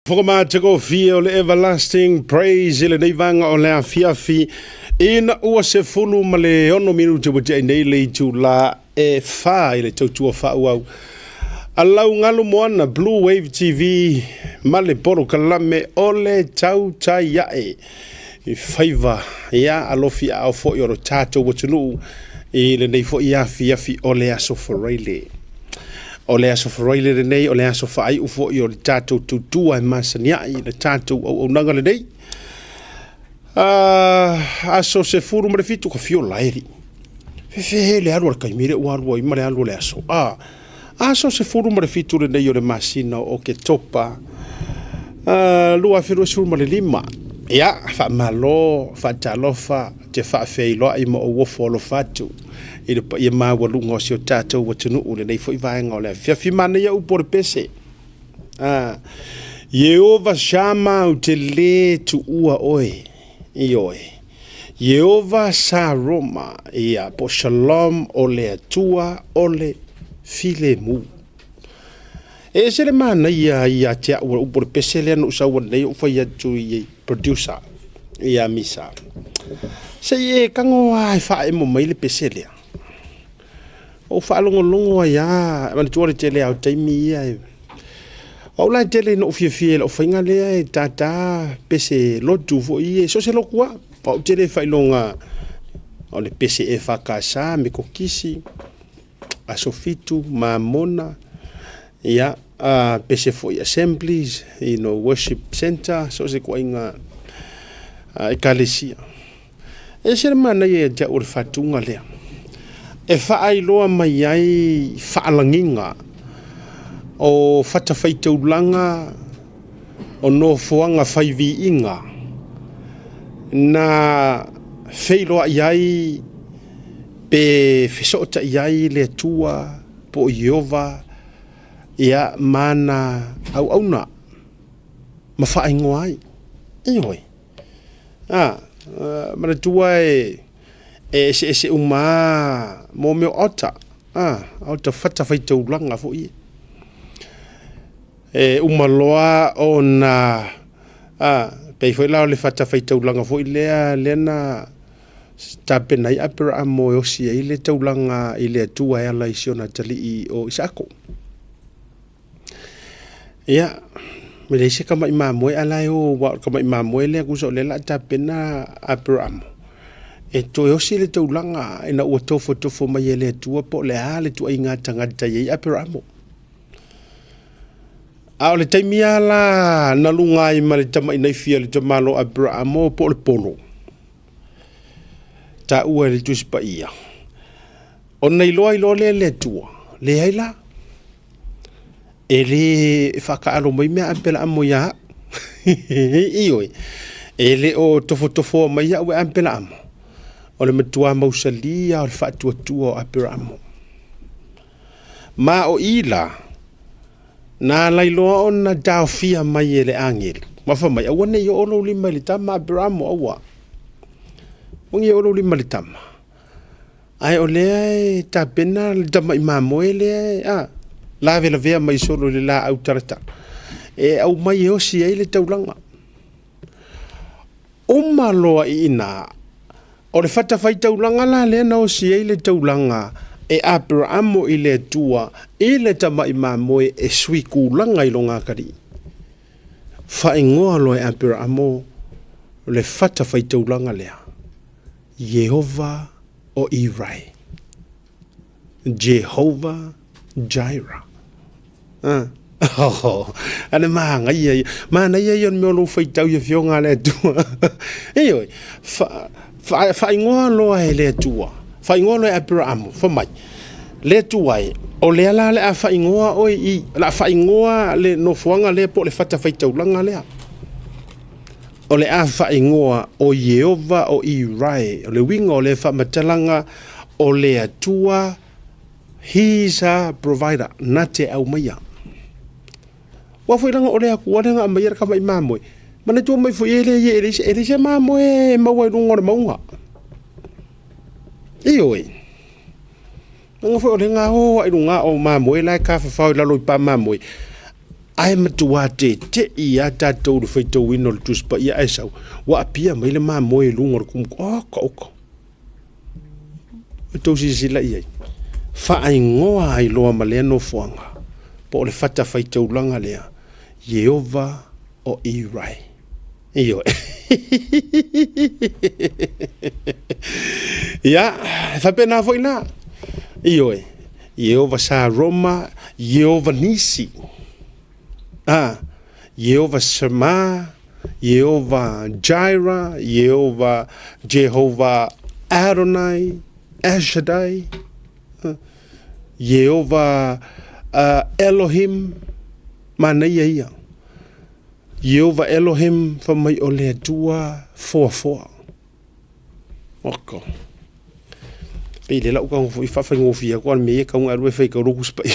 Whakamatako fia o le everlasting praise ile nei vanga o le afiafi ina ua se fulu ma le ono minuti wa te nei le tu la e wha ile tautua wha uau. Alau ngalu moana Blue Wave TV ma le poro kalame o le Tautai A'e i whaiva ia alofi a o fo i oro tātou watunu i le nei fo i afiafi o le aso whareile. O le aso whareile nei, o le aso whaai ufo i o le tātou tutua e masaniai, le tātou au nanga le nei. Aso se furu mare fitu ka fio laeri. Fefe le aru al kaimire o aru i mare alu le aso. Aso se furu mare fitu le nei o le masina o ke topa. Lua firu suru mare lima. Ia, wha malo, wha talofa, te wha feiloa i mo o wofo alo fatu. Ia maua lunga o sio tātou watunu ule nei fo i vaenga o lea. Whiawhi mana ia upore pese. Yehova shama u te le tu ua oe. I oe. Yehova sa roma ia po shalom o lea tua o le file mu. E se le mana ia te ua upore pese lea no usawa nei o whai atu i producer. Ia misa. Se e kango ai wha e mo maile pese lea. O whaalongolongo ia, mani tuare tele au taimi ia. O lai tele no fia o whainga lea e tata pese lotu fo i e so se lokua. O tele whailonga o le pese e whakasa me kokisi, a sofitu, mamona, ia, pese fo i assemblies, i no worship center, so se kua inga ekalesia. E se mana ia te ure whatunga lea. E whaailoa mai ai whaalanginga o whatawhaitaulanga o no fuanga whaivi inga na whailoa iai pe whisota iai le tua po Yehova ia mana au auna ma whaingoa ai ioi mana tua e se uma mo me ota ota fata faita ulanga fo i e uma loa ona pe foi la le fata faita ulanga fo i lena tapena i apera mo osi ile taulanga ile tua ya la isiona tali i o isako ya me le se kama ima mo ala o kama ima mo le kuso le la tapena apera mo e to yo si le taulanga ina ua tofo mai ele tua po le ale tu ai ngata ngata ye aperamo a le taimia la na lunga i male tama ina fia le tamalo aperamo po le polo ta ua le tuspa ia o nei loa i lo le tua le haila e le whaka alo mai mea ampela amo ya ioi e le o tofo mai ya ue ampela amo o le matua mausalia o le whaatuatua o apiramo. Ma o ila, nā lailoa o na daofia mai e le angel. Mawha mai, awa nei o olo lima le tama apiramo awa. Ungi olo lima le tama. Ai o lea e tapena le tama i mamoe lea lawe la vea mai solo le la au tarata. E au mai e osi e le taulanga. Uma loa i ina o le fata fai taulanga la le na o si e le taulanga e Abrahamo i le tua i le tama i mamoe e sui kulanga i longa kari. Fa ingoa lo e Abrahamo le fata fai taulanga lea. Yehova o Irai. Jehovah Jireh. Ana maanga ia. Mana ia yon me o lo fai tau ia fionga le tua. Eoi, whaingoa loa e le tua. Whaingoa loa e Abraham, whamai. Le tua e, o le ala le a whaingoa oi i, la whaingoa le no fuanga le po le whata whaitaulanga lea. O le a whaingoa o Yehova o Irai, o le winga o le whamatalanga o le atua, he's a provider, nate au maia. Wafo ilanga o le aku, walenga a maia kama i mamoe. Mana tua mai foi ele se mamo e maua runga le maunga. Ioi. Nga foi o le nga ho ai runga o mamo e lai ka fa fa la loi pa mamo. ai matua te ia tatou le whaitou ino le tuspa ia e sau. Wa apia mai le maa moe lunga le kumu. Oko. Tau sila iai. Whaai ngoa ai loa malea no fuanga. Po le whata whaitau langa lea. Yehova o Irai. Iyo. Ya, whapena foi na. Iyo e. Yehova sa Roma, Yehova Nisi. Yehova Shema, Yehova Jireh, Jehovah Adonai, Ashadai, Yehova Elohim, mana ia. Yehova Elohim whamai o lea tua foa. Oko. Pei le lau kang i whawhaingofia kwa me kang arue whai ka roku spai.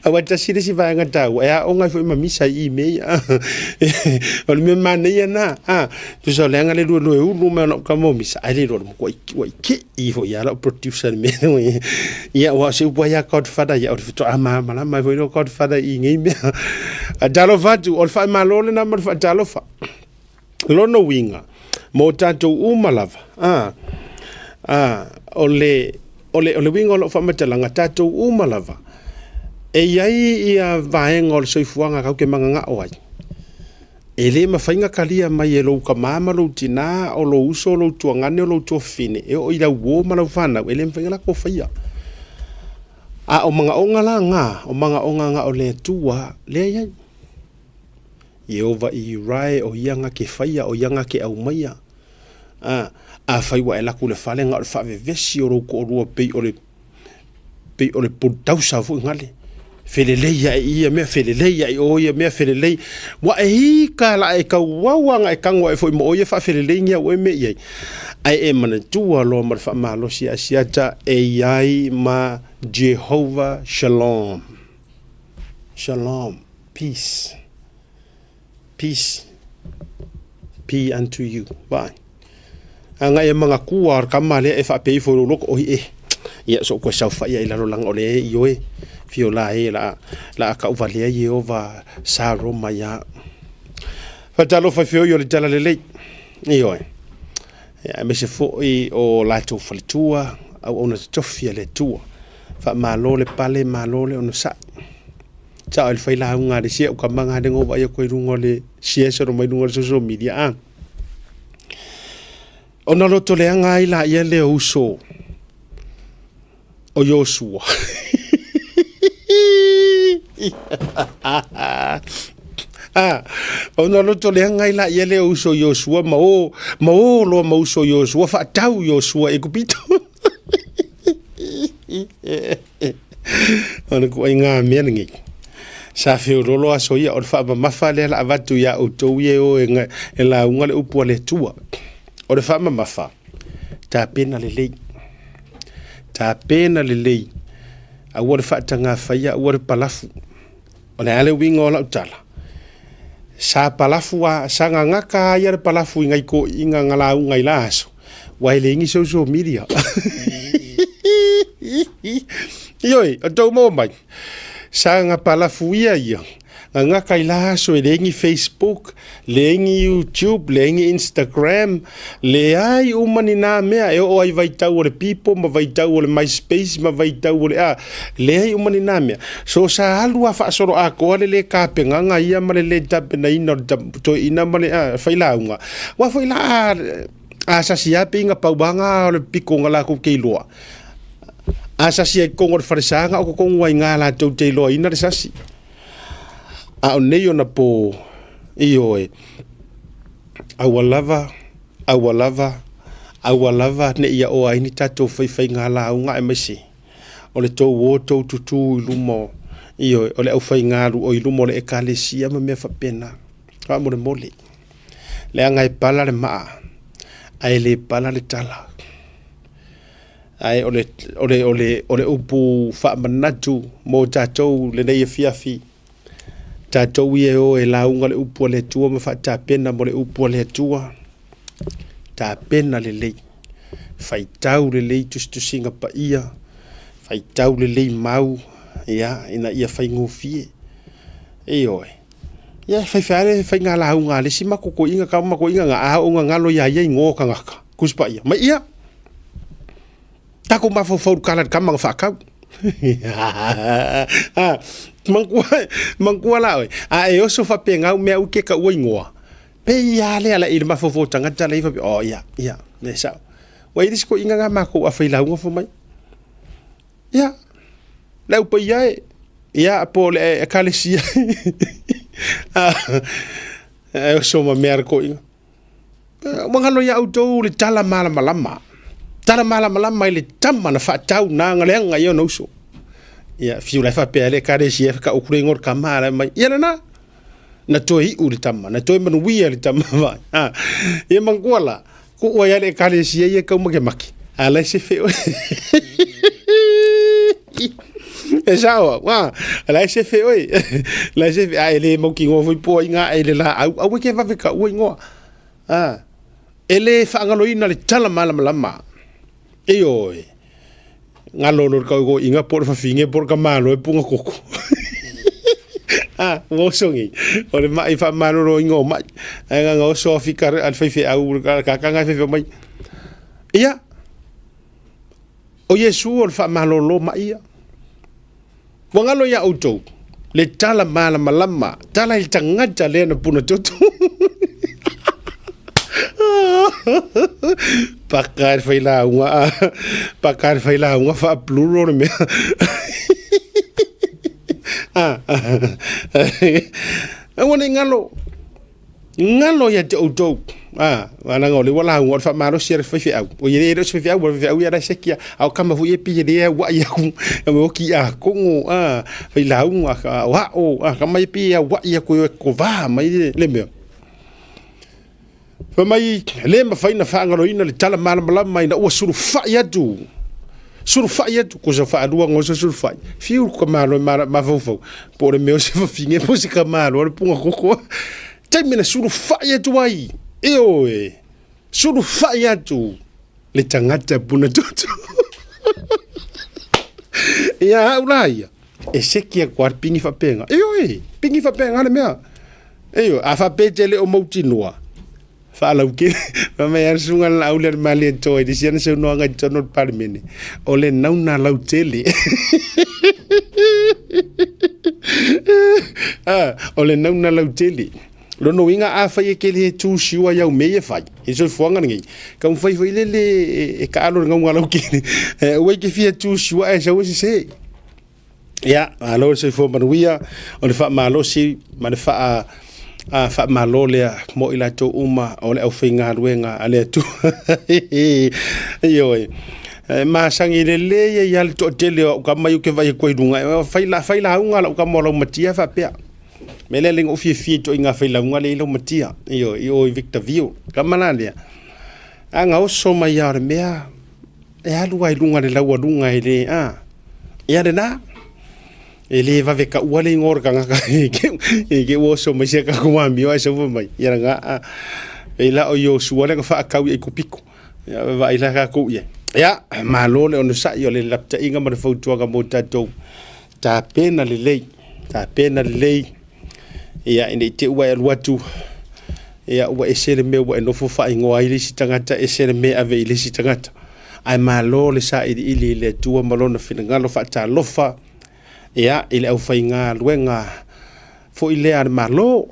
Awa tasire si vanga tau. Ea o ngai whai mamisa i mei. O le me mana ia na. Tu sa leanga le lua ulu mea na ka mo misa. Ai le lua mo kwa ki i ho ia la producer me. Ia wa se upo ia Godfather ia o le fito ama mala mai whai no Godfather i ngai mea. A talo fatu o le whai malole na mar whai talo fa. Lono winga. Mo tatou umalava. Ole wingo lo whamatalanga tatou umalava. E iai ia vaenga o le soifuanga kau ke manganga oai. E le mawhainga kalia mai e lou ka mama lou tina o lou uso lou tuangane o lou tuafine. E o ila uo malau whanau e le mwhainga lako whaia. O mga onga la ngā, o mga onga ngā o le tua le iai. Yehova i rai o ianga ke whaia o ianga ke au maia. A fai wa ela kule fale nga o fa vesi o roko o rua pei o le potausa fu ngale feleleia ia me feleleia o ia me felelei wa e ka la e ka wawanga e kangwa e foi mo ia fa felelei ngia o me ia ai e mana tua lo mar fa malo si asiata e ai ma Jehovah Shalom peace be unto you bye. Anga e mga kuar kamale e whapei fo loko o e. Ia so ko sau ia ila lang ole yo e. Fio la e la ka uvalea Yehova sa Roma ya. Fatalo fa fio yo le tala le. Iyo e. Ya me se fo i o la to falitua au ona tofia le tua. Fa malo le pale malo le ona sa. Cha al fa ila nga de se o kamanga de ngo ba yo ko rungo le sie so mai rungo social media Ona loto le anga ila ia le uso o Joshua. Ona loto le anga ila ia le uso Joshua ma lo ma uso Joshua fa tau Joshua e kupito. Ona ko inga mengi. Sa feo rolo aso ia o fa mafai le la vatu ya o towie o e la unga le upu le tua. O le whama mawha, tā pēna le lei, a ua le whaatanga whaia, a ua le palafu, o le ale winga o lau tala. Sa palafu sa ngangaka ia le palafu ingai ko inga ngala ungai la aso, wai le ingi social media. Ioi, o tau mo mai, sa nga palafu ia, nga kaila so lengi Facebook, lengi YouTube, lengi Instagram, le ai umani na mea e o ai vai tau o le people, ma vai tau o le MySpace, ma vai tau o le le ai umani na mea. So sa halu a whaasoro a koa le ka penganga ia ma le tape na ina to ina ma le whaila unga. Wa whaila a sasi ape inga paubanga o le piko ngala ko keiloa. A sasi ai kongo le wharesanga o kongo ai ngā la tau te loa ina le sasi. A o nei ona po iyo e awalava ne ia o ai ni tatou whai ngā la unga e maisi o le tau o tau tutu i lumo iyo o le au whai ngā ru o i lumo le ekalesia ma mea whapena ka mo le mole le anga e pala le maa ai le pala le tala ai o le upu whaamanatu mo tatou le nei e fiafi tatou ia o e launga le upu le tua ma fa tapena mo le upu le tua tapena le lei fai tau le lei tusinga pa ia fai tau le lei mau ia ina ia faingofie oi ia fai ngala unga le sima ko inga ka ma ko inga nga unga ngalo ia ia ngo ka ngaka kuspa ia ma ia ta ko ma fo kala ka ma fa ka mangkua la oi e oso fa penga me u ke ka oi ngoa pe ia le ala il ma fo tanga tala i fa oh ia ne sa wa idis ko inga nga ma ko a faila unga fo mai ia lau pa ia po le kalesia oso ma mer ko inga mangalo ia auto le tala malama ile tama na fa tau na ngalenga yo no so ya fiu la fa pele ka de chef ka ukure ngor kamara mai ya na toi u le tama na toi manu wi le tama va ye mangola ko o ya le ka de chef ye ka mo ke maki ala se fe Esawa wa ala se fe oi la se ele mo ki ngo foi po inga ele la au ke va ka u ngo ele fa ngalo ina le tala malama oi ngalo lo ka go inga por fa finge por ka malo e punga koko wo songi ole mai fa malo ro ngo mai nga ngo so fikar al fe au ka nga fe mai ia o yesu ol fa malo lo mai ia wangalo ya auto le tala malama tala il tangata le na puna toto pakar faila unga fa plural me wona ngalo ya auto wana ngole wala ngol fa maro sir fa fi au o yere ro fa au ya sekia au kama fu ye pi de wa ya ku mo ki a ko faila unga wa o kama pi ya wa ya ko va mai le me fa mai le ma faina fa ngalo ina le tala malama mai na o suru fa ya tu ko sa fa adua ngo suru fa fiu ko malo ma fo por me o se fa finge po se ka malo le punga koko termina suru fa ya tu ai oi suru fa ya tu le tangata puna toto ya ulai e sekia kwar pingi fa penga oi pingi fa penga le mea a fa petele o moutinua fala uke mama ya sunga la uler mali toy di sian se no nga tono parmene ole nauna la utele ole nauna la utele lo no winga a fa ye kele tu shiwa ya me fa e so fuanga ngi kam fa le e ka alo nga ngala uke we ke fia tu shiwa e so se ya alo se fo manuia ole fa malo si man fa fa malole mo ila to uma ole au finga ruenga ale tu yo ma sangi le ya to tele ka mai ke vai ko dunga faila unga la ka mo lo matia fa pe melele ngo fi to inga faila unga le lo matia yo Victor View ka manania anga o so mai ya me e alu ai lunga le lawa lunga ile ya de na ele va veka wale ngor kanga ke wo so mai se ka kuma mi wa so mai ya nga ela o yo suale ka fa ka wi ku piko ya va ila ka ku ya malo le ono sa yo le lapta inga ma fo tu ga mo tatou ta pena le ya ine te wa el watu ya wa esele me wa no fo fa ingo ile si tangata esele me ave ile si tangata ai malo le sa ile le tu malo na fina ngalo fa ta lofa ia ile au fainga luenga fo ile ar malo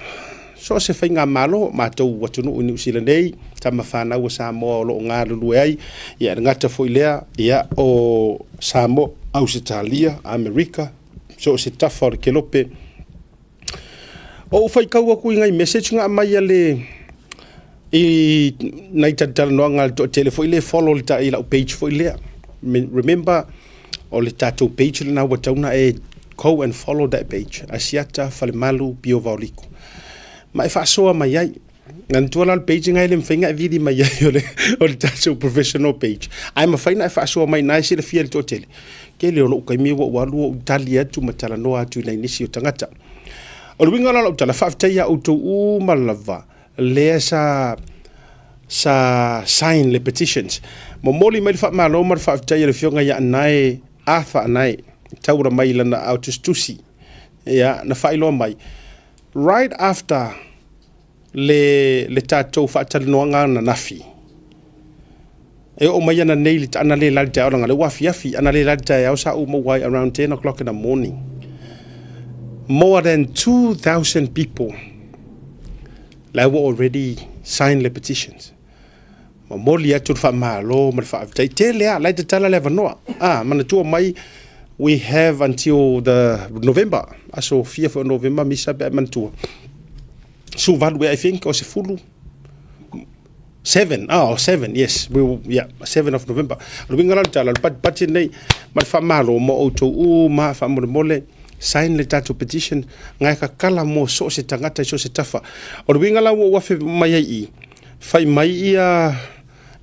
so se fainga malo ma to watu no New Zealand dei tama fana o Samoa lo nga lu ai ia ngata fo ile ia o Samoa Australia America so se tafa ke lope o fai ka ku ngai message nga mai ale i naita tal no nga to telefone ile follow ta ila page fo ile remember o le tatou page na watauna e go and follow that page asiata falemalu pio vauliko mai faʻasoa mai ai ngan tuala le page ngai le mfenga vidi mai ai o le tatou professional page ai mafaina e faʻasoa mai na sile fia le totele ke le lo kai mi wa walu o talia tu matala no atu na inisi o tangata o le winga la tala faafetai ia outou malava lea sa sign le petitions mo moli mai le faamalo ma le faafetai le fioga ia anae a faanai taura mai lana au tustusi ia na whailoa mai right after le tatou whaatalinoanga na nafi e o mai ana nei le ana le lalta o le wafi afi ana le lalta au sa uma wai around 10 o'clock in the morning. More than 2,000 people were already signed the petitions. Molia to Famalo, Mafai, Telea, like the Tala Levanoa. Manatua Mai, we have until the November. So 4th of November, Misa Mantua. So I think was a full 7, yes. 7 of November. But in the Mafamalo, Mooto, Ma Famole. Sign le tatou petition ngai ka kala mo so se tangata so se tafa o le winga la wa fe mai ai fai mai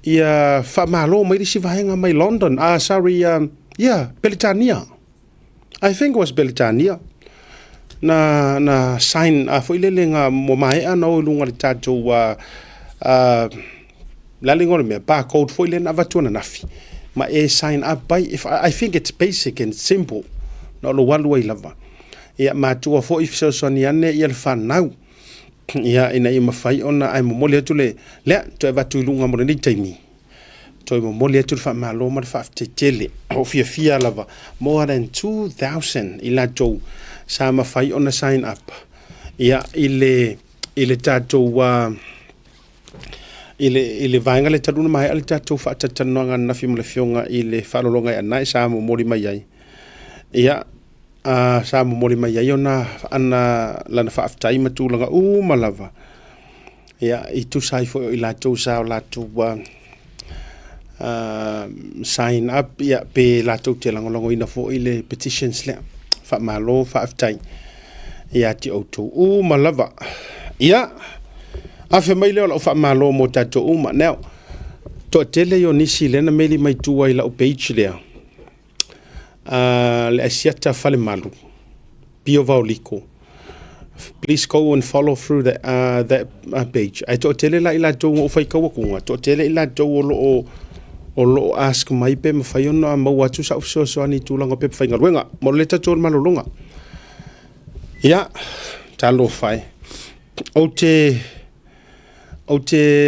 ia fa malo mai si vaenga mai London Belitania. I think it was Belitania na sign foi le nga mo mai ana o lunga le tatou la lingore me pa code foi le na vatuna nafi ma e sign up by if I think it's basic and simple. No lo walu ai lava ia matua fo i fisosoni ane ia le fanau ia ina i mafai ona ai momoli atu le to eva tu lunga mo ni taimi to momoli atu fa malo ma fa tele o fia lava more than 2,000 ila to sa mafai ona sign up ia ile tatou ile vainga le taduna mai ale tatou fa tatananga na fi mo le fionga ile fa lolonga ana sa momoli mai ai ia sa momoli mai ai ona ana lana faaftai matulaga malava ia i tusai fo i latou sa o latou sign up ia pe latou te lagolagoina foʻi le petitions lea faamalo faaftai ia ti outou malava ia afe mai lea o lau faamalo mo tatou uma nao toʻatele io nisi lena meli mai tua i lau page lea le asiata fale malu pio vauliko. Please go and follow through that page. I to tele la ila to o fai kawa kunga to tele ila to o lo ask mai pe mafai ona ma watu sa so ani tulanga pe fai ngalwenga mo le tatou malolonga ya talo fai o te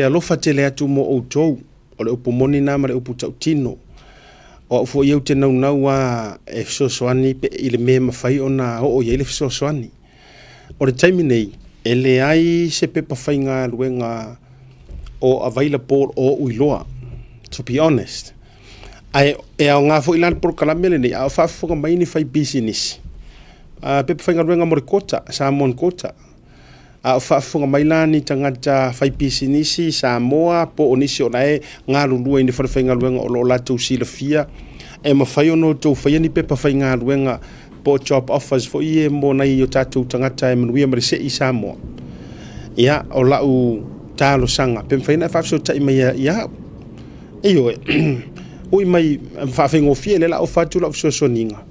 alofa tele atu mo o tou o le upomoni na ma le upu tautino o fo eu te nau e fisosoani pe ile me mafai ona o ye le fisosoani o le taimi nei ele ai se pepa fainga luenga o available o uiloa to be honest ai e au nga fo ilan por kalamele nei a fa fo mai ni fai business pepa fainga luenga mo kota sa mon kota a fa fo mai lani tangata fai business Samoa po onisi o nae nga lulu ni fa fainga luenga o lo la tu silafia e mafai ono to fai ni pepa fainga luenga po job offers fo ie mo nai o tatou tangata e manuia mare se i Samoa ia o lau talo sanga pe faina fa so tai mai ia iyo ui mai fa fengo fie le la o fatu la so soninga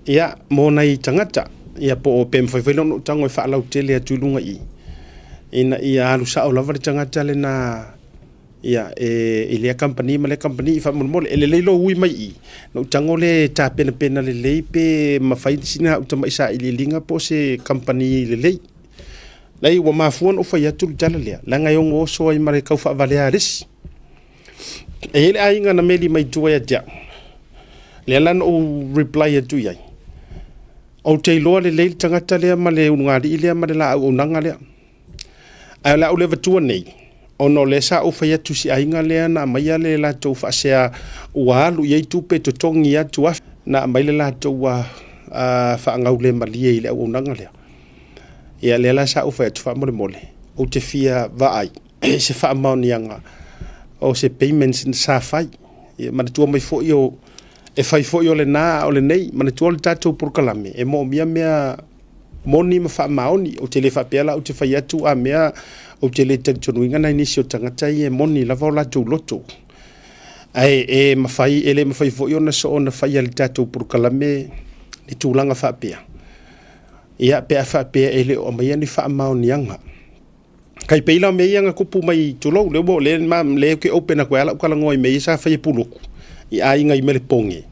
ia mo nai tangata ia po pe fai no tango fa lau tele atu lunga i ina ia alu sa o lava tangata le na ia ile company male company fa mo ele le lo ui mai i no tango le ta pena le pe mafai sina utama isa ile linga po se company le lai wa mafuan o fai atu tala le la ngai ngo so ai mare kau fa vale aris ele ai nga na meli mai tua ya le lan o reply atu yai o te lo le tangata le male unga ile male la o nanga le ai la o le vatua nei ono le sa o fai atu si ainga le na mai le la to fa sea walu ye tu pe to tongi atu na mai le la to wa fa ngau le malie ile o nanga le ia le la sa o fai atu fa mole o te fia va ai se fa maunianga o se payments sa fai ma tu mai fo io e fai fo io le na o le nei ma tu le tatou por kalame e mo mia moni ma fa maoni o te le fa pela o te fai atu a mea o te le tentonuinga na inisio tangata i e moni la vola tu loto ai e mafai ele mafai fo io na so na fai le tatou por kalame ni tulanga fa pea ia pe fa pea ele o mai ni fa maoni anga kai peila me yanga kupu mai tulo le bo le mam le ke open ko ala kala ngoi me sa fa puluku i ai ngai mele pongi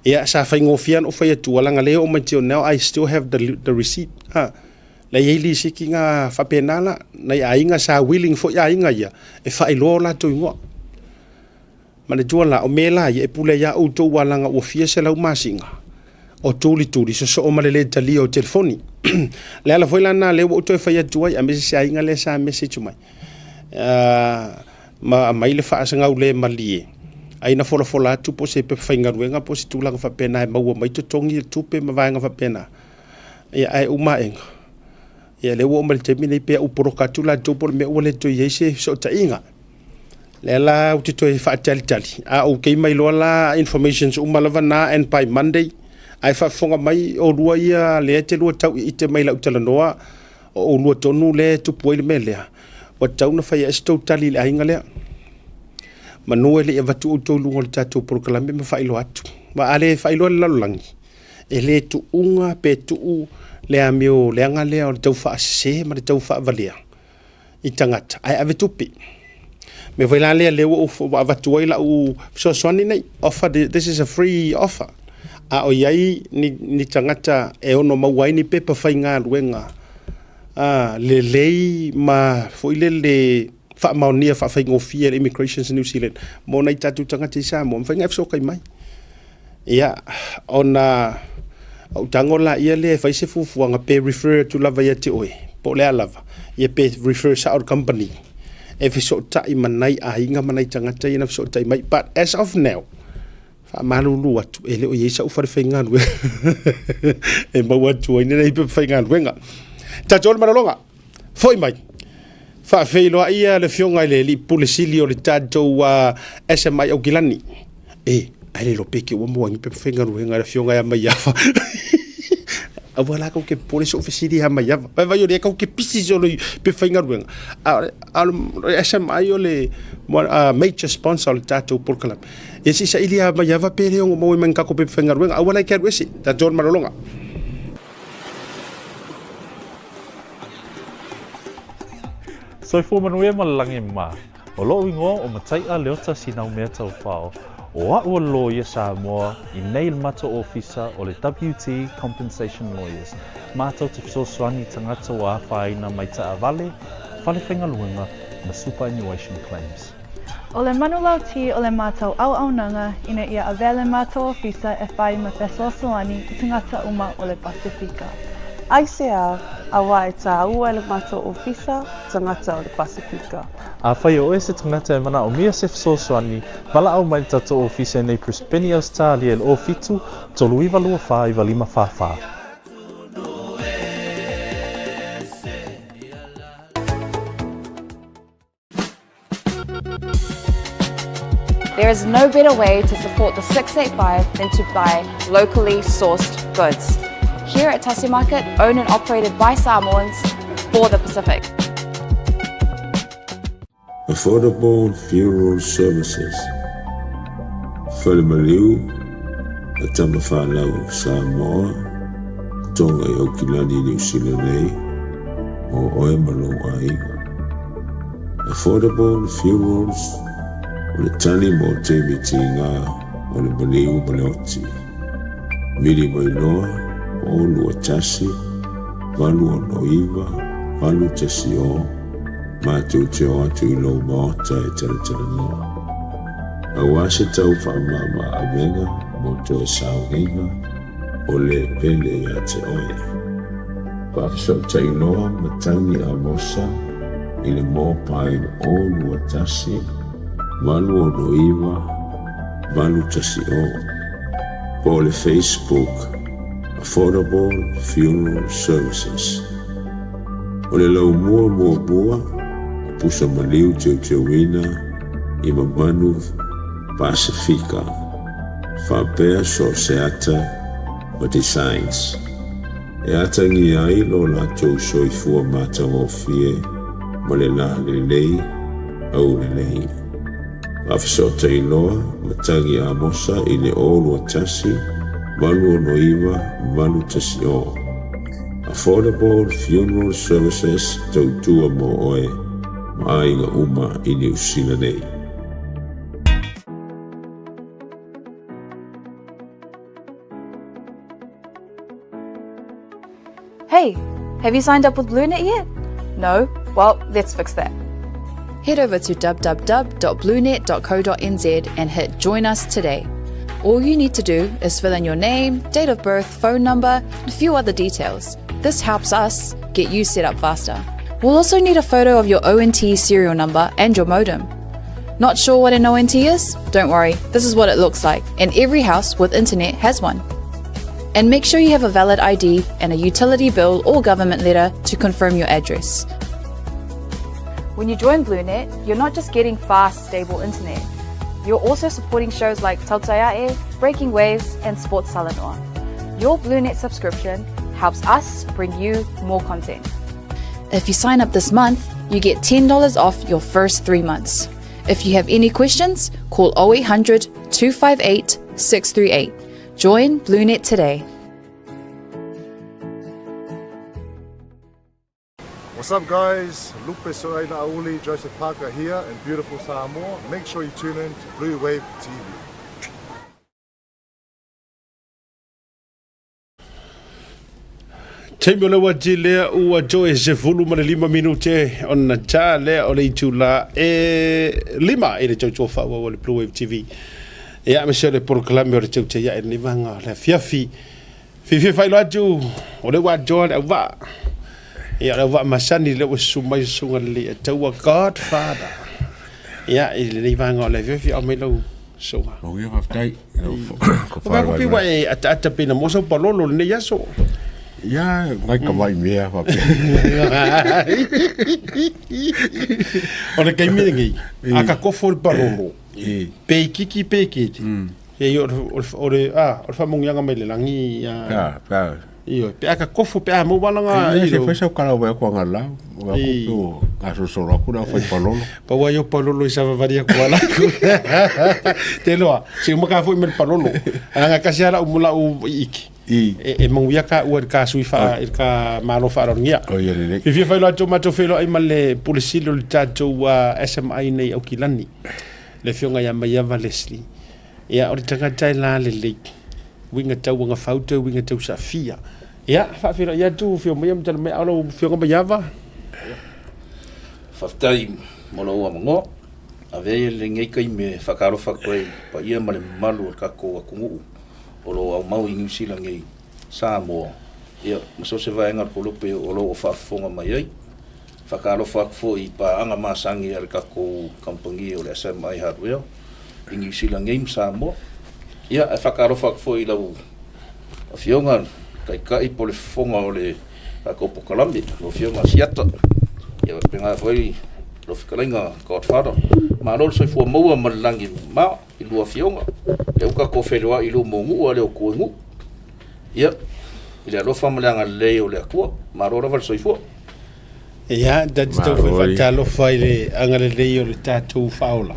Ia sa whaingofian o whai atua langa leo o mai teo now I still have the receipt. La yeili siki ngā whapenala, nei a inga sa willing fo ia inga ia, e whaelo la to ingoa. Mana tua la o mela ia e pule ia o tau walanga o fia se lau masinga. O tuli so o malele tali o telefoni. Le ala foi lana le o toi whai atua a mesi sa inga le sa message mai. Mai le whaasanga ule malie. Aina fola atu po se pe whaingaruenga po se tūlanga whapena e maua mai totongi e tupe ma vaenga whapena. Ia ai umaenga. Ia le wo mal temi nei pe uporoka tu la topo me o le to yese so ta inga le la u to fa tali o ke mai lo la information so malava na and by Monday ai fa fonga mai o lua ia le te lua tau i te mai la utala noa o lua tonu le tu poile mele o tau na fa ia sto tali le inga le manu le va tu to lu ngol tatu proclame me fa ilo atu ma ale fa ilo la langi ele tu unga pe tu le amio le anga le o tau fa se ma le tau fa valia I tangata ai ave tupi me vai la le o va tu ila u so soni nei offer this is a free offer o yai ni tangata e ono mawai ni pepa fainga luenga le ma foi le fa maunia fa faingo fia immigration in New Zealand mo nei tatu tangata sa mo fainga so kai mai ia ona o tangola ia le fai se fufuanga pe refer to lava ia te oe po le lava ia pe refer sa our company e fi so tai manai a inga manai tangata ina so tai mai but as of now fa malulu atu ele o ia sa u fare fainga lu e ma watu ina nei pe fainga luenga ta jol maralonga foi mai fa feilo ia le fionga le li pulisili o le tatou SMI o gilani ai lo peke o mo ngi pe fainga luenga le fionga ia mai afa wala ko ke police officer ha mai vai o le ko ke pisi zo le pe fainga ruenga SMI o le major sponsor le tatou por club esi sa ilia mai va pe le mo men ka ko pe fainga ruenga wala ke wesi ta John Marolonga so fo manue malangi ma o lo ingo o matai a leota sinau me tau fao o a'ua lawyer Samoa I nail matter officer o le WT compensation lawyers mātou te fisosoani tangata o āwhaina mai ta avale whale whaingaluenga na superannuation claims. O le manulau ti o le mātou au-aunanga ina ia avele mātou officer e whai ma fisosoani I tangata uma o le Pasifika. Ai se a wae tā ua le mātou officer tangata o le Pasifika. A whai o se tangata e mana o mia se fisosoani wala au mai tatou officer nei Crispini Australia el o fitu tolu iwa lua wha iwa lima wha. There is no better way to support the 685 than to buy locally sourced goods. Here at Tasi Market, owned and operated by Samoans for the Pacific. Affordable funeral services. Whalemaliu, a tamawhanau Samoa, tonga I Okilani New Zealand nei, o oe malou aiga. Affordable funerals, o le tani mo te miti ngā, o le maliu maleoti. Miri mai loa, o lua tasi, valu o noiva, valu tasi o, mātou te o atu I lau maota e tala noa. A wase tau whaamama a venga, mo to e saunga, o le pele a te oe. Whakasau tai noa matangi a mosa, I le mōpain o lua tasi, valu o noiva, valu tasi o. Po le Facebook, Affordable Funeral Services. O le lau mua bua, pusa maliu teu wina, I mamanu Pasifika. Whapea so se ata o designs. E ata ngi ai lo la tau soifua mātau o fie, ma le la le lei, au le lei. Whafisota I loa, matangi a mosa I le olu a tasi, valu o noiva, valu tasi o. Affordable Funeral Services tautua mo oe, ma ainga uma I New Zealand nei. Hey, have you signed up with BLUNET yet? No? Well, let's fix that. Head over to www.bluenet.co.nz and hit Join Us today. All you need to do is fill in your name, date of birth, phone number, and a few other details. This helps us get you set up faster. We'll also need a photo of your ONT serial number and your modem. Not sure what an ONT is? Don't worry, this is what it looks like, and every house with internet has one. And make sure you have a valid ID and a utility bill or government letter to confirm your address. When you join BLUNET, you're not just getting fast, stable internet. You're also supporting shows like Tautai A'e, Breaking Waves, and Sports Salanoa. Your BLUNET subscription helps us bring you more content. If you sign up this month, you get $10 off your first 3 months. If you have any questions, call 0800 258 638. Join BLUNET today. What's up, guys? Lupe Soraina Auli, Joseph Parker here in beautiful Samoa. Make sure you tune in to Blue Wave TV. Teimo le wati lea ua joe se fulu ma le 5 minute ona cha lea o le itula lima i le tautofa o le Blue Wave TV. Ia me se le proklame o le tauta ia e ni vanga le fiafi. Fifi fai lo atu o le wa joe le wa. Ia le wa masani le o sumai sunga le taua Godfather. Ia i le vanga o le fiafi o me lo sunga. O ia whaftai. Ko va ko pi wa e ata pina mo so palolo le yaso. Ia, ngai ka mai mea whape. O le kai mirengi, a ka kofo le parolo. Pei kiki pei kiti. E o le whamungianga mai le langi. Iyo, pe a ka kofo pe a mo walanga. Ia, se whaisa ukara wea kua ngā lau. Wea kupu, ka sosora kuna whai palolo. Pa wai o palolo i sawa varia kua laku. Te loa, se umaka fo i me palolo. Anga kasi ala umula u iki. E manguia ka ua ka sui fa ka malo fa rongia. O ia le. Fifi fa lo tomato felo ai male polisilo le tatou SMI nei au kilani. Le fionga ya mai ava Leslie. Ia o le tangata la le le. Winga tau nga fauto winga tau safia. Ia fa felo ia tu fio mai am tala mai alo fionga mai ava. Faftai mono ua mango. Ave le ngai kai me fakaro fakoi pa ia male malu ka ko kungu. Olo au mau i New Zealand ngai Samoa. Ia, maso se vai ngar kolupe olo o whafonga mai ai. Whakaro whakfo i pa anga masangi ar kako kampangi o le SMI Hardware i New Zealand ngai Samoa. Ia, e whakaro whakfo i lau a whionga kai po le whonga o le kako Pokalami, lo whionga siata. Ia, penga whai lo whikarainga Godfather. Ma lor soi fua maua malangi ma i lua whionga. Le uka ko whenua i lu mongu a leo kuengu. Ia, i le alofa maleanga leo le akua, ma rora val soifua. Ia, dati tau whi alofa i le angale leo le tatou whaola.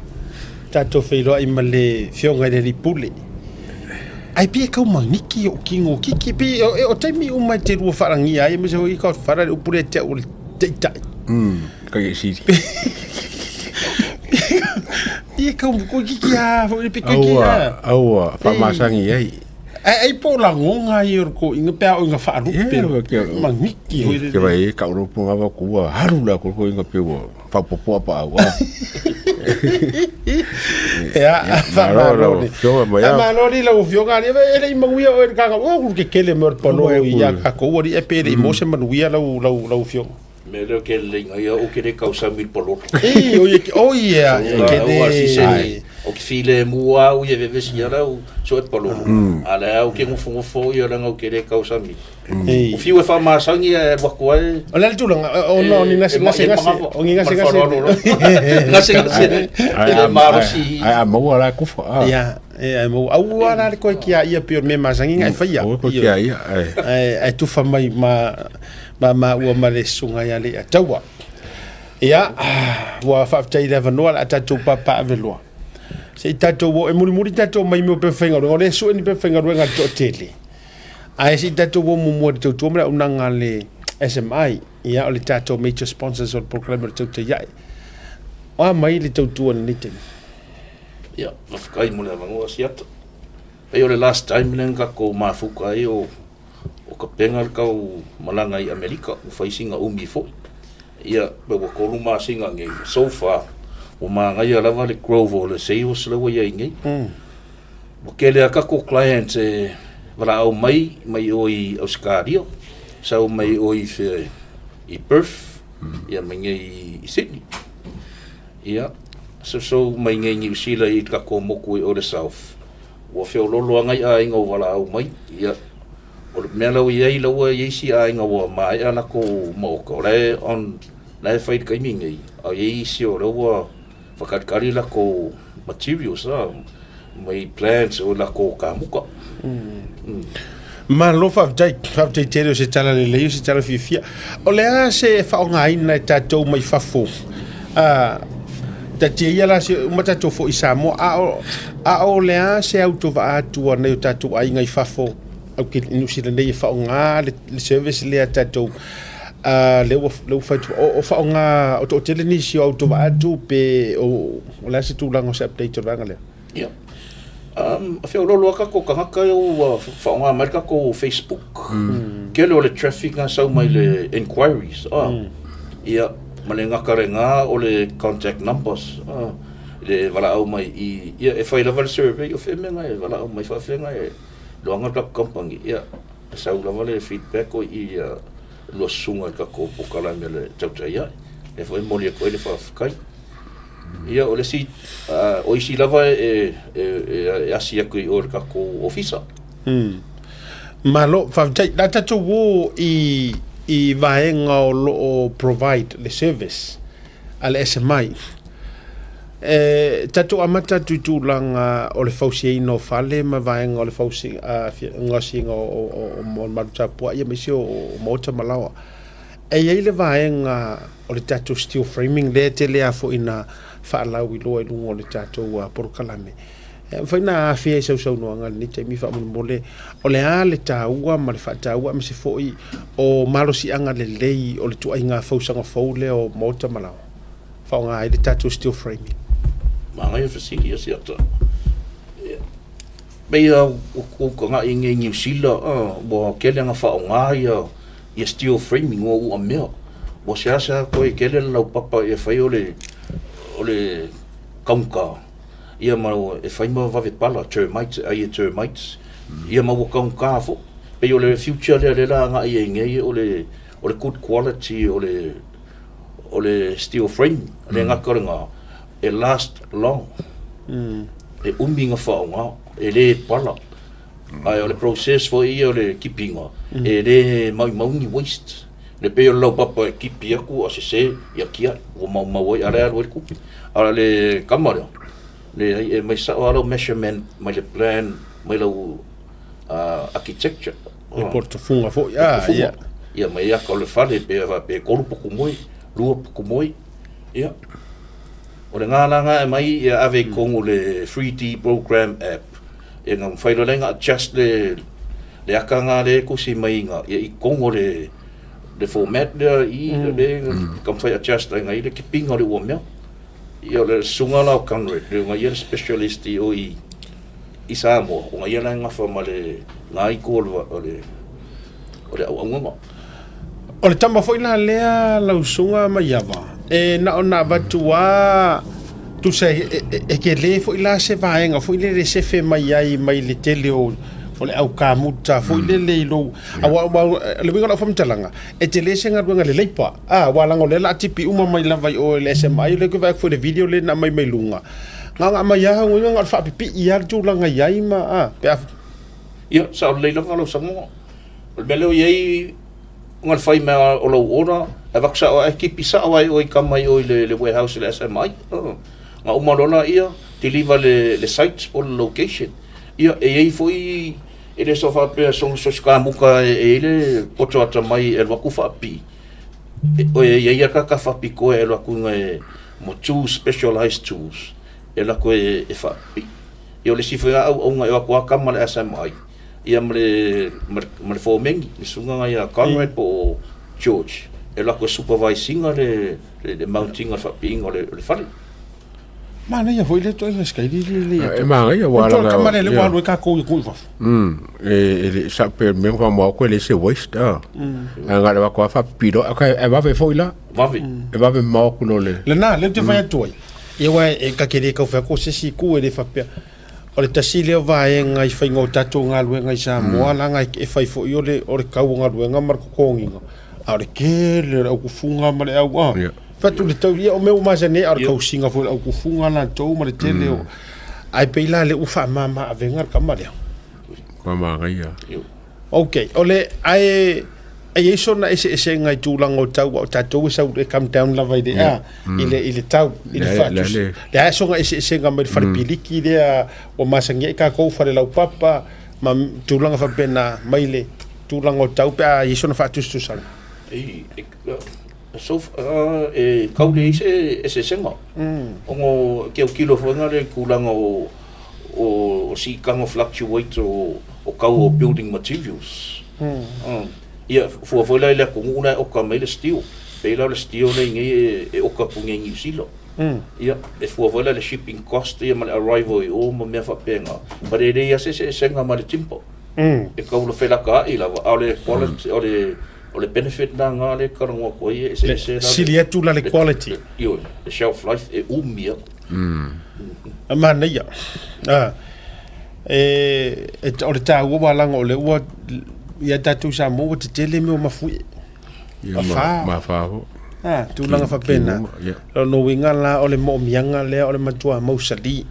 Tatou whenua i ma le whionga i le ripule. Ai pia kau mangiki o kingo kiki pi o taimi umai te rua wharangi ai, me se hoi kau whara le upure te o le teitai. Kai e siri. Ia kau ko kiki a fo le pikiki a. Aua, whamasangi ai. Ai po la ngonga i ko inga pea o inga whaarupe. Mangiki hoi le. Ke vai ka urupu ngā wakua harula ko inga peo whapopoa pa aua. Ia, whamarori. Whamarori lau whionga ni, e rei manguia o e kanga, o ke kele mea pano i a kako ori e pere i mose manuia lau whionga. Me leo ke lenga ia o ke re kausa mil polo. O ia, o ke file mua o ia vevesi ia lau so e polo. Ala o ke ngofo ia langa o ke re kausa mil. O fiu e whamasangi e wakuai. O lele tūlanga, o no, ni ngase. O ngi ngase. Ele marosi. Ai a maua la kufa. Ia, ai mau. Au ala koe kia ia pio me masangi ngai whaia. O koe kia ia. Ai tufa mai ma ua mare sunga ia le ataua. Ia, ua whaftai lewa noa la tatou papa avelua. Se i tatou o, e muri tatou mai meo pe whaingaru, o le su ni pe whaingaru ngā to tele. Ai si tatou o mumua te tautua mera unanga le SMI, ia o le tatou major sponsors o le program o le tauta iai. O a mai le tautua ni te. Ia, whafkai mo le avangoa siata. Ei o le last time le nga ko mafuka ai o ka penga kau malanga I Amerika u whaisinga umi fo. Ia pewa koluma singa ngai so far o ngai lava le Grove o le seo slawa ia ngai. Mo kele aka ko client wala au mai o I Australia. Sau mai o I Perth. Ia mai ngai I Sydney. Ia so mai ngai New Zealand I ka ko moku o le South. Wa feo lolo ngai a inga wala au mai. Ia o me lau I laua I si a inga wa mai ana ko mo ko le on lai fai kai mingi a I si o laua whakatkari la ko materials mai plants o la ko ka muka. Ma lo whaftai tere o se tala le leo se tala fia. O lea se whaonga ina e tātou mai whafo. Ta tia ia la se umatatou fo I Samoa. A o lea se auto wa atua nei o tātou ai ngai whafo. Au ke New Zealand nei e whaonga le service lea tātou. Leo whaitu o whaonga o tele nisi o auto wa atu pe o lea se tūlanga se update o ranga lea. Ia. A feo lolo aka ko kahaka o whaonga Amerika ko Facebook. Kele o le traffic nga sau mai le inquiries. Ia, mane ngakare ngā o le contact numbers. Le wala au mai ia e whai lava le survey o whemenga e wala au mai whawhenga e loanga ka company. Ia, sau lava le feedback o I lua sunga ka ko pokala me le Tautai A'e. E whai molia koe le whawhikai. Ia o le si o isi lava e asi aku I o ka ko ofisa. Malo whawtai la tatou wo I vaenga o lo provide the service al SMI. Tatou amata tuitulanga o le fausi no fale ma vaenga o le fausi ngasinga o Moatoga ia mesi o Moatoga malawa. Ei le vaenga o le tatou steel framing le te lea fo ina whaalau I loa I lungo le tātou porokalame. Whaina awhia sau noanga ni te mi whaamone o le a le tāua ma le whaataua me se fōi o malosi anga le lei o le tua inga whausanga whaule o Moatoga malawa. Whaonga le tātou steel framing. Mangai fasili si ata. Beia o nga inge New Zealand bo kele nga whaonga ia steel framing o ua mea. Bo siasa koe kele lau papa e whai o le kaunka. Ia mau e whai mau wawe pala, termites, termites. Ia mau kaunka fo. Beia o le future le la nga ia inge o le good quality o le steel frame. Le ngakarenga e last long. E umbinga whaonga, e le pala. Ai o le process fo ia o le kipinga. E le maungi waste. Le peo lau papa e kipi aku a se ia kia o mau ai are aro kupi. Ara le kamara. Le e mai sa alo measurement mai le plan mai lau architecture. Le portafunga fo ia. Ia mai aka le fale pe kolu puku moi, lua puku moi. Ia. O le ngālanga e mai ia ave kongo le 3D program app. E ngā whairolenga adjust le aka ngā le kusi mai ngā. Ia I kongo le format le kam whai adjust ai ngai le kipinga le ua mea. Ia le sunga lau kanre, le ngai ia specialist I Samoa. O ngai ia la ngafa ma le ngā I kōlwa o le au angama. O le tama fo ila lea lau sunga ma yawa. E na o na batua tu se e ke le fo ila se vaenga fo ile le se fe mai ai mai le tele o le au kamuta fo ile le lo le winga fo mtalanga e tele se nga winga le leipa wala ngo le la tipi uma mai la vai o le SMI le ko vai fo le video le na mai lunga nga mai ya nga fa pipi ia tu langa yai ma pe ia sa le lo ngalo Samoa le belo yai ngal fai me o lo ora e vaksa o ekipi sa o I kamai o le warehouse le SMI nga umalona ia deliver le sites o le location ia e foi e le sofa pe son ska muka e le poto ata mai e waku fa pi o ia ka fa pi ko e waku ngai mo two specialized tools e la ko e fa pi ia le sifa au ngai waku ka mal SMI ia mle fomengi le sunga ngai a Conrad po George e la ko supervising le mounting of a being o le fali Mana ia foi le toi ngai li. E manga ia wala nga. Kamare le wala ka ko ku fa. E sa per me fa mo ko le se waste nga le ko fa piro e va ve foi la. E va ve mo ku no le. Le na le te vai toi. E wa e ka kere ka fa ko se si ku e le fa pe. O le tasi leo vai ngai fai ngau tatou ngā luenga i Samoa la ngai e fai fo i o le kau ngā luenga marko konginga. A le ke le au kufunga ma le au Fatu le tau ia o meu mazane a le kau singa fo au kufunga la tau ma le tele o. Ai peila le ufa mama a vengar kama leo. Kama ngai ia. Ok, o le ai eso na ese ngai tūlanga o tau o tatou e sau e come down la vai de ile tau ile fatu le eso ngai ese ngai mai farpiliki de o masangi ka ko fare lau papa ma tūlanga fa pena mai le tūlanga o tau pe a eso na fatu stu sang so e kaule ese senga ongo ke o kilo fonga le kulanga o si kanga fluctuate o kau o building materials ia fua foi lai la kunguna o ka mai le steel pela le steel le ngi e o ka punga ngi silo ia e fua foi le shipping cost ia mal arrival o mo me fa penga but ele ia se senga mal timpo e ka ulo fela ka ila ole quality ole benefit na nga le ka ngo ko ia se silia tu la le quality io the shelf life e umia amana ia ole ta wo balanga ole wo ia tatou Samoa te tele me o mafui. Mafai. Tu langa fa pena. No winga la o le mo mianga le o le matua mausali.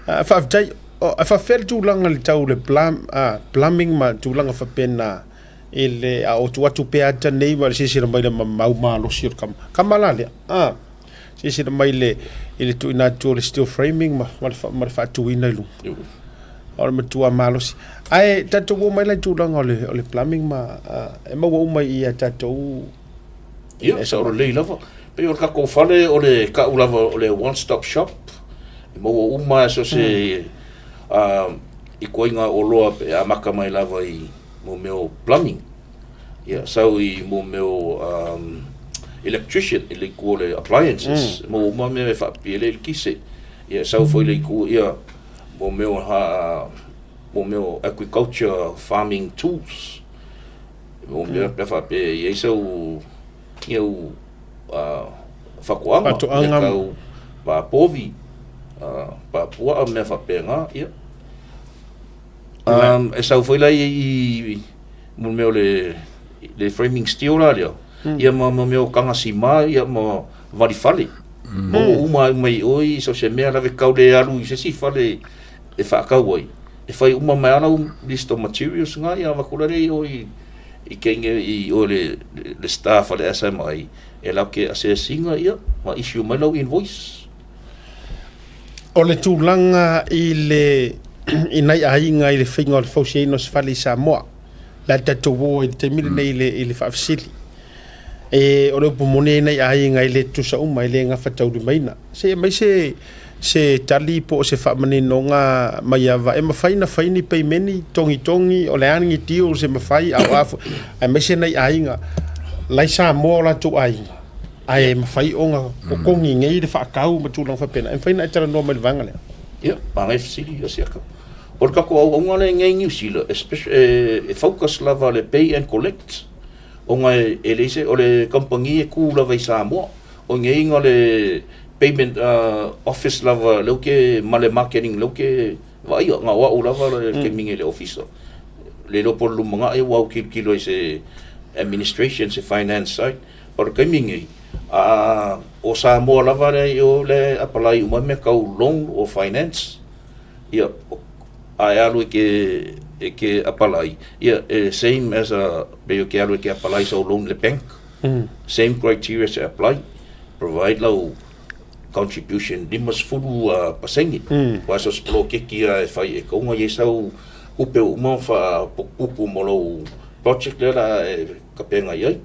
Fa tai fa fer tu langa le tau le plumbing ma tu langa fa pena ele a o tu atu pe ata nei ma se se mai le mau malo sir kamala le. Se mai le ele tu ina tu le steel framing ma fa tu ina lu. O le tua malos ai tatou mai la tūlanga o le plumbing ma e mau mai ia tatou ia sa o le lava pe o ka ko fale o le ka ulava o le one stop shop e mau uma so se i koinga o loa pe a maka mai lava i mo meu plumbing ia sau i mo meu electrician ele ko le appliances mo uma me fa pele kise ia sau foi le ku ia mo meu agriculture farming tools mo meu fa pe yeso eu fakuanga pa povi pa pua me fa penga ia e sau foi lá i mo meu le framing steel lá ia mo meu kanga sima ia mo varifale mo uma mai oi so se me la ve kaude alu se si fale e fa kawai e fai uma mai ana list of materials nga ia makulare oi i kenge i ole le staff ale SMI e la ke assessinga ia ma issue mai lo invoice ole tūlanga i le inai ainga i le whinga o le fausiaino se fali Samoa la tatou i te mire nei i le whaafisili e ole upumone nei ainga i le tusa uma i le ngafa tauri maina se mai se tali po se whaamane no ngā mai awa e mawhai na whaini pei meni tongi o le aningi tio se mawhai au afu ai mai se nei ainga lai Samoa la tu ainga ai mawhai o ngā o kongi ngei le whaakau ma tūlang whapena e whaina e tara no mai le vanga lea ia pangai fisili o siaka o le kako au ngale ngei New Zealand e focus lava le pay and collect o ngai e leise o le company e ku lava i Samoa o ngei ngale payment office lava loke male marketing loke vai nga wa lava ke minge le office le lo por lu manga e wa kilo se administration se finance side por ke minge o Samoa lava le apply uma me ka loan o finance ia ai alu ke apply ia same as a be ke alu ke apply so loan le bank same criteria to apply provide low contribution dimas fulu pasengi waso splo ke kia e fai e konga ye sau upe uma fa pupu molo project la kapenga ye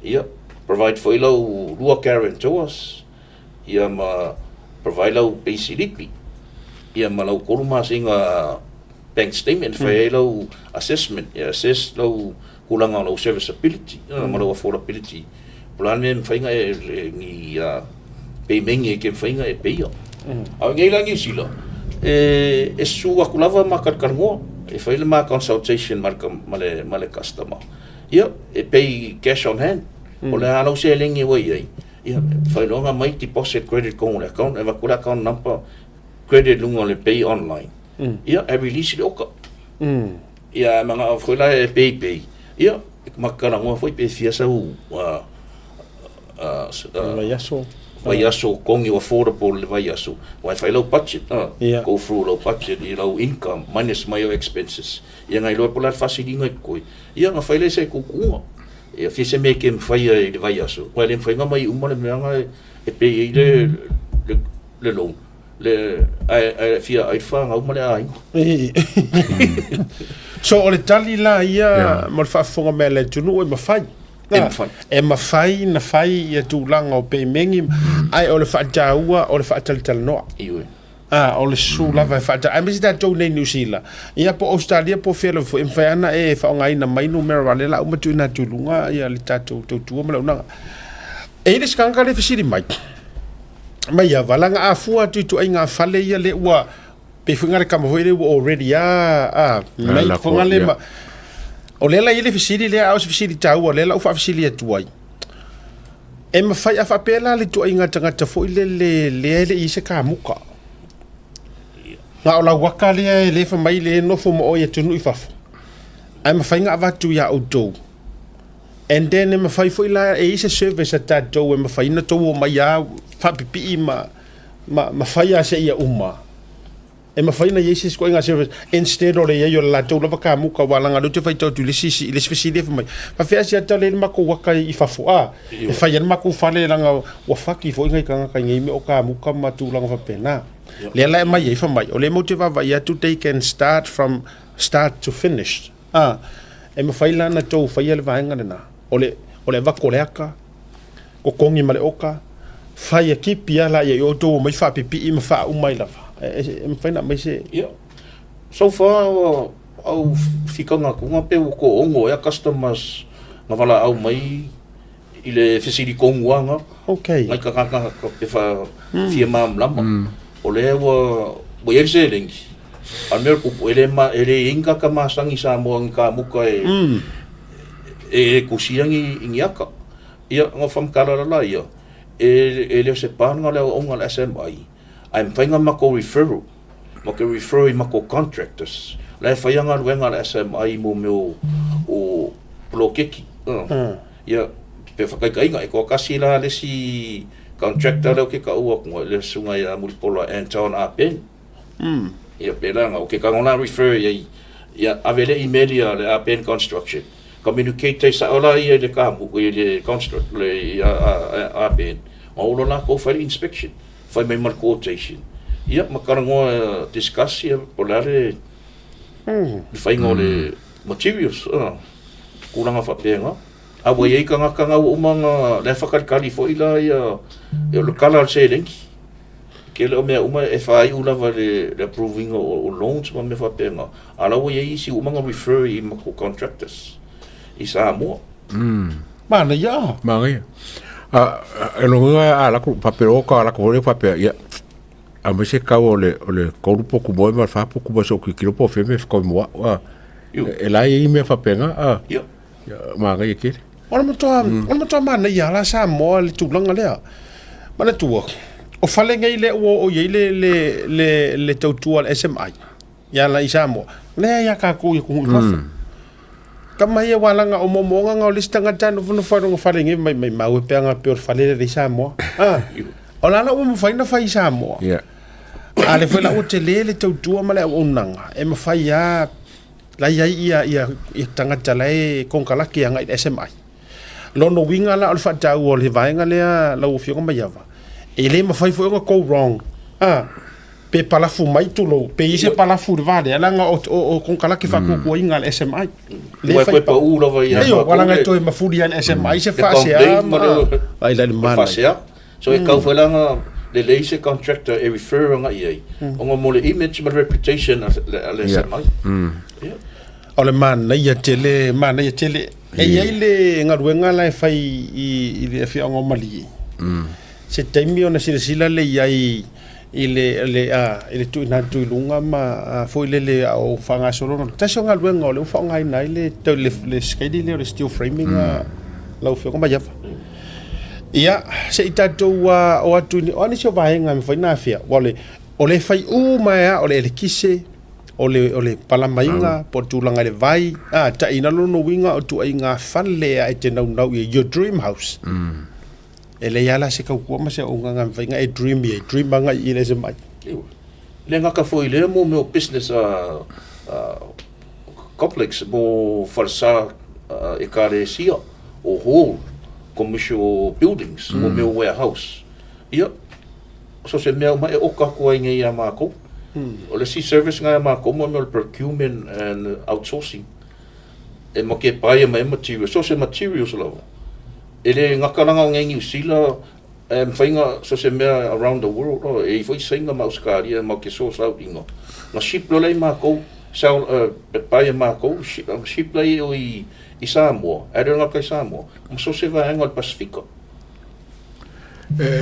ia provide for ilo lua guarantors ia ma provide lo basically ia ma lo koluma singa bank statement for ilo assessment ia assess lo kulanga lo serviceability ma lo affordability plan men fainga ni paymengi ke fainga e peio Au ngai langi sila. E su aku lava makan ngo. E fai le ma consultation male customer. Ia, e pay cash on hand. O le alau se lengi wai ai. Ia, fai longa mai deposit credit kong le account. E wakula account number credit lunga le pay online. Ia, e release le oka. Ia, mga awhila e pay. Ia, makana ngoa foi pe fiasa u. Vaiaso kongi affordable le vaiaso. Wai fai low budget. Go through low budget, low income, minus my expenses. Ia ngai loa pola fasili ngai koi. Ia nga fai le se kukunga. Ia fise me ke mfai le vaiaso. Wai le mfai nga mai umale meanga e pe i le loan. Le ai fia ai fa nga umale ai. So o le tali la ia mo le whaafonga mea le tunu e mawhai. E mawhai na whai ia tūlanga o pe mengi ai o le whaajaua o le whaatalitala noa. Iwe. O le su lava e whaata. Ai mesi tātou nei New Zealand. Ia po Australia po whelo fo e mwhaiana e whaonga ina mainu mera wale la umatu ina tūlunga ia le tātou tautua ma launanga. E ile skanga le whisiri mai. Mai a walanga a fua tu ai ngā whale ia le ua pe whungare kama hoi le ua already mai whunga le ma. O lela ile fisili le au fisili tau o lela ufa fisili atuai. E mawhai a whapela le tu ai ngata fo ile le ise ka muka. Nga o la waka le le mai le nofo mo o ia tunu i fafo. Ai mawhai ngā watu ia au tau. And then e mawhai fo ila e ise service a tātou e mawhai na tau o mai a whapipi ma mawhai a se ia uma. E mawhai na yesis ko inga service instead o le ia la tau lava ka muka walanga do te fai tau tu le sisi le sfisili fa mai fa fia sia tau le mako waka I fafo e fai an mako fale langa wa faki fo inga kanga ka ngai me o ka muka ma tu langa fa pena le la mai e fa mai o le motiva va ia to take and start from start to finish e mawhai la na tau fai le vaenga na o le va koleaka ko kongi male oka fai ekipi ala ia o to mai fa pipi I ma fa o mai lava em faina mai se so far au fikanga kunga pe ko ongo ya customers nga wala au mai ile fisili kongwanga ngai ka pe fa fia mam lama o le wo ye se lengi al mer ku ele inga ka masangi sa mo ka muka e kusiangi ingiaka ia nga fam kala la ia ele se pan nga le onga le SMI I'm finding a mako referral. Mako referral mako contractors. Lai whaianga ruenga le SMI mo meu o blokeki. Ia, pe whakaikainga, e kua kasi la le si contractor leo ke ka ua kunga le sunga ia Muripola Anton Apen. Ia, pe langa, o ke ka ngona refer ia avele email ia le Apen Construction. Communicate sa ola ia le kamu, ia le construct le Apen. Ma ulo la ko whai inspection. Fai mai mar quotation. Ia, makarangoa discuss ia polare fai ngole materials. Kuranga whapenga. Awa iei ka ngaka umanga le whakalikali fo ila ia le kala se lenki. Ke leo mea uma e whai ulawa le approving o loans ma me whapenga. Alawa iei si umanga refer I mako contractors. I Samoa. Mana ia. Mana ia. La ku papero ka la ku le papero ia a me se ka o le korupo ku mo ma fa ku mo so ki kilo po fe me ko mo e la I me fa penga ia ma ga ke ona mo to mana ia la sa mo le tu longa le mana tu o fale ngai le o ye le tautua SMI ia la isa mo le ia ka ku ku kama ia walanga o momonga nga o listanga tano funo wharonga wharengi mai mau peanga peor whalere de Samoa. O lana o mawhaina whai Samoa. A le whaila o te le tautua male o unanga. E mawhai ia lai ai ia tangata lai konkalaki anga I SMI. Lono winga la o le whatau o le vaenga lea lau fionga mai awa. E le mawhai fuonga go wrong. Pe palafu mai tulo pe ise palafu de vale alanga o konkalaki ko inga le SMI le fai pa u lova ia yo walanga to e mafuri an SMI se fase ai la mana so e kau falanga le leise contractor e refer nga ia onga mo le image ma reputation le SMI o le mana ia tele e ia le ngaruenga la fai I le fi onga mali se taimi ona sila le ia ile tu na tu lunga ma foi le o fanga solo ta so nga luenga o le fanga ina ile te le skedi le steel framing lau fe ko ma ya ia se itato wa o atu ni oni so vaenga me foi na fia ole fai ma ole le kise ole palamainga po tulanga le vai ta ina no winga o tu inga falle a te nau your dream house ele yala se ka ko ma se o nga vinga dream banga i le se mai le nga ka foi le mo meu business complex mo falsa e kare sia o hall commercial buildings mo meu warehouse ia so se meu mai o ka ko ngai ya ma ko o le si service ngai ma ko mo procurement and outsourcing e mo ke pai mai material so se materials lo ele ngakalanga ngai New Zealand whainga so se mea around the world e foi sainga mauskaria mo ke so out ingo na ship lo lei ma ko sal pai ma ko ship lei o i Samoa era nga kai Samoa mo so se va ang al Pacifico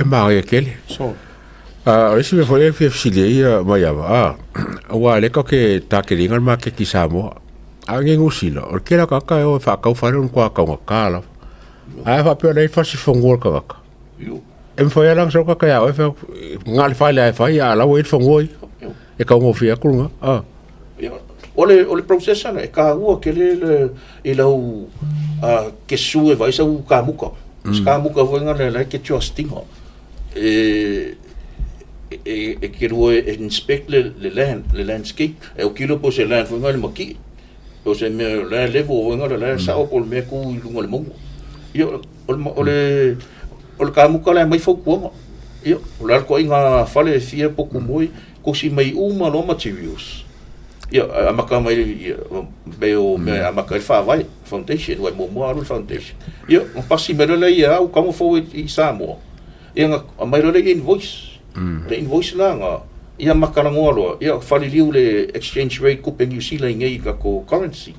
ma e kele so esse me foi FFCD mai ava wa le ko ke takeringa ma ke ki Samoa angin usila o ke la ka ka o fa ka fa un kwa ka kala ai fa pe nei fa si fongol ka ka em foi lang so ka ya o fa ngal fa le fa ya la o fongoi e ka mo fia ku ole processa e ka ua ke le e lau ke su e vai sa u ka muka voi ngale la ke trusting e ke ro inspect le landscape e o kilo po se land foi ngale maki po se me la levo voi ngale la sa o pol me ku lunga le mongo io ole ka muka la mai fo ku io la ko inga fale fia poku moi ko si mai uma no materials ia amaka mai beo me amaka fa vai foundation wa mo foundation ia o pasi me le ia o como foi i Samoa ia mai le invoice le invoice la nga ia makala ngolo ia fali liu le exchange rate ko New Zealand ngai ka ko currency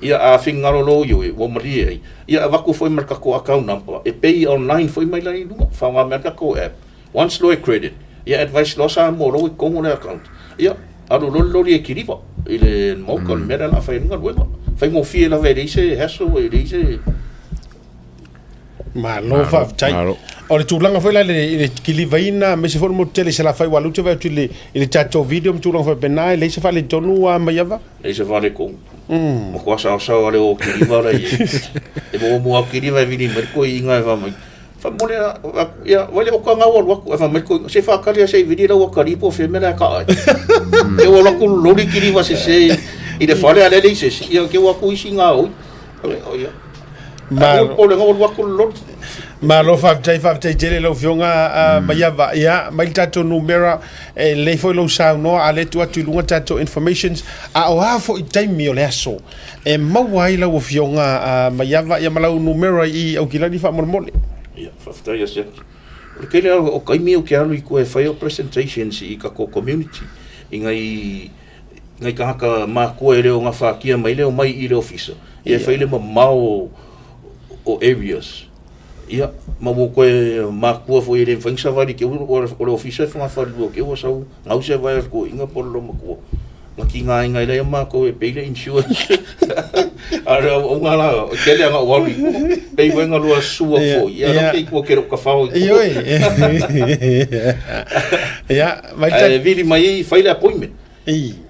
ia a fingaro lo yo o maria ia vaku foi marka ko account number e pay online foi mai la no fa nga marka ko app once lo credit ia advice lo sa mo lo ko mo account ia alo lori e kiripa ile mo kon mera la fa nga luego fa mo fie la vere se haso e dice ma lo fa tai o le tulanga foi la le kilivaina me se for mo tele se la fa walu te va tule ile tato video mo tulanga fa benai le se fa le tonu a maiava le se va le ko mo ko sa ale o kiriva la e mo kiriva vini merko inga va mai fa molia ya wale o ka ngawa wa fa merko se fa kalia se vini la wa karipo fe mena ka e o la ku lori kiriva se i de fale ale le se ia ke wa ku isinga o ma o le ngol wa ku lori ma lo fa tai tele lo fionga maiava ia mai tato numera le foi lo sa no ale tu atu lunga tato informations a o hafo i taimi o le aso e mawai la o fionga maiava ia malau numera i au kilani fa mormole ia fa tai ase ke le o kai mi o ke alu i ko e fai o presentations i ka ko community ngai ka ka ma ko e le o nga fa kia mai le o mai i le officer ia fai le mau o areas ia mo ko ma ko foi le fai savari ke o officer fa fa do ke o sa ngau se vai ko inga por lo mo ko ma ki ngai le ma ko e pele insurance ara o ngala ke le nga wali pe vai nga lo su fo ia no ke ko ke ka fa io ia vai viri mai fai le appointment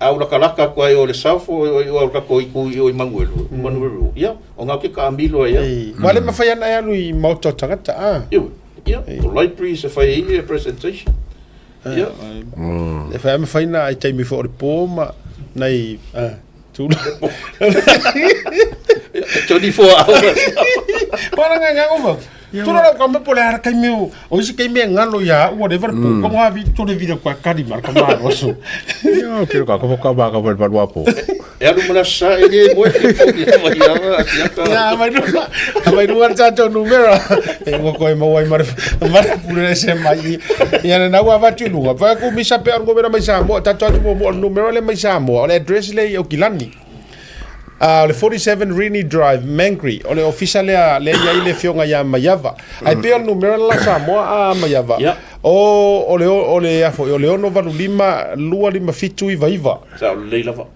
au la kalaka ko o le safo o ka ko i manguelo manuelo ia o nga ke ka ambilo ia wale mafai ana ya lui moto tangata ia o library se fai i presentation ia e fai mafai na ai taimi fo repoma nei tu 24 hours para nga ngoma tu la ka me pole ara kai meu o isi kai me ngalo ya whatever ko nga vi tu de video kwa kadi mar ka ma so yo quiero ka ko ka ba ka per guapo e alu mala sa e mo ya mai no tato numero e ngo ko mo wai mar pure se mai ya na wa va tu lu va ko mi sa pe ngo mai sa mo tato mo numero le mai sa mo le address le o kilani le 47 Rini Drive, Mangry, o le ofisa le ia ile fionga ia Maiava. Ai pia numero la Samoa a Maiava. O le afo, o le ono valu lua lima fitu iva iva. Sa le lava.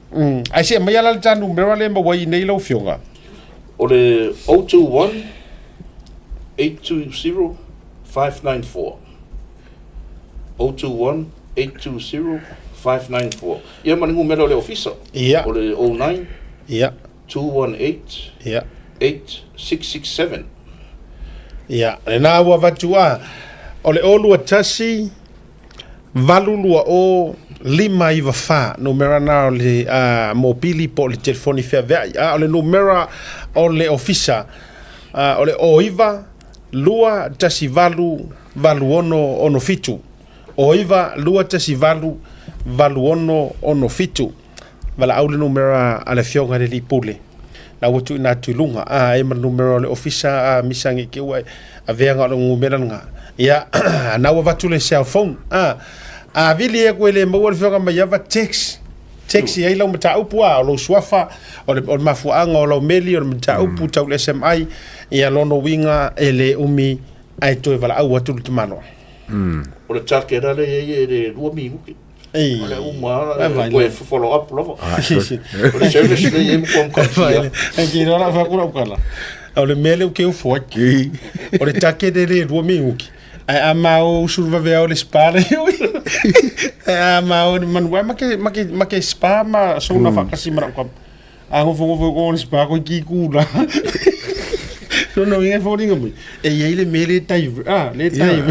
Ai se mai ala ta numero le mawai nei lau fionga. O le 021 820 594. 021 820 594. Ia maningu mero le ofisa. O le 09 218 8667. Le nā ua vatua o le olua tasi valulua o lima iwa wha numera na o le mobili po le telefoni fea vea o le numera o le ofisa o le oiva lua tasi valu ono fitu oiva lua tasi valu ono fitu vala au le numera a le fionga le lipule na watu ina tulunga e ma numero le ofisa misangi ke wai a veanga o ngumera nga ya na wa watu le cell phone vili e ko le mo le fionga ma yava text ya ila mata upua o lo swafa o mafuanga o lo meli o mata upu tau le SMI ia lono winga ele umi ai to vala au watu le mano o le takera le rua mingu ole uma ko follow up lovo ole service le em kom kapia ki ora fa kura kala ole mele ke ufo ole take de rua mingu ai amao surva ve ole spara amao man wa make spa ma so na fa kasi mara kom ango fo ko spa ko ki kula no inga fodinga mo e ele mele tai le tai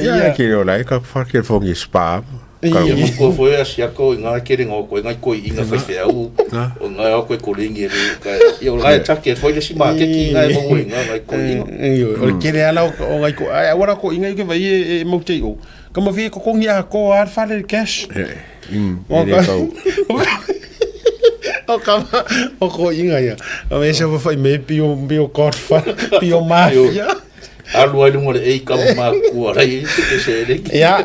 ya ki ora ka fa ke fo ngi spa Ia ko foi asia ko nga kere ngo ko nga ko inga fa fe au o nga ko ko lingi e o nga take foi le si market ki nga mo nga ko inga o kere ala o nga ko agora ko inga ke vai e mo te o como vi ko ngia ko ar fa le cash o kama o ko inga ya o me se fa me pio cort fa pio mafia alu ai mo e ka ma ku ai se le ya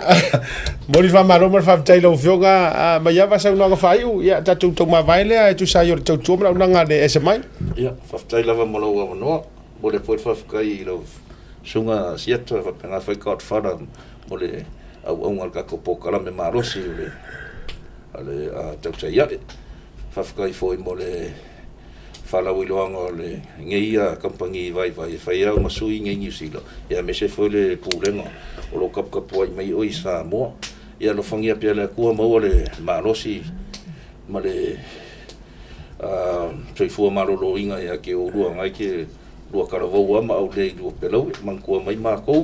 mori fa maro mar fa tailo fionga ma ya va sa una fa iu ya tatu to ma vai le tu sa yo tu tu ma una de SMI ya fa tailo va mo lo no mo le foi fa kai lo sunga sieta fa pena foi caught for mo le au ngal ka ko pokala me maro si le ale tu sa ya fa kai foi mo le fala wiloanga le ngeia kampangi vai fa ia ma sui nge New Zealand ya me se foi le pulenga o lo kap poi mai o Samoa ia lo fangia pia le kua mo le malosi ma le toi fu ma lo inga ya ke o rua ngai ke rua karavou ama au le do pelo man kua mai ma ko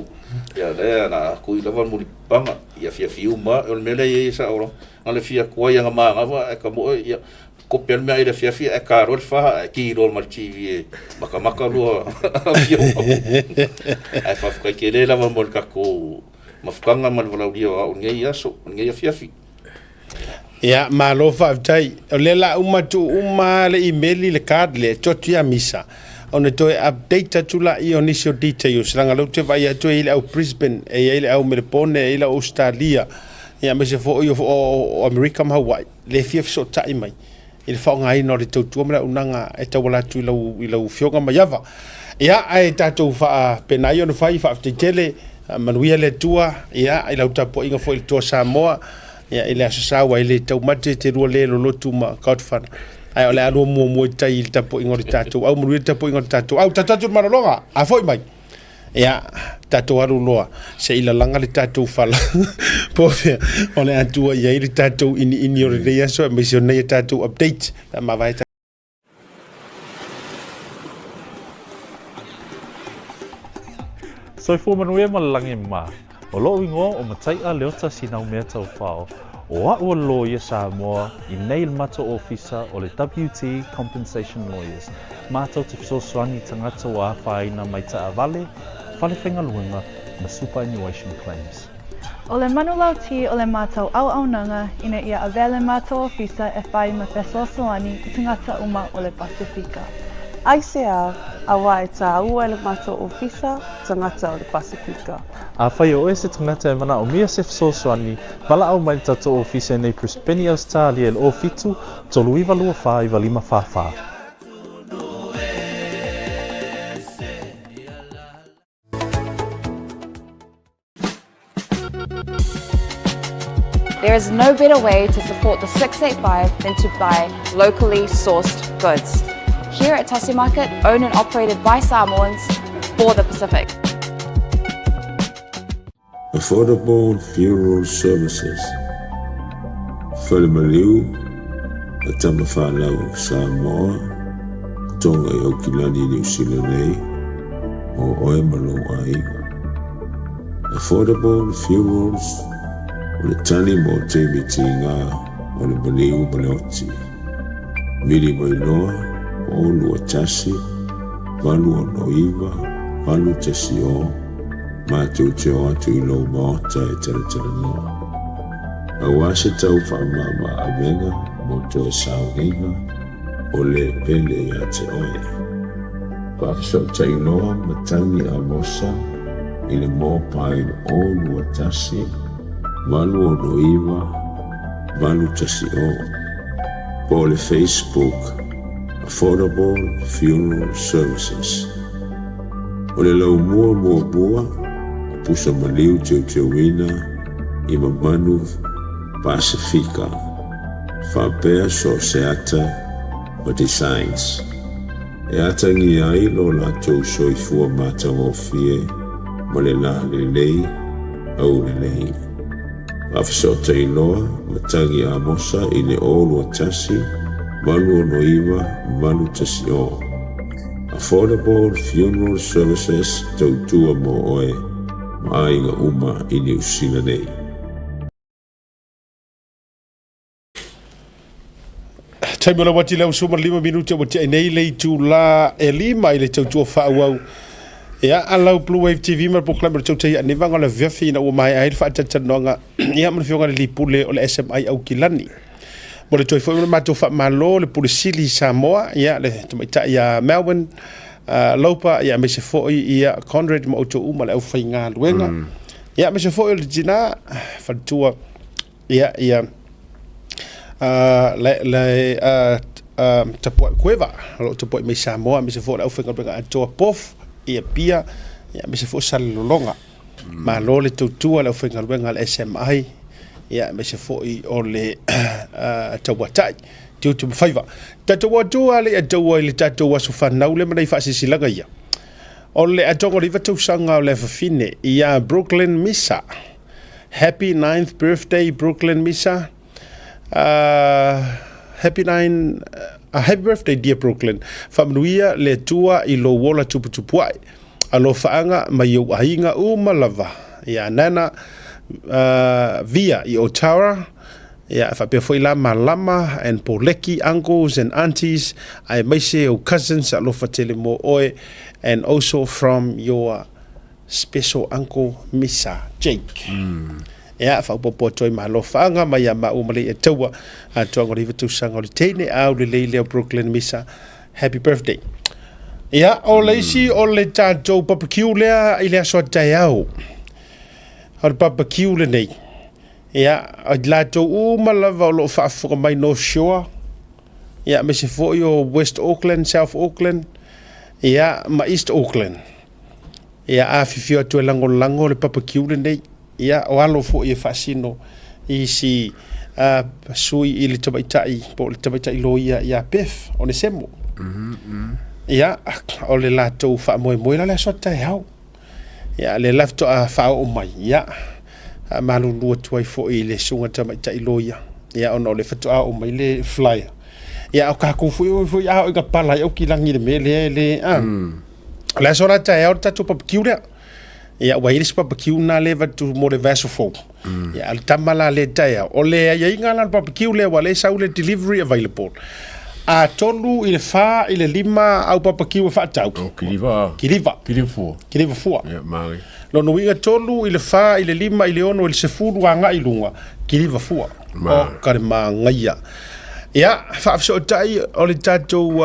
ya le na ku i lava muri panga ia fia fiu ma o mele ia sa oro ale fia kua ia ma ngava ka mo ia ko pel me ai fia e karol fa ki rol mal TV maka lo fia ai fa ka ke le lava mol ka ko mafkanga mal vola dia o ngai aso ngai fia ya malo fa tai le la uma le email le card le totia misa on to update tula I initial details ranga lo te vai to ile au Brisbane e ile au Melbourne ile Australia ya me se fo o America ma Hawaii le fia so tai mai il fa ngai no le tautua mara unanga e tawala tu i lau fionga maiava ia ai tatou fa penai on fai fa tele manuia le tua ia i lau tapo inga fo il tua Samoa ia ile asawa ile tau mate te rua le lo tu ma kautfana ai ole alo mo tai il tapo inga le tatou au manuia tapo inga le tatou au tatou maralonga a foi mai ia tatou alu loa se ila langa le tatou fala po fe ole atua ia ile tatou ini o le ia so me se nei tatou update ma vai so fu manuia malangi ma o lo wingo o matai a leo tasi nau mea tau whao o ua lo ia Samoa I nei mato ofisa o le WT Compensation Lawyers mātou te fisosoani tangata o a whaina mai ta avale whale whenga luenga ma superannuation claims. O le manulau ti o le mātou au nanga ina ia avele mātou ofisa e whai ma fesoasoani I tangata uma o le Pasifika. Aisea, awa e tā ua le mātou ofisa tangata o le Pasifika. A whai o ese tangata e mana o mia se fisoasoani wala au mai tatou ofisa nei Brisbane Australia le o fitu tolu iwa lua wha iwa lima wha. There is no better way to support the 685 than to buy locally sourced goods. Here at Tasi Market, owned and operated by Samoans for the Pacific. Affordable funeral services. Whalemaliu, a tamawhanau Samoa, tonga e Okilani New Zealand nei, o oe malo aiga. Affordable funerals, o le tani mo te miti ngā, o le maliu maleoti. Mili mai loa, o lua tasi, valu o noiva, valu tasi o, mātou te o atu I lau maota e tera noa. Awa se tau whaamama a venga, mo to e saunga, o le pele ia te oe. Whaafiso tai noa matangi a mosa, I le mō pain o lua tasi, valu o noiva, valu tasi o. Po le Facebook, Affordable Funeral Services. O le lau mua, pusa maliu teo wina, I mamanu Pasifika, whapea so seata o designs. E atangi ai lo la tau soifua mātang o fie, mo le la le lei, au le lei. Whawhiso te iloa, matangi a mosa I le olu a tasi, malu o noiva, malu tasi o. Affordable Funeral Services tautua mo oe, maainga uma I New Zealand nei. Taimula wati lau suma 5 minuta wati ai nei lei tu la e lima I le tautua whaauau. Ia alau Blue Wave TV ma proklama tautai ane vanga le viafi na ua mai ai whaatatanonga. Ia mana whionga le lipule o le SMI au kilani. Mo le toi fwoi ma mato wha malo le pule sili Samoa. Ia le tumaita ia Melbourne. Laupa ia me se fwoi ia Conrad ma auto uma le au whai ngā luenga. Ia me se fwoi o le jina whatua ia tapoi kueva lo tapoi me Samoa me se fo au fenga benga atoa pof ia pia ia me se fo salolonga ma lo le tutua le fenga benga le SMI ia me se fo I o le tawatai tu faiva tatua tua le atoa le tatua so fanau le mai fa sisilaga ia o le atongo riva tu sanga le fine ia Brooklyn Misa. Happy 9th birthday Brooklyn Misa. Happy birthday dear Brooklyn. Whamanuia le tua I lo wola tuputupuai. Alo whaanga mai au ahinga umalava. Ia nana via I Otawa. Ia whapea fwoi la malama and poleki uncles and aunties. Ai maise o cousins alo whatele mo oe. And also from your special uncle Misa Jake. Ia whaupopo toi malo whaanga mai a maumale e taua a tuanga riva tusanga o le teine au le leile o Brooklyn Misa. Happy birthday. Ia o leisi o le tātou barbecue lea I lea soa tai au. O le barbecue le nei. Ia o lātou umalawa o lo whaafuka mai North Shore. Ia me se fwoi o West Auckland, South Auckland. Ia ma East Auckland. Ia a whiwhio atu e lango le barbecue le nei. Ia o alo fo I fasino I si sui I le tamaitai po le tamaitai lo ia pef o ne semo. Ia o le latou fa moe la le sota e au. Ia le lafto a fa o mai ia malu lua tuai fo I le sunga tamaitai lo ia. Ia ono le fato a o mai le flyer. Ia o ka ko fo ia o ga pala o kilangi le mele le la sora tai au tatu barbecue. Ia wa iris barbecue na leva tu mo le vasofo. Ia al tamala le taia. O le ia inga la barbecue le wa le saule delivery available. A tolu I le fa I le lima au barbecue fa tau. Kiliva fua. Ia mai. Lo no inga tolu I le fa I le lima I le ono I le sefulu anga I lunga. Kiliva fua. O kare ma ngaia. Ia fa so tai o le tatou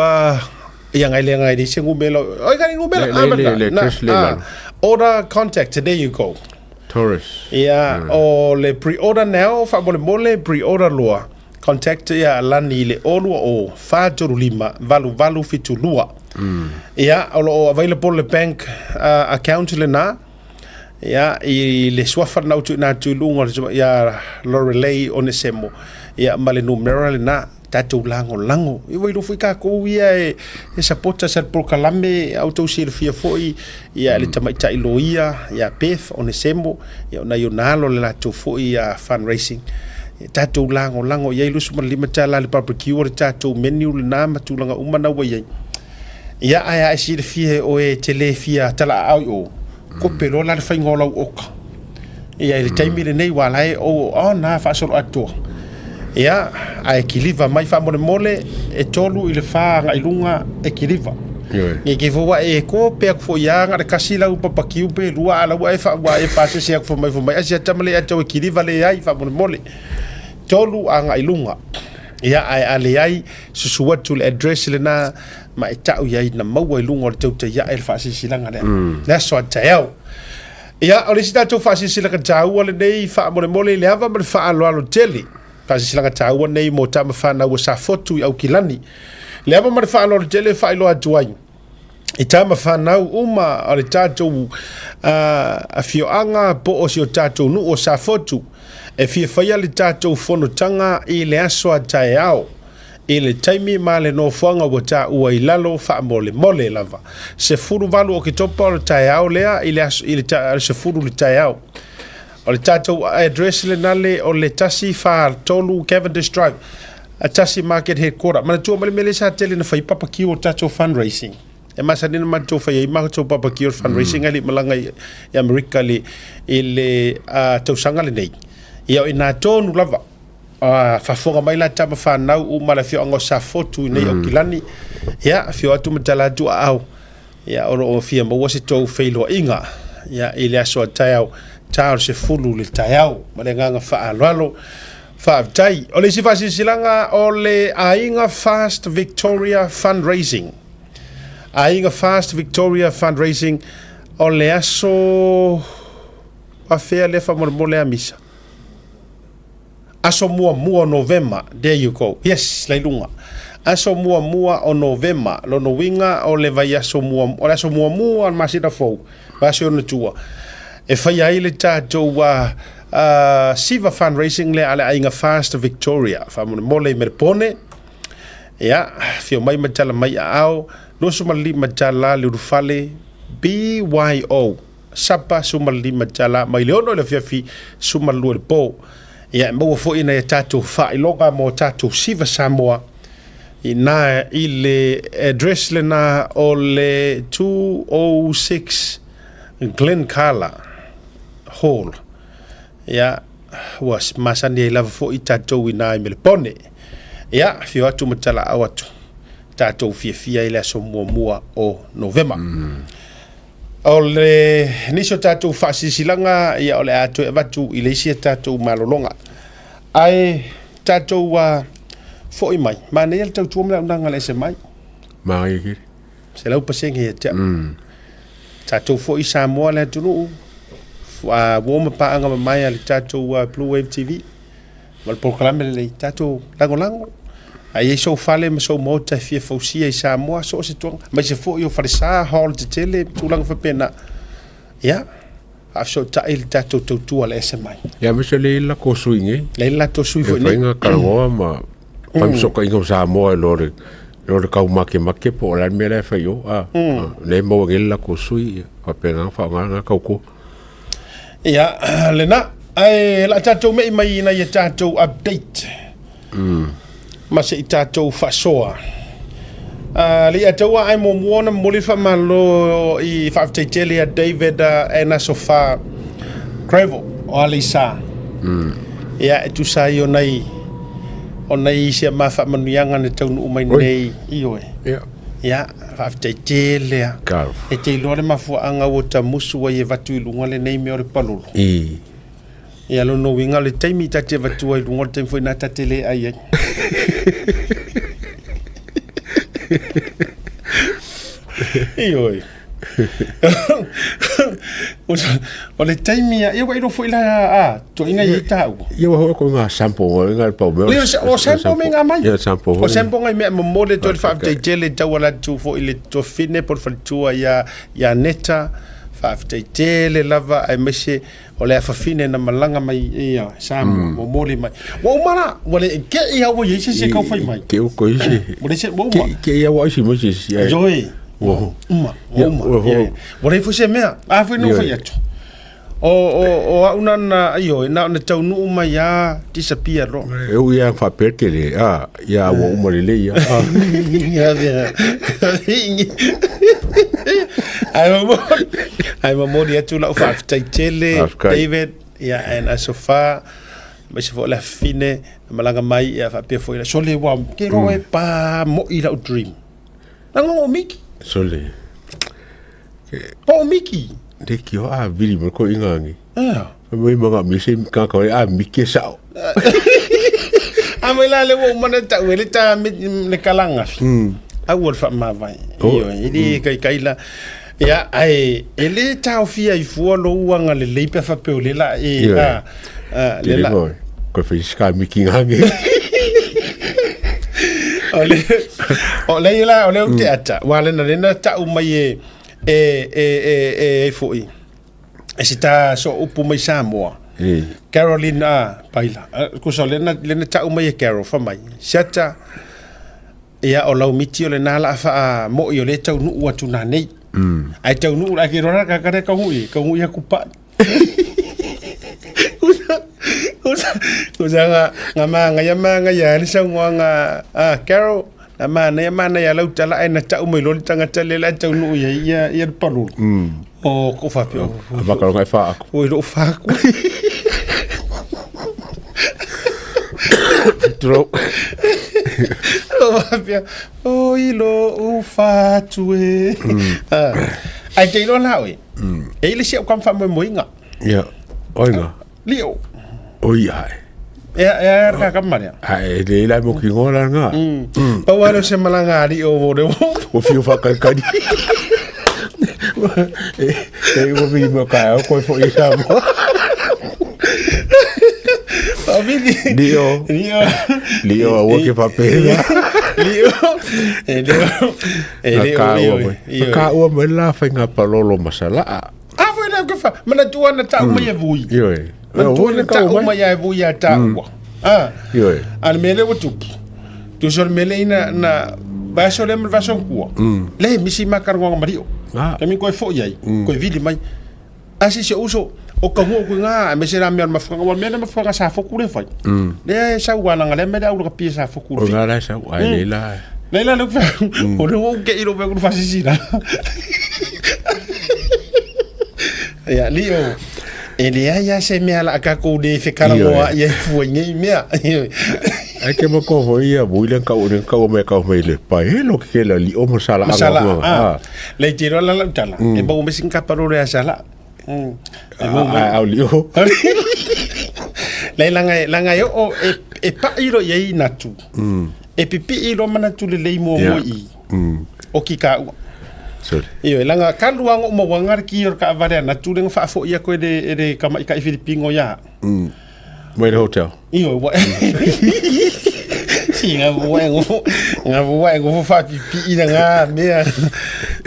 ia ngai ni se ngumelo. Oi kani ngumelo. Order contact today you go. Taurus. Yeah, o le pre-order now, fa mole pre-order loa. Contact ia lani le olua o fa lima valu fitu lua. Ia o available le bank account le na. ia I le swafa na utu na tu lunga ia Lorelei Onesemo ia male numero le na tatou lango I wai lofu ka ko ia e sapota sa prokalame auto silfia foi ia le tamaita iloia ia Beth Onesemo ia na yonalo le latou foi ia fundraising tatou lango ia ilusu malima tala le barbecue le tatou menu le na matulanga umana wai ia ai silfia o e telefia tala au ko pelo la fa ngola oka ia le taimi le nei wala o na fa so ato ia ai kiliva mai fa mole e tolu I le fa nga ilunga e kiliva e ke voa e ko pe ko ia nga kasi la upa pakiu pe lua ala wa e fa se se ko mai asia tamale ato e kiliva le ai fa mole tolu anga ilunga ia ai ale ai susua tu le address le na ma tau ia na maua ilunga le tau ia e fa se silanga le la so tau ia o le sita tu fa se silanga tau le nei fa mole le ava ma fa alo tele fa se silanga tau nei mo tama fa na sa fotu au kilani le ava ma fa alo tele fa ilo atuai I tama fa na uma o le tatu a fioanga po o si o tatu nu o sa fotu e fia faia le tatou fono tanga I le aso a tae au I le taimi ma le no fuanga wa ta ua I lalo fa mole lava se furu valu o ki topa o le tae au lea I le se furu le tae au o le tatou address le nale o le tasi fa tolu Cavendish Drive a Tasi Market headquarter mana tua male mele sa tele na fai papa ki o tatou fundraising e masa nina matou fai ma tatou papa ki o fundraising ali malanga I Amerika le ile tausanga le nei ia ina tonu lava fa fonga mai la tama fa nau u mala fio ngo sa fotu nei o kilani ia fio atu matala tu au ia o fia mo wasi to failo inga ia ile aso tau se fulu le tau malenga fa alalo fa tai o le sifa silanga o le ainga Fast Victoria fundraising o le aso afea le fa mole amisa aso mua November, there you go. Yes, lailunga. Aso mua o November, lono winga o le vai aso mua masida fou. Vasio na tua. E fai ai le tatou siva fundraising le ale ainga Fast Victoria. Famone mole MELBOURNE. Ya, fio mai matala mai ao. Losu mali matala le urufale BYO. Sapa sumali matala mai leono le fiafi sumalu le po. Ia mo fo ina e tatou fa iloga mo tatou siva Samoa ina I le address le na o le 206 Glencala Hall ia was masani e lava fo I tatou ina I MELBOURNE ia fio atu matala awatu tatou fia I le aso mua o November o le niso tatou faasisilanga ia o le atu e watu I le isia tatou malolonga ai tatou foi mai ma nei le tatou mla unanga le SMI mai ki se lau pasenge ia te tatou foi Samoa le tunu woma paanga mai le tatou Blue Wave TV mal proklame le tatou lango ai so fale me so mota fia fausia I Samoa so se tonga mai se fo yo farisa hall te tele tulang fa pena ya afso ta il tatou tu al SMI ya me se le la ko suinge le la to sui fo ni nga kalgo ma pam so ka ingo Samoa lore ka make po la me le fa yo le mo ngel la ko sui fa pena fa nga ka ko ya le na ai la tatou me mai na ya tatou update ma se tatou faʻasoa li ataua ai momuona moli faamalo I faafetaitele a David ena sofa gravel o alisa ia e tusai onai sia mafaamanuiaga na taunuu mai nei ioe ia faafetaitele e te iloa le mafuaaga ua tamusu ai e vatu I luga lenei mea o le palolo ia lono winga le taimi tate vatu ai luga le taimi foi na tatele ai Ioi. O le taimi ia wai ro foi la to inga I tau. Ia ho ko nga sample nga pa me. O sample me nga mai. Ia sample. O sample nga me mo le to fa te tele tau la tu fo ile to fine por fa tu ia neta whaafetai le lava ai mese o le afafine na malanga mai ia Samoa mo mole mai wa umara wale ke ia wo yese se kau fai mai ke o ko ise wale se mo ma ke ia wa isi mo se joy uma wale fu se mea a fu no fai ato o una na ayo na tau nu uma ya disappear ro eu ia fa perkele ia wo umare le ia I'm a molia tula fa tele David and asofa me se fo la fine malanga mai ia fa pe fo ila sole wa ke ro e pa mo ila dream nango miki sole po miki de ki o vili mo ko ingangi mo mga misi ka ko miki sao amela le wo mana ta wele ta me kalanga a wol fa ma vai io idi kai la ya ai ele ta ofia I fuolo uanga le leipe fa pe le la le la ko fa ska miki ngangi ole te ata wale na ta umai foi sita so upu mai Samoa Carolina paila ko so le na ta umai Carol fa mai sata ia o lau miti o le nala fa mo i o le tau nu ua tuna nei ai tau nu la ki rora ka kare ka hui ia kupa usa nga manga ya ni sa nga Carol na mana ya lau tala ai na tau mai lo tanga tale la tau nu ia palu o ko fa pio ba ka ngai fa o lo fa ku drop o ilo o fatue ai te lo na we e le se kam fa mo inga ya oinga lio oi ai e ka kamare ai le la mo ki ngora nga pa walo se malanga ri o vo de o fio fa ka ka di e o vi mo ka ko fo isa mo Lio a woke papel. Lio. Ka o me la fainga palolo masala. Foi na que fa, mana tuana ta uma ia vui. Yo. Tuana ta uma ia vui a ta. Yo. Al mele o tu. Tu sol mele na baso le vaso ku. Le misi makarwa mario. Kami ko fo ia. Ko vidi mai. Asi se uso o ka ho nga me se ra me ma fanga me ma fanga sa fo kule fai le sa wana ngale me da u ka pi sa fo kule nga la sa wa le la lu fa o no ke ilo be ku fa si la ya lio ele ya se me ala ka ko de fe kala mo ya fu ngi me ai ke mo ko ho ia buile ka o me le pa lo ke la li o mo sala le tiro la tala e ba me sin ka paro ya sala Aulio. Langa yo e pa iro ye natu. E pipi iro manatu le mo i. O ki ka. Sorry. Iyo langa kaluang mo wangar ki yor ka vare natu le fa fo ia ko de kama ka Filipino ya. Mo hotel. Iyo wa. Si nga ngo fa pipi nga me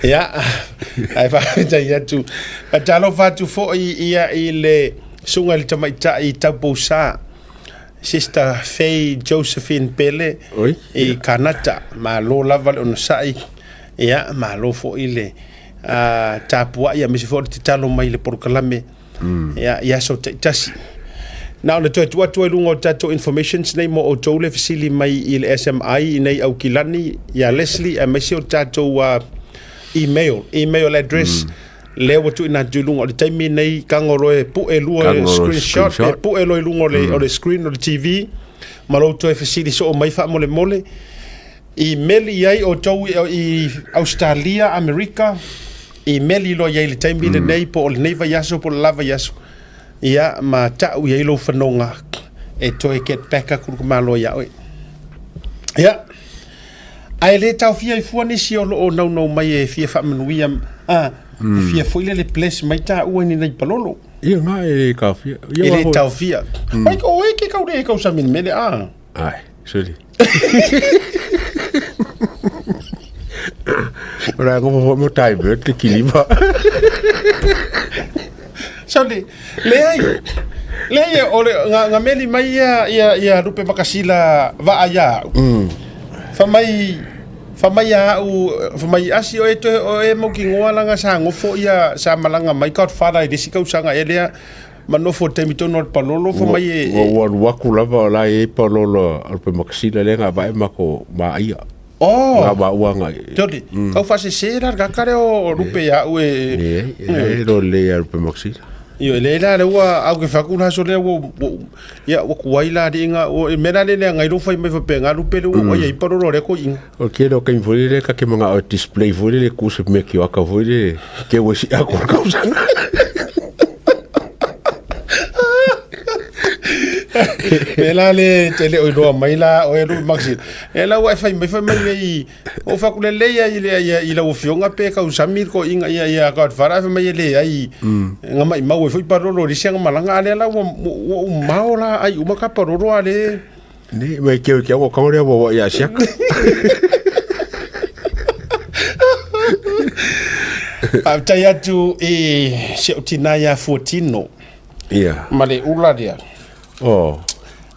ya. Ai fa ya tu atalo fa tu fo ia ile sunga le tamaita I taposa sister Faye Josephine Pele I Kanata ma lo lava on sai ia ma lo fo ile tapua ia misi fo titalo mai le porkalame ia so tasi na le tu lungo tato informations nei mo o tole fasili mai ile SMI nei au kilani ia Leslie a misi o tato email address le watu ina julungo le time nei kangoro e pu e lua screenshot e pu e lungo le o le screen o le TV malo to e fasili so mai fa mole email ai o tau I Australia America email lo ia le time le nei po le nei va yaso po lava yaso ia ma ta u ia lo fanonga e to e get back ku malo ia ia ai le tau fia I fuani si o no mai e fia fa manuia fia foi le place mai ta u ni nei palolo ia nga e ka fia ia le tau fia ai ko e ke ka re ka usamin mele ai sorry ora como mo tai bet que liva So le ole nga meli mai ia rupe makasila va aya. Famai asi o e mo ki ngoa langa sa ngofo ia sa malanga mai ka fara i disika usanga elea manofo temito no palolo famai e waku lava la e palolo rupe makasila le nga vai mako ma ia. Oh, ba uanga. Todi, kau fase sera kakare o rupe ya ue. Ro le rupe makasila. Yo le la le wa au ke fakuna so le wo ya wo kuaila de nga o mera le ngai ro fai me fa penga ru pele o ya iparo le ko ing o ke lo ke vole le ka ke manga o display vole le ku se me ki wa ka vole ke wo si a ko ka usanga mela le tele o do maila o ru maxi ela wa fai me fa me o fa kule le ya ila o fionga pe ka usamir ko inga ya ka fara fa me le ai nga mai mau foi parolo ri senga malanga ale la o maola ai uma ka parolo ale ne me ke o ka ore o ya sia Taya tu se utinaya 14 ia male ula dia. Oh.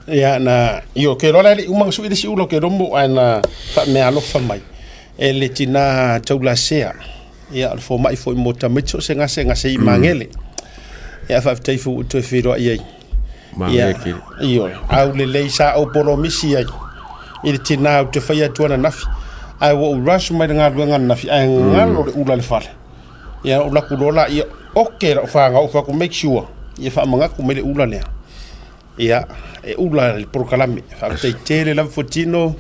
Ya na yo ke rola li umang su isi ulo ke romo ana fa me alo fa mai. Le tina taula sea. Ya al fo mai fo mota mitso senga se mangele. Ya fa tai fu to firo ai. Mangele. Yo au le leisa o polo misi ai. Il tina to fa ya tuana nafi. Ai wo rush mai nga luenga nafi ai ngalo ula le fale. Ya ula kulola ya okay fa nga o fa ku make sure. Ya fa manga ku mele ula le. Ia ula por kalami fa te tele la fotino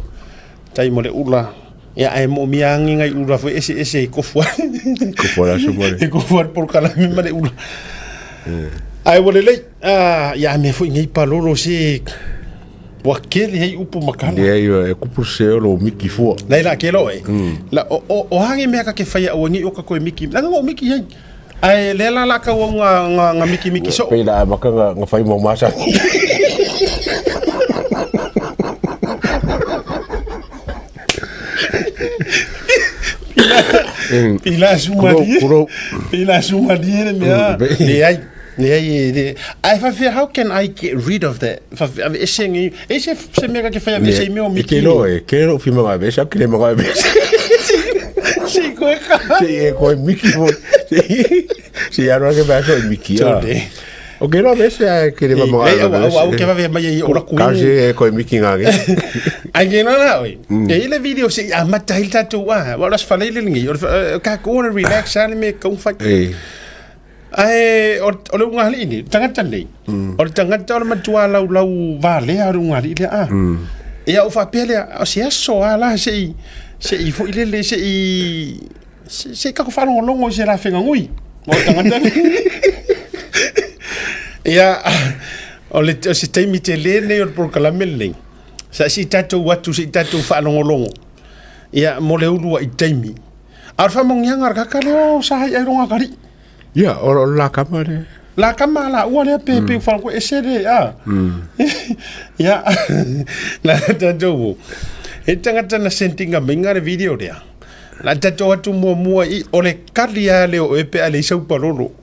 tai mo le ula ia ai mo miangi ngai ula fo ese ko fo so mole ko fo por kalami ma le ula ai wole le ia me fo ngai palolo se wakeli hei upu makala ia e kupu se lo miki fo la kelo la o hangi me ka ke fa ia o ngi o ka ko miki la ngo miki hei ai le la ka wo nga miki so pe la maka nga fai mo masa Pila suma die me I feel how can I get rid of that? Is se me ka fa se me o miki ke lo fi ma be sa ke le ma be si ko miki fo si ya no que va a miki o que no ves que le vamos a o que va a ver mai o la ku casi con miki ngage ai que na oi e le video se a mata il tatou wa las fale le ngi ka ko relax ani me ko fa ai o le ngali ni tangata nei o tangata o matua lau vale a ngali le e o fa pele o se so ala se i fo ile se ka ko fa longo se la fenga ngui mo tangata ya o le se taimi te le ne o por kalamel sa si tatou watu si tatou fa longo ya mo le ulu i taimi ar fa mong yang ar ka kale o sa ai ronga kari ya o la kamare la kamala o le pepe fa ko esere ya la tatou e tangata na sentinga minga video dia la tatou atu mua i o le kalia le o epe ale sau parolo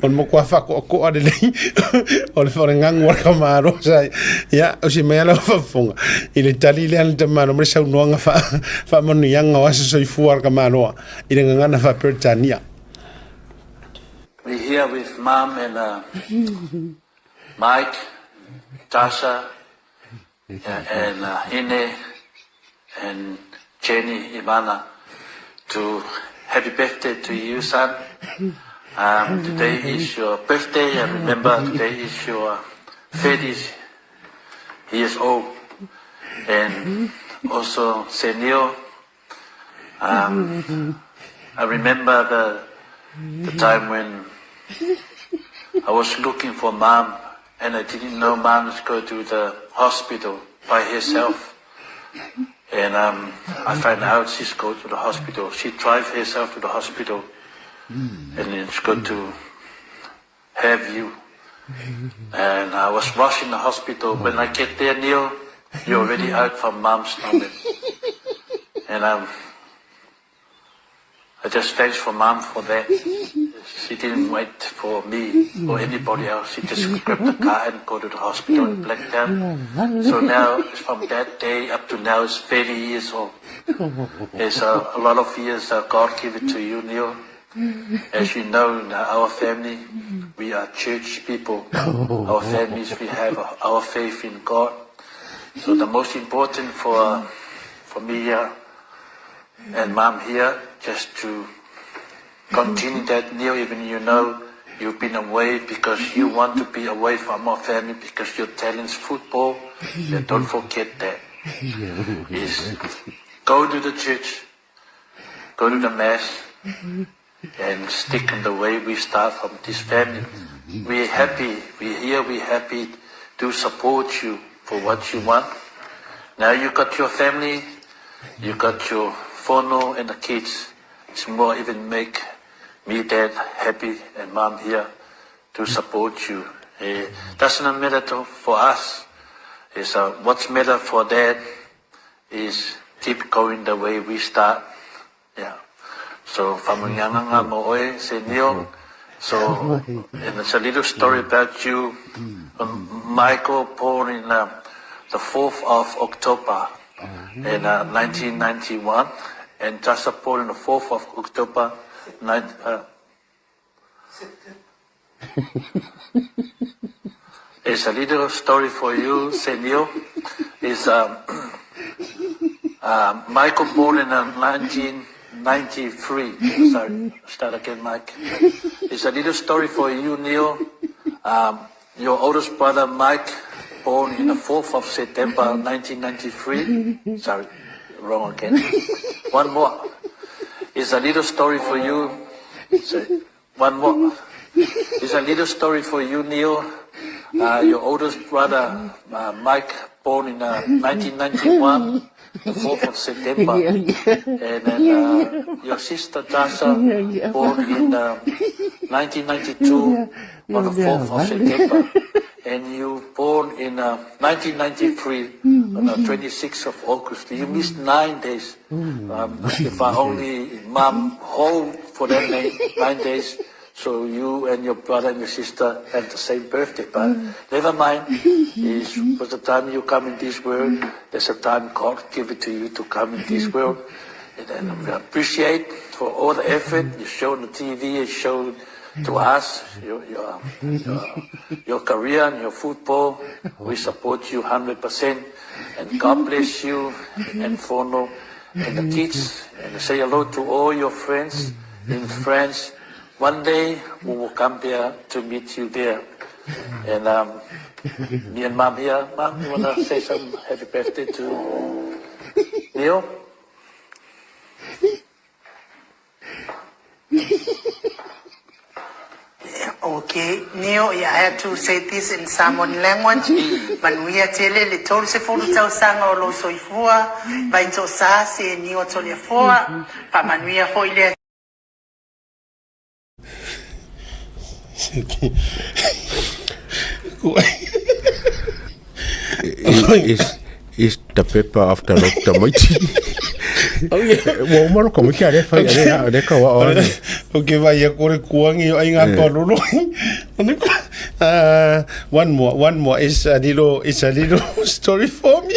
on mo kwa fa ko ale le o le fora ngang wa kamaro sai ya o si me ala fa fonga i le tali le an tamano me sau no nga fa mo ni yang wa so fuar kamaro i le ngana fa pertania. We're here with Mom and Mike, Tasha, and Ine and Jenny Ivana to happy birthday to you, son. Today is your birthday, and remember today is your 30 years old. And also Senio, I remember the time when I was looking for Mom, and I didn't know Mom was going to the hospital by herself. And I find out she's going to the hospital. She drive herself to the hospital, and it's good to have you. And I was rushing the hospital. When I get there, Neil, you're already out from Mom's stomach. And I But just thanks for Mom for that. She didn't wait for me or anybody else. She just grabbed the car and go to the hospital in Blacktown. So now, from that day up to now, it's 30 years old. It's a lot of years God gave it to you, Neil. As you know, in our family, we are church people. Our families, we have our faith in God. So the most important for me here and Mom here, just to continue that, Neil, even you know you've been away because you want to be away from our family because your talent's football. Yeah, don't forget that. Is go to the church, go to the mass, and stick in the way we start from this family. We're happy, we're here, we're happy to support you for what you want. Now you got your family, you got your fono and the kids. It's more even make me, Dad, happy and Mom here to support you. Doesn't matter for us. It's what's matter for Dad is keep going the way we start. Yeah. So famanganga mo oe se Neil. So and it's a little story about you. Michael born in the 4th of October in 1991, and Tasa born on the 4th of October. It's a little story for you, Senor. Is Michael born in 1993. Sorry, start again, Mike. It's a little story for you, Neil. Your oldest brother, Mike, born in the 4th of September 1993. Sorry, wrong again. One more. It's a little story for you. Sorry, one more. It's a little story for you, Neil. Your oldest brother, Mike, born in 1991, the 4th of September. And then your sister, Tasa, born in 1992, on the 4th of September. And you born in 1993, on the 26th of August. You missed 9 days. If I only Mom hold for that 9 days, so you and your brother and your sister have the same birthday. But never mind. For the time you come in this world, there's a time God give it to you to come in this world. And then we appreciate for all the effort you show on the TV, you show to us, your career and your football. We support you 100%. And God bless you and Fono and the kids. And say hello to all your friends in France. One day we will come there to meet you there. And me and Mom here. Mom, you want to say some happy birthday to Neil? Okay, Neil, I had to say this in Samoan language. Manuia tele le tolu se fulu tau sanga o lo soifua, vai to sa se Neil tole foa, pa manuia foi le. Is the paper after the mighty? Oh yeah. Well, more como que are fai are ka wa. Okay, vai e kore kuangi ai nga parolo. One more is a little story for me.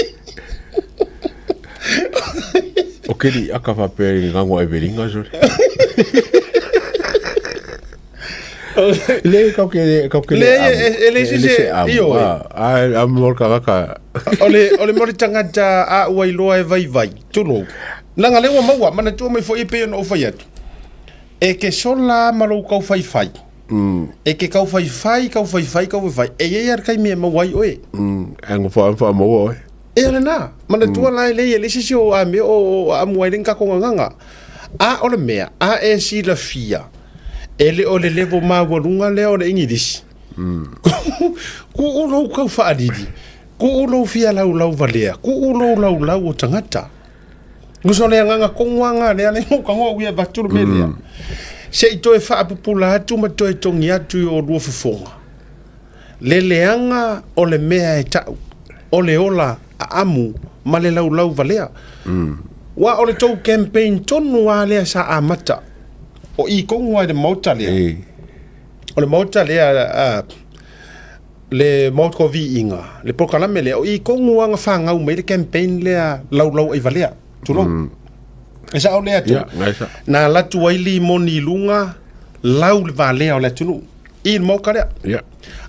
Okay, di akava pe ngango e beringa zo. Le ele se io am morka ka ole mori tangata a wailo e vai tulo langa lewa mawa mana tu mai fo ipe no fa yat e ke sola malo kau fai e ke kau fai e ye ar kai me mawai oe ang fa mo e na mana tu la le se o a me o am wai ringa ko nganga a ole mea a e si la fia ele o le levo mawarunga leo le ingidis. Ku ulo kau whaadidi. Ku ulo fia lau valea. Ku ulo lau o tangata. Gusto le nganga kongwanga le ale mo kango uia baturu melea. Se ito e whaapupula atu ma to e tongi atu o rua fufonga. Le leanga o le mea e tau. O le ola a amu ma le lau valea. Wa o le tau campaign tonu a lea sa amata. o I kongu ai le mauta lea. O le mauta lea le mauta vi inga. Le pokalame lea o I kongu anga whangau mai le campaign lea lau ai valea. Tulo. Esa o lea tu. Na latu ai li moni lunga lau le valea o lea tunu. I le mauka lea.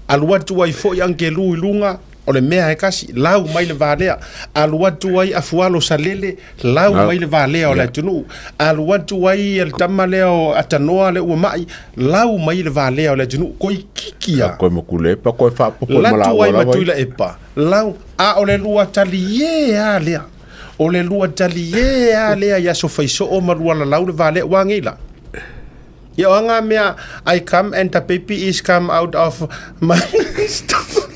Alua tu ai fo i anke lui lunga o le mea e kasi lau mai le valea. Alua tu ai afualo salele lau mai le valea o le tunu. Alua tu ai el tama leo atanoa le ua mai lau mai le valea o le tunu. Koi kikia. Koi mokule pa koi whapo koi malawa. Latu ai matuila epa. Lau a o le lua tali a lea. O le lua tali a lea ia so faiso o marua la lau le valea wangila. Ia anga mea I come and the baby is come out of my stomach.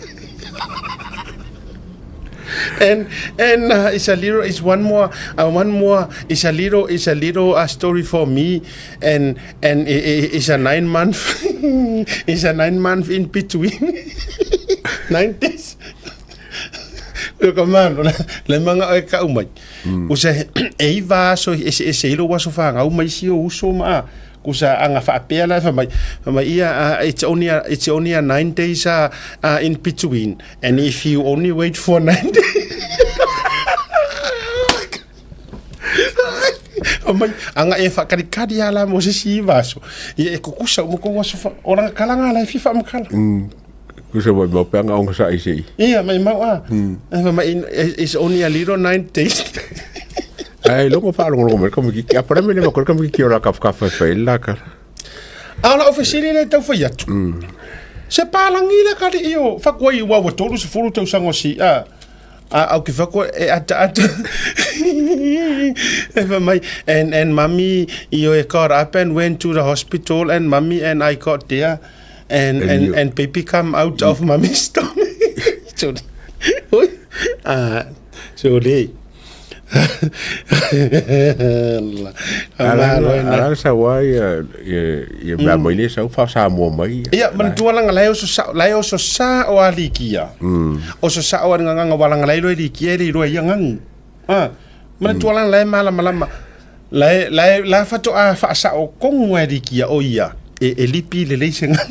And it's a little, it's one more it's a little story for me, and it's a 9 month it's a 9 month in between 9 days. Come on, le manga e ka umai. Usa e va so e ilo wa so fa nga umai si o so ma. Kusa anga whaapea la whamai ia it's only a 9 days in between, and if you only wait for 9 days anga e whakarikari ala mo se si vaso ia e kukusa umoko waso orang kalanga la fifa makala kusa mo mo pe anga onga sa isi ia mai mau it's only a little 9 days. Ai longo fa longo como que para mim não como que ora café foi lá cara. Ala oficina le tau foi atu. Se palangi la kali io fa koi wa tolu se fulu tau sango si au que fa ko ata and mommy io e got up and went to the hospital, and mommy and I got there and baby come out of mommy's stomach. So Ala sa wai ye ba mo ni sa fa sa mo mai. Ia man tua langa lai o so sa o alikia. O so sa o nga wala lai lo alikia ri ro ia ngang. Man tua langa lai malama. Lai la fa to a fa sa o kongu alikia o ia. E lipi le senga.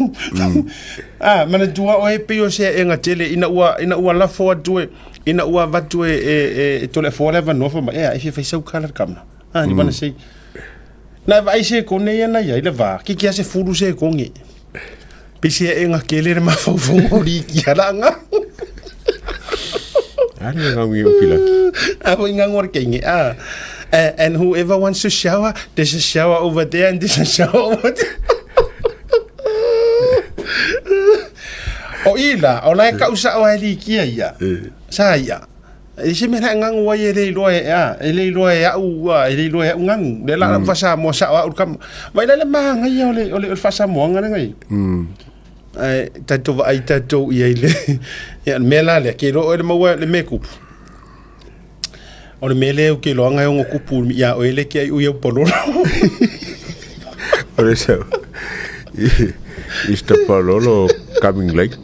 Man tua o e pe o se enga tele ina ua lafo atu ina ua vatu e tole forever no fa e if you color kamna ni bana sei na vai se ko nei na ia le va ki se fulu se ko ngi pisi e nga kele ma fo ri ki ala nga ani nga ngi pila abo nga ngor ke ngi and whoever wants to shower, there's a shower over there and there's a shower over there. O ila, o lai ka usa o ali kia ia. Sa ia. E se me ngang wa ye le loe a, e le loe a u a, e le loe a ngang. Le la fasa mo sa wa kam. Vai le ma ngai o le fasa mo ngai ngai. Ai tatou ai tatou ia ile. Ya mela le ke ro le mo le meku. O le mele o ke lo ngai o kupu ya o ele ke u ye polo. Por eso. Is the pololo coming late?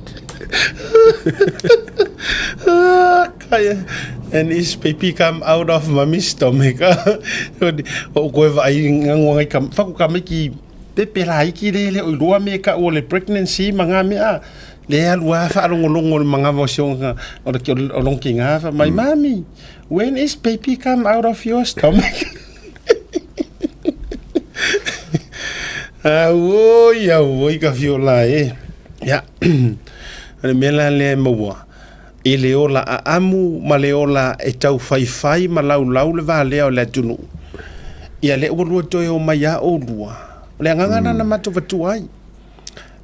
And his baby come out of mommy's stomach. O koe vai ngangai kam faku kamiki pepe lai ki le o lua me ka o le pregnancy manga me a le alua fa longo manga vosion o ke o lonkinga fa my mommy, when is baby come out of your stomach? Oi ka fiola e. Ya. Ale mela le moa. I le ola a amu ma le ola e tau fai ma lau le vale o le tunu. Ia le ua toi o mai a o lua. Le ngangana na matu vatu ai.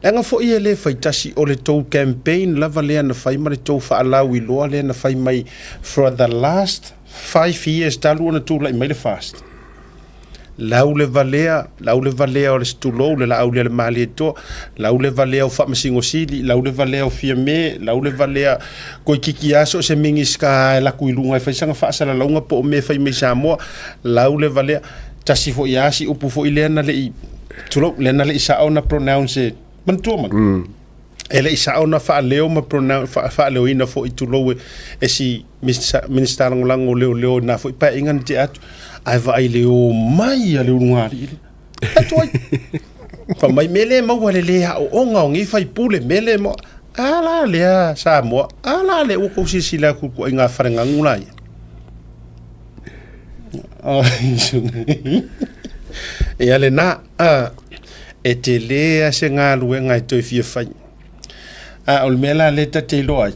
Le nga fo i le fai tasi o le tau campaign lava lea na fai ma le tau wha alau I loa lea na fai mai for the last 5 years talu na tu lai mai le fast. Lau le valea o le stulou le lau le mali to, lau le valea o whamasingo sili, lau le valea o fiame, lau le valea koi kiki aso se mingi ska la kuilunga fai sanga whaasala launga po o me fai me Samoa, lau le valea tasi fo iasi upu fo ilena le I tulou lena le isao na pronounce mantua man. Ele isao na whaaleo ma pronounce whaaleo ina fo I tulou e si minister langolango leo na fo I pa ingan te atu. Ai vai leo mai a leo ngari. Atoi. Pa mai mele mau le o nga o ngi fai pule mele mo. Ala le Samoa. Ala le o ko sila ku nga farenga ngulai. E ale na e te lea se ngā luenga i toi fia fai. O mela le ta te loa.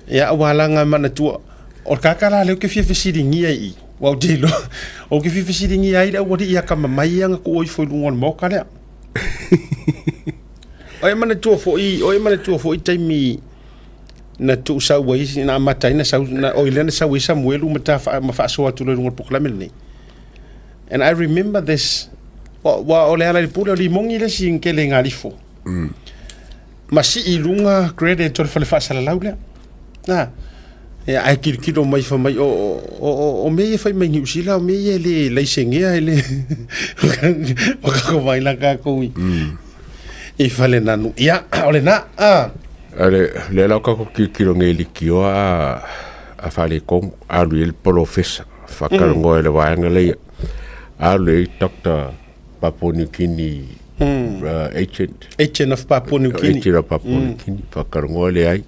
Ia awalanga mana tua. O kakala leo ke fia fesiri ngia i. Wau te lo. O ke fia fesiri ngia i rau wadi ia ka mamai anga ko oi foi lungon moka lea. Oe mana tua fo i taimi na tu sa wai na matai na sa na oilena sa wai Samuelu mata ma faʻasoa tu lungon poklame nei. And I remember this. Wa ole ala pula limongi le sin ke le ngalifo. Masi ilunga grade to le fa sala laula. Na. E ai kilo mai fa mai o me fa mai ni usila me le leisengea le. O ka ko mai la ka ko. E fale nanu. Ia ole na. Ale le la ka ko kilo ngeli kio a fale kom a le professor fa ka ngo le wa ngale. A le doctor Papua New Guinea agent of Papua New Guinea. Agent of Papua New Guinea. Whakarongoa le ai.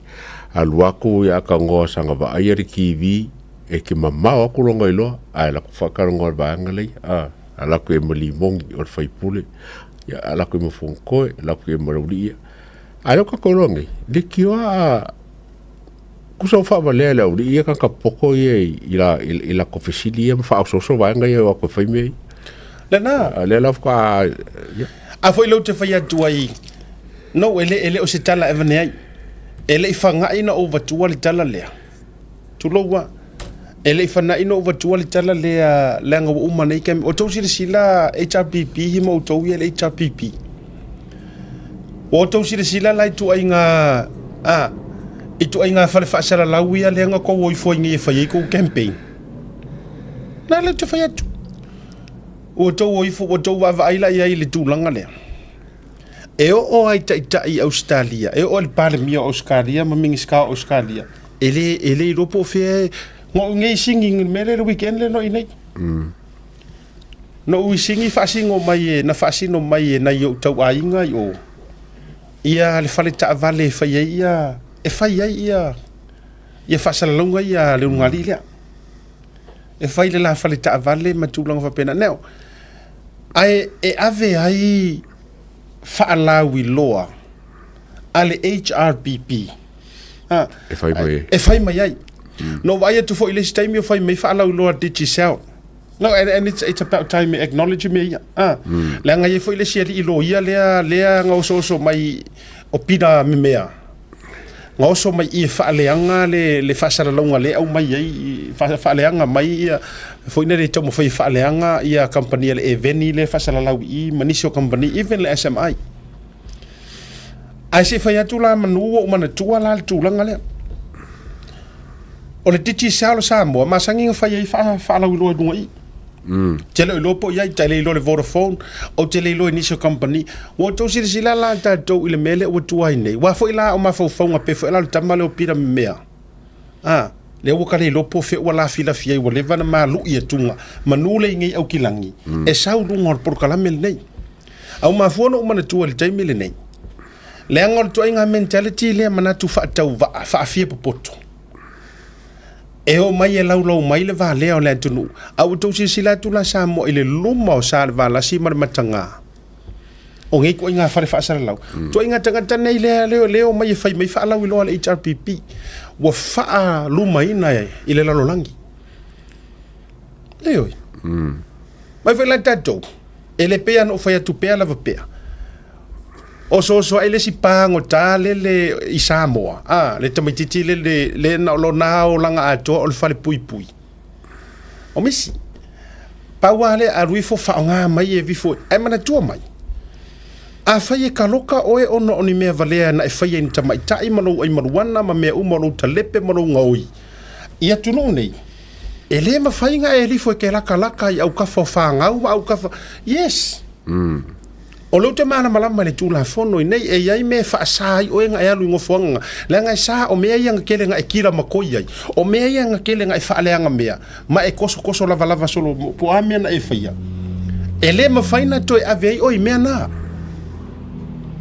A luaku ia ka ngoa sanga wa aiari kiwi e ke mamau aku ronga iloa. A laku whakarongoa vaanga lei. A laku e malimongi o whaipule. A laku e mawhonkoe. A laku e marauria. A laku kakorongi. Le kiwa a kusa whaama lea lea uri. Ia ka poko ia i la kofesili ia mawhaasoso vaanga ia wako whaimei. Lena le la fa a foi lo te fai atu ai no ele o se tala evene ai ele fanga ina over tu le tala le tu lo wa ele fanga ina over tu le tala le nga uma nei kem o to sila HRPP hi mo to ele HRPP o to sila lai tu ai nga itu ai nga fa sala lawi le nga ko wo foi ngi fa ko campaign na le te fai atu o tau o ifo o tau wa vaila ia i le tūlanga lea. E o ai tai Australia, e o le pale mia Australia, ma mingi ska Australia. Ele i ropo fea, ngō ngei singi mele le weekend le no i nei. No ui singi whaasingo mai e, na whaasino mai e, na i o tau ainga i o. Ia le whale ta vale whai ia, e whai ai ia whaasalalonga ia le ungali lea. E whai le la whale ta vale ma tūlanga whapena. Neo, ai e ave ai whaalawi loa ale HRPP e whai mai ai no vai atu fo ile staimi o whai mai whaalawi loa digi sell no and it's about time me acknowledge me le anga ye fo ile siari i lo ia lea ngau so mai o pina me mea ngau so mai i whaaleanga le whaasaralonga le au mai ai whaaleanga mai ia foi nere tomo foi faaleanga ia company le eveni le fasalalau I manisio company even le SMI ai se foi atu la manu o mana tua la tulanga le o le titi salo Samoa masangi fai ai faalau lo dunga I tele lo po ia tele lo le Vodafone o tele lo inisio company o to sila la tatou ile mele o tua nei wa foi la o mafofonga pe foi la tamale o pira mea le o kale lo po fe wala fila fia I wale vana malu ia tunga manule ngai au kilangi e sau ngor por kalamel nei au mafono mana tu le taimi le nei le ngor to inga mentality le mana tu fa tau fa fia popoto e o mai e lau mai le va le o le tunu au to sila tu la Samoa ile luma o sa va la si mar matanga o ngai ko inga fa sala lau to inga tanga nei le o mai fai mai fa lau lo le HRPP wa faa luma ina i le lalolangi. Eoi. Mai fai lai tatou. E le pea no fai atu pea lava pea. O so ele si pango ta le i Samoa. Le tamaititi le na lo nao langa ato o le fale pui. O misi. Paua le arui fo faonga mai e vifo. Ai mana tua mai. A fai e kaloka oe ono oni mea valea na e fai e nita mai tai mano ai maruana ma mea umaro talepe mano ngaoi. Ia tunu nei. E le ma fai nga e rifo e ke laka i au kafa o whaangau au kafa. Yes. O leo te mana malama le tulafono I nei e iai me whaasai oe nga e alu ingofuanga. Le nga e saa o mea ianga kele nga e kira makoi ai. O mea ianga kele nga e whaaleanga mea. Ma e koso lava solo po amea na e fai ia. ele mafaina to ave o me na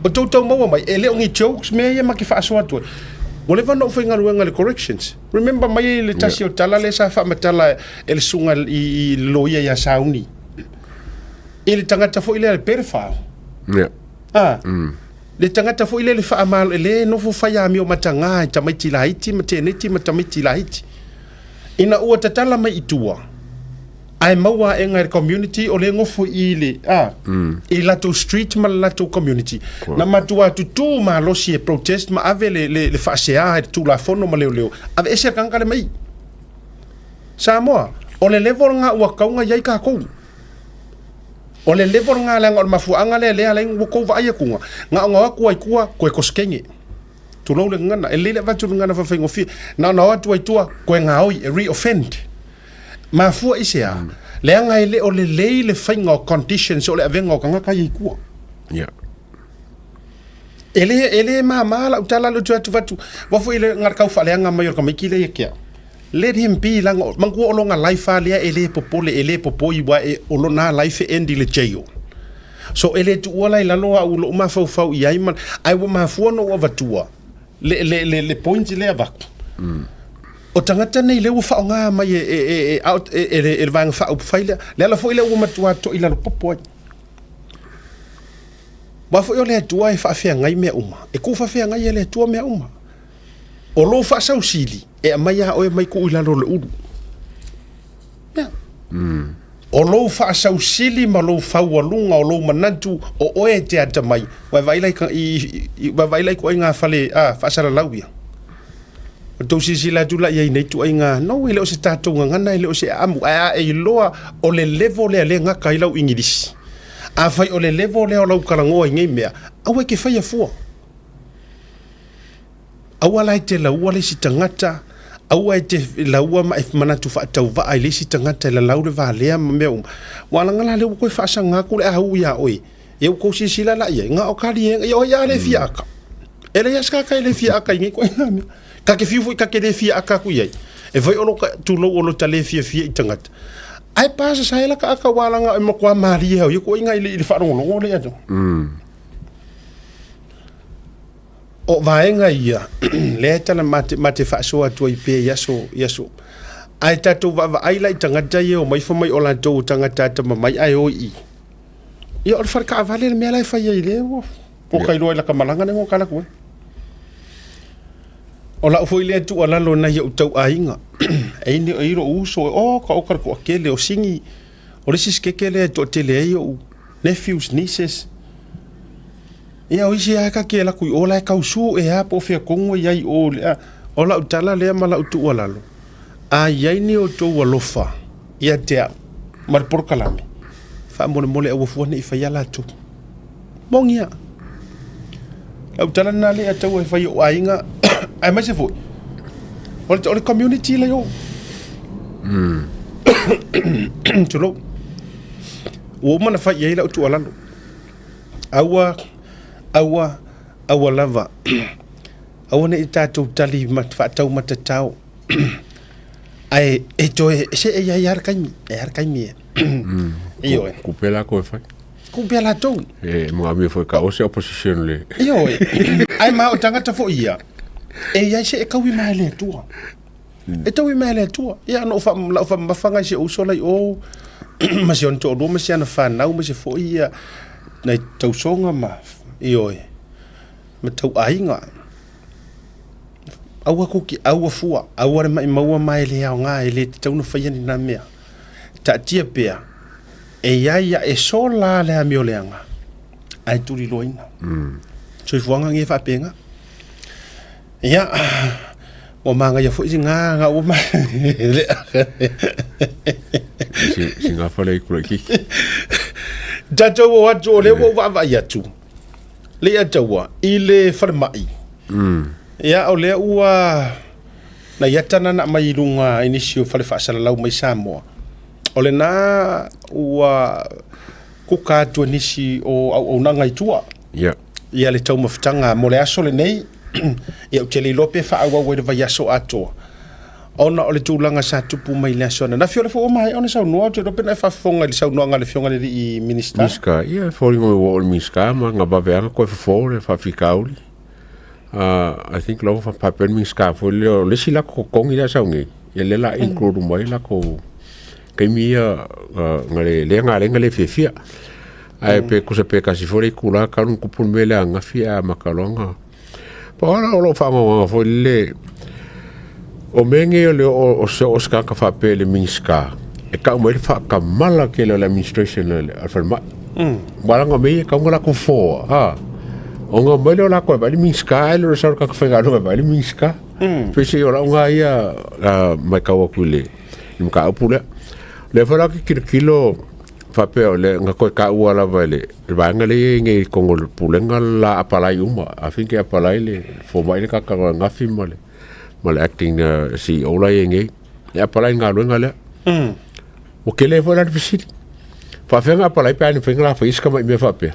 o toto mo mai ele ngi jokes me ye maki faʻasoa to ole va no finga ruanga le corrections remember mai le tasi o tala le sa fa matala ele sunga I loia ya sauni ele tangata fo ile perfa le tangata fo ile le fa mal ele no fo fa ya mi o matanga ta mai tilaiti mateneti matamiti laiti ina ua tatala mai itua ai maua e ngai community o le ngofo ile I lato street ma lato community na matua tutu ma losi e protest ma ave le faʻasea e tulafono ma leo ave ese kanga le mai Samoa o le level nga ua kaunga iai kākou o le level nga langa o le mafuanga le lea lai wako va aia kunga nga aku ai kua koe koskenge tulau le ngana e lele vatu ngana fa fengo fi na watu ai tua koe nga oi re-offend mafua isea le anga ele o le lei le fainga conditions o le avenga o kanga kai kua ele mala utala lo tu vatu wafo ile ngar kau fa le anga mayor ka mikile ye let him be lang mangu o longa life alia ele popo iwa e o lona life endi le jail so ele tu wala ila loa u lo ma fau iai man ai wa mafua no wa vatua le point le avak o tangata nei le ufa nga mai out e vang fa up faila le ala foi le u matua to ila popo ba foi le tua e fa fia ngai me uma e ku fa fia ngai le tua me uma o lo fa sa usili e mai o mai ku ila lo le u o lo fa sa usili ma lo fa walunga o lo manantu o oe te ata mai wa vai lai ko nga fale fa sa la lawia o to si la tu la ye nei tu inga no ile o se tatou ngana ile o se amu e loa o le level le nga kai lau ingidis a fai o le level le o lau karangoa ngai mea au ke fai a fua au ala te la ua le si tangata au ai te la ua ma mana tu fa tau va ai le si tangata la lau le va le ma me wala ngala le ko fa sa nga ku le au ya oi e ko si la ye nga o kali e o ya le fiaka ele ya ska kai le fiaka ngi ko ka ke fifu ka ke le fiaka ku ye e vai ono ka tu lo ono tale fia i tangata ai pasa sa ela ka aka wala nga mo kwa maria yo ko inga ile fa ro lo le ato o vaenga ia le tala mate faʻasoa tua I pe yaso ai tatou vaavaai lai tagata ia o mai fa mai o latou tagata tamamai ai o I ia o le falekaavale le mea lai fai ai le o kailoa I lakamalaga nei go kalaku o lau foi le tuʻalalo na ia u tauaiga ai ne ai ro uso o ka o karakoakele o sigi o le sisikeke le toʻatele ai o nephews nieces ia o isi aka ke la kui ola ka usu e ha po fe kongo ia I o le ola utala le mala utu walalo a ia ni o to walofa ia te mar por kalame fa mole o fu ni fa ya la tu bongia utala na le ata o fa yo ainga ai ma se fu o le community le yo tulo o mana fa ia la utu walalo awa lava awa ne tatou tali mat fa tau matatau ai e to se e yar kaimi io ku pela ko fa ku pela to mo ami foi ka o se opposition le io ai ma o tangata fo ia e ia se e kawi mai le tua e tawi mai le tua ia no fa mafanga se o so lai o ma se on to do ma se ana fa na ma se fo ia nei tau songa ma io ma tau ainga aua kuki aua fua aua mai maua mai le au nga ele tau no fa ni na mea ta tia pea e ia e so la le amio leanga ai turi loina so fuanga nge fa penga ia o manga ia foi nga o ma singa fa le ku ki tatou o atu o le o vavai atu le ataua I le farmai ia o le ua na iatana na mai lunga inisio fale faasalalau mai Samoa o le na ua kuka atu nisi o au nanga itua ia le tau mafutanga mo le aso le nei ia utele lope fa awa wele vai aso atoa ona o le tūlanga sa tupu mai le asona. Na fiore fo o mai, ona sau noa, te rope na e whafonga le sau noa ngā le fionga le i minister. Miska, ia, fōri ngoi o le miska, ma ngā baweanga koe whafo le whawhikauli. I think lau whapapen miska, fōri leo, lesi lako kongi la sau ngai. Ia le la include mai lako, kai mia, ngā renga le whiawhia. Ai pe kusa pe kasi fōri kula kanun kupun mele a ngawhia makalonga. Pa ora o lo whaonga fōri le, o menge o leo o se o ska ka whape le miska. E ka umere whakamala ke le administration le alwhanma. Maranga mei e kaunga lako fōa, ha. O ngā mele o lako e bali miska, e le resaro ka whainga bali miska. Pese o launga ia mai kaua kule. Ni mga upu lea. Le wharaki kilo whape o le ngā koe ka ua lawa le. Le vanga le nge kongo pulenga la apalai uma. A finke apalai le, fō mai le kakanga ngafi ma le. Ma le acting CEO la e nge. E apalai ngā luenga lea. O ke le whainga le pisiri. Whawhenga apalai pēa ni whainga la whaiska mai mea whapea.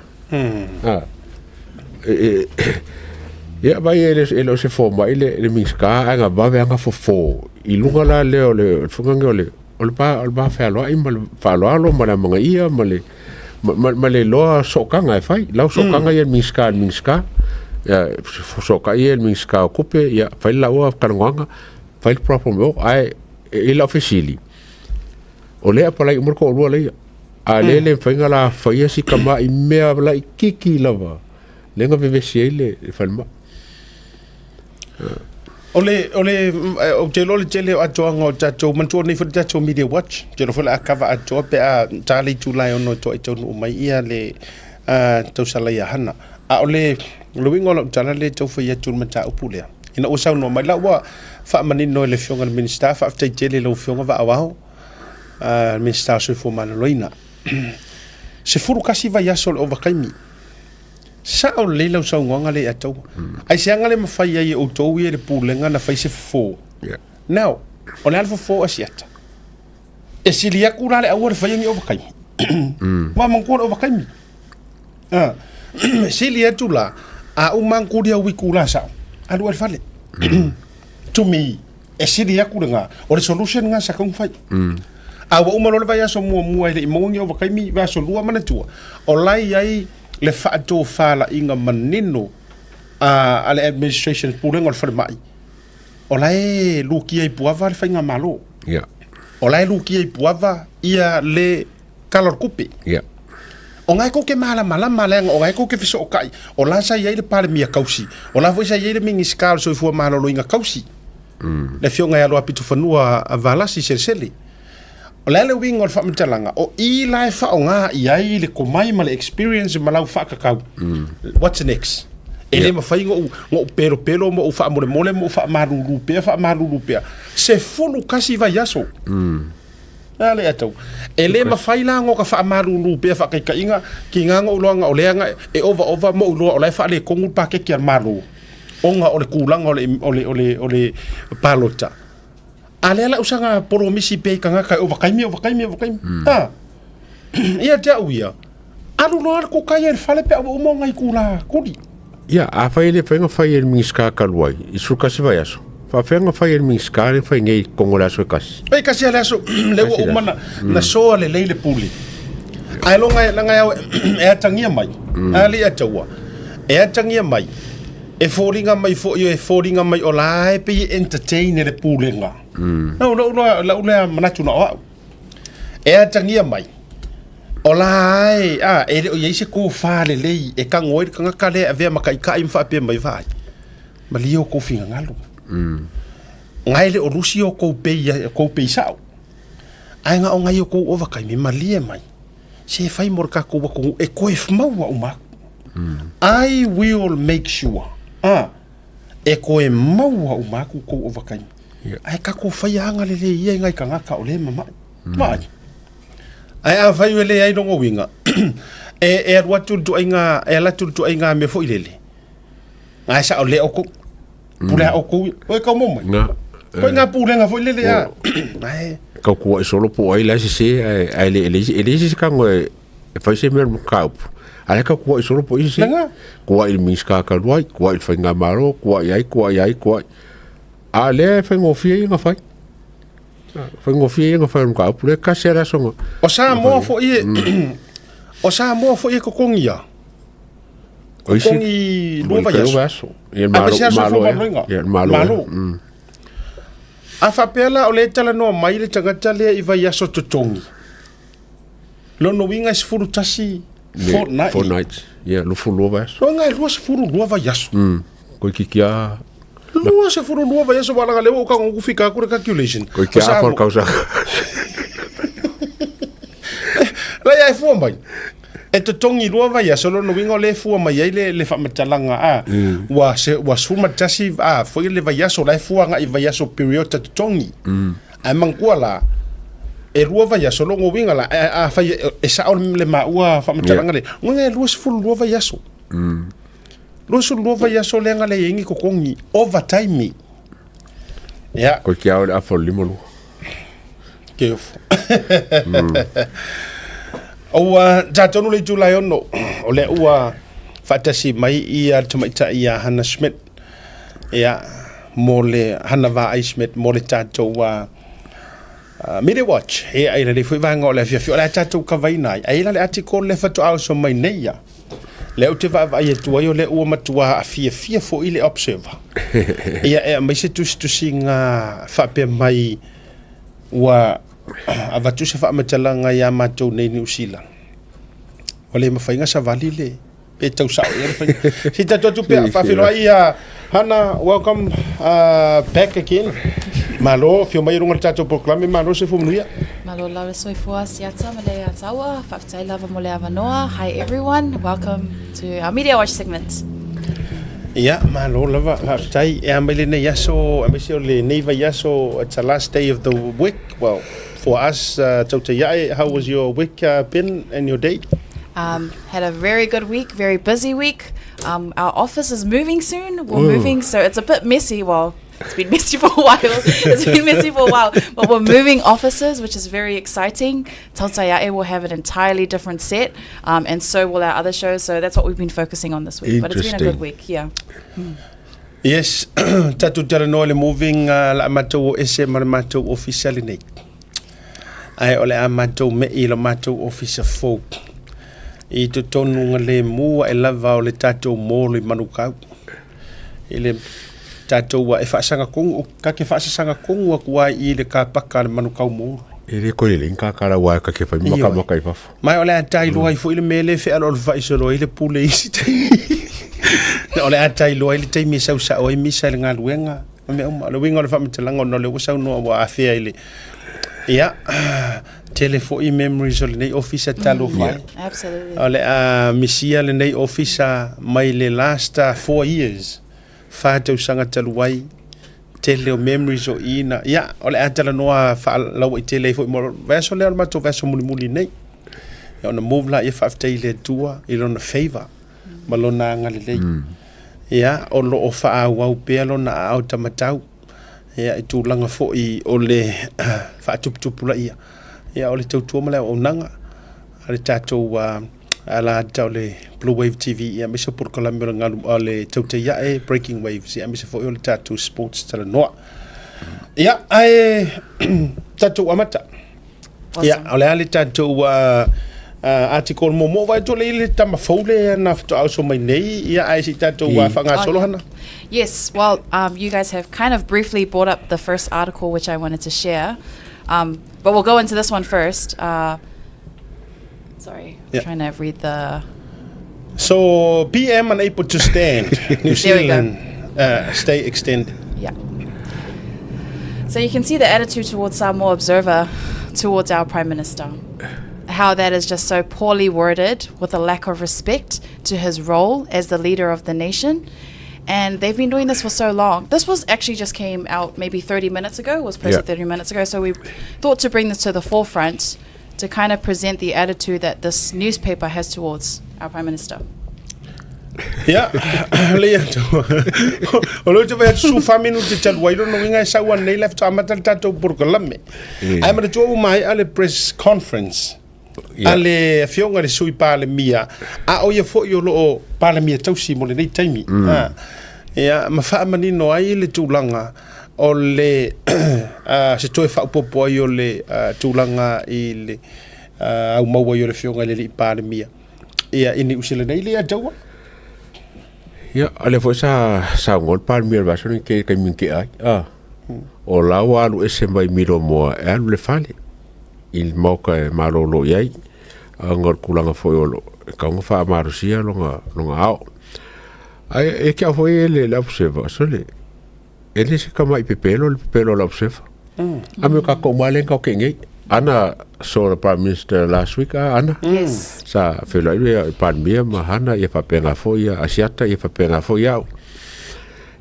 Ia mai e lo se fo mai le miska anga bawe anga fo I lunga la leo le fungange o le ba fa lo I fa lo ma la manga ia ma le lo sokanga e fai la sokanga ia miska ia soka ia miska kupe ia fai la o kananga fai proper mo ai e la officially o le apalai umur ko lo le a le fainga la fai si kama I mea la kiki lava lenga vevesi le falma Ole o jelo le jele a joanga o tatou mantua nei for tatou media watch jelo fala akava a joa pe a tali tulai ono to tonu o mai ia le tau sala ia hana a ole luingo lo tala le tau fa ia tul mata upulea ina o sau no mai la wa fa manino le fionga le minister fa after jele lo fionga va awaho minister so fo man loina se furu kasi va ia sol over kaimi sa o le lau sau ngonga le atau ai se anga le mafai ai o tou ia le pulenga na fai se fo now o le alfa fo asiata e silia kura le awar fai ngi over kaimi wa mangko over kaimi silia tula a umang kuria wikula sa alu al fale to me e silia kura o le solution nga sa kong fai a wa umalo le vai aso mua le imongi over kaimi va so lua mana tua o lai ai le whaato whala inga manino ale administration pulenga o le whare mai. O lai luki ai puava le whainga malo. O lai luki ai puava ia le kalor kupe. O ngai ko ke malama lenga, o ngai ko ke fiso o kai. O la sa iai le pale mia kausi. O la foi sa iai le mingi skala so ifua malo lo inga kausi. Le fio ngai alo apitu whanua a valasi sele. O lele wingo le whamitalanga, o I lai whaonga iai le komai ma le experience ma lau whakakau. What's next? E le mawhai ngō pero mo o whaamole mo o whaamaruru pea. Se fulu kasi vai aso. Ale atau. E le mawhai la ngō ka whaamaruru pea whakaikainga ki ngā ngō uloanga o leanga e ova mo uloa o lai wha le kongu pake ki ar maru. Onga o le kulanga o le palota. Ale ala usanga poro misi pe kanga kai overkaimi ia te uia alu lo ko kai el fale pe o mo ngai kula kudi ia a fai le fenga fai el miska kalwai isu kasi vai aso fa fenga fai el miska le fai ngai kongola so kasi pe kasi ala so le o mana na so le le puli ai lo ngai e atangia mai ali atawa e atangia mai e foringa mai fo yo e foringa mai o lai pe entertain le pulenga la manatu na o e atangia mai o lai e o yese ko fa le lei e ka ngoi ka ngakale ave makai kai mfa pe mai vai malio ko finga ngalo ngai le o rusio ko pe sao ai nga o ngai ko o vakai mi malie mai se fai morka ko ko e ko e mau o ma I will make sure e ko e mau o ma ko o vakai ai ka ko fai anga le ia ngai ka ngaka o le mama mai ai a fai le ai no winga e watu tu inga e la tu inga me fo ilele ai sa o le o ko pula o ko o ka mo mai ko nga pula nga fo ilele a ai ka ko e solo po ai la se ai le se ka ngo e fai se mer ka ai ka ko e solo po isi ko ai miska ka loi ko ai fai nga maro ko ai ale fai ngo fie nga fai Foi ngofia ngo foi ka pule ka sera songo. O Samoa fo i o Samoa fo i ko kongia. O isi kongi luva yaso. Ia malo. A whapela o le tala noa mai le tangata lea i vai aso totongi. Lono winga is furu tasi fortnight. Ia, lo furu lua aso. Lo ngai lua se furu lua vai aso. Koe kikia. Lua se furu lua vai aso wala leo o ka ngu fika kura calculation. Koe kia for kausa. La ia e fua mai. E totongi lua vai aso lono winga o le fua mai ai le whamatalanga a. Wa suma tasi a foi le vai aso la e fua nga i vai aso period ta totongi. Ai mangkua la. E rua vai aso longo winga la a fai e sa o le maua whamatalanga le. Ngonga e lua se furu lua vai aso. Lua se lua vai aso le nga le ingi ko kongi overtime. Ya. Koe kia o le afo limolu. Keofu. O tatonu le tulai ono o le ua fatasi mai i tamaita i Hannah Schmidt ia mo le Hannah va Schmidt mo le tatou Media Watch e ai le foi vanga o le fia le tatou ka vai nai ai le article le fatu au so mai nei ia le o te va vai tu ai o le ua matua a fia fo i le observer ia e mai se tu singa fa pe mai wa avatu se fa matalanga ya matou nei New Zealand. Ole mafai sa vali le e tau sa e si tatou tu pe fa filo ia Hannah, welcome back again. Malo fio mai runga tatou proclame malo se fumuia. Malo lawe soifua siata malea tawa whaktai lava molea vanoa. Hi everyone, welcome to our Media Watch segment. Yeah, malo lava whaktai e amele ne yaso amese o le neiva yaso. It's the last day of the week. Well, for us, Tautai A'e, how was your week been and your day? Had a very good week, very busy week. Our office is moving soon. We're moving, so it's a bit messy. Well, it's been messy for a while. But we're moving offices, which is very exciting. Tautai A'e will have an entirely different set, and so will our other shows. So that's what we've been focusing on this week. But it's been a good week, yeah. Yes, tatu tala no le moving la matou ese mar matou official nei. Ai ole a matou me I la matou official folk. I to tonu le mua e lava o le tatou molo I manukau. I le tatou wa e whaasanga kongu, ka ke whaasanga kongu a kua I le ka paka le manukau molo. E le koe le inka kara wa ka ke whai maka I whafu. Mai ole a tai loa I fo I le mele whi alo le whaisoro I le pule isi tai. Ole a tai loa I le tai me sau sa o I misa le ngā luenga. Me uma, le winga o le whamitalanga no le wasau noa wa a whea I le. Yeah, telephone memories o le nei officer talo fai. Absolutely. Ole a misia le nei officer mai le last 4 years. Whātau sanga talu wai. Tele o memories o ina. Yeah, ole a tala noa wha lau I tele fo I moro. Veso le almato veso muli nei. Ya ona move la I whaftai le tua I lona favor. Malona ngale lei. Yeah, o lo o wha wau pea lona a au tamatau. Ya I tūlanga fo I o le whaatuputupula ia. Ya o le tautua malea o nanga. A le tātou ala tau le Blue Wave TV. Ia misa purkalami o ngalu o le Tautai A'e Breaking Waves. Ia misa fo I o le tātou sports tala noa. Ia ai tātou amata. Ia o le ale tātou article mo vai to le tama faule na to also mai nei ia ai si tātou whanga solo hana. Yes, well, you guys have kind of briefly brought up the first article which I wanted to share, but we'll go into this one first. Sorry, I'm trying to read the... So, PM unable to stand, New Zealand stay extended. Yeah. So you can see the attitude towards Samoa Observer, towards our Prime Minister. How that is just so poorly worded with a lack of respect to his role as the leader of the nation. And they've been doing this for so long. This was actually just came out maybe 30 minutes ago, was posted 30 minutes ago. So we thought to bring this to the forefront to kind of present the attitude that this newspaper has towards our Prime Minister. Yeah, olo te vai su faminu te talwailo no winga sa wan nei left amata tatou burgalame. Ai mara tu mai ale press conference. Ale fionga le sui pale mia. A o ye fo yo lo pale mia tausi mo le nei taimi. Ya ma fa mani no ai le tulanga. o le se toe whaupopo ai o le tūlanga i le au maua i o le whionga le li pandemia. Ia ini usile nei le ataua. Ia, ale foi sa ngol pandemia va soni ke minke ai. O lau alu SMI miro moa e alu le fale. Il moka e marolo iai. Ngor kulanga foi olo. Kaunga wha marusia longa ao. Ai e kia foi ele la observa. Sole. Ele se kama i pepelo la observa. Ame ka komale ka kengei. Ana saw the Prime Minister last week, Ana. Yes. Sa fela ia pandemia mahana ia fapenga foi asiata ia fapenga foi au.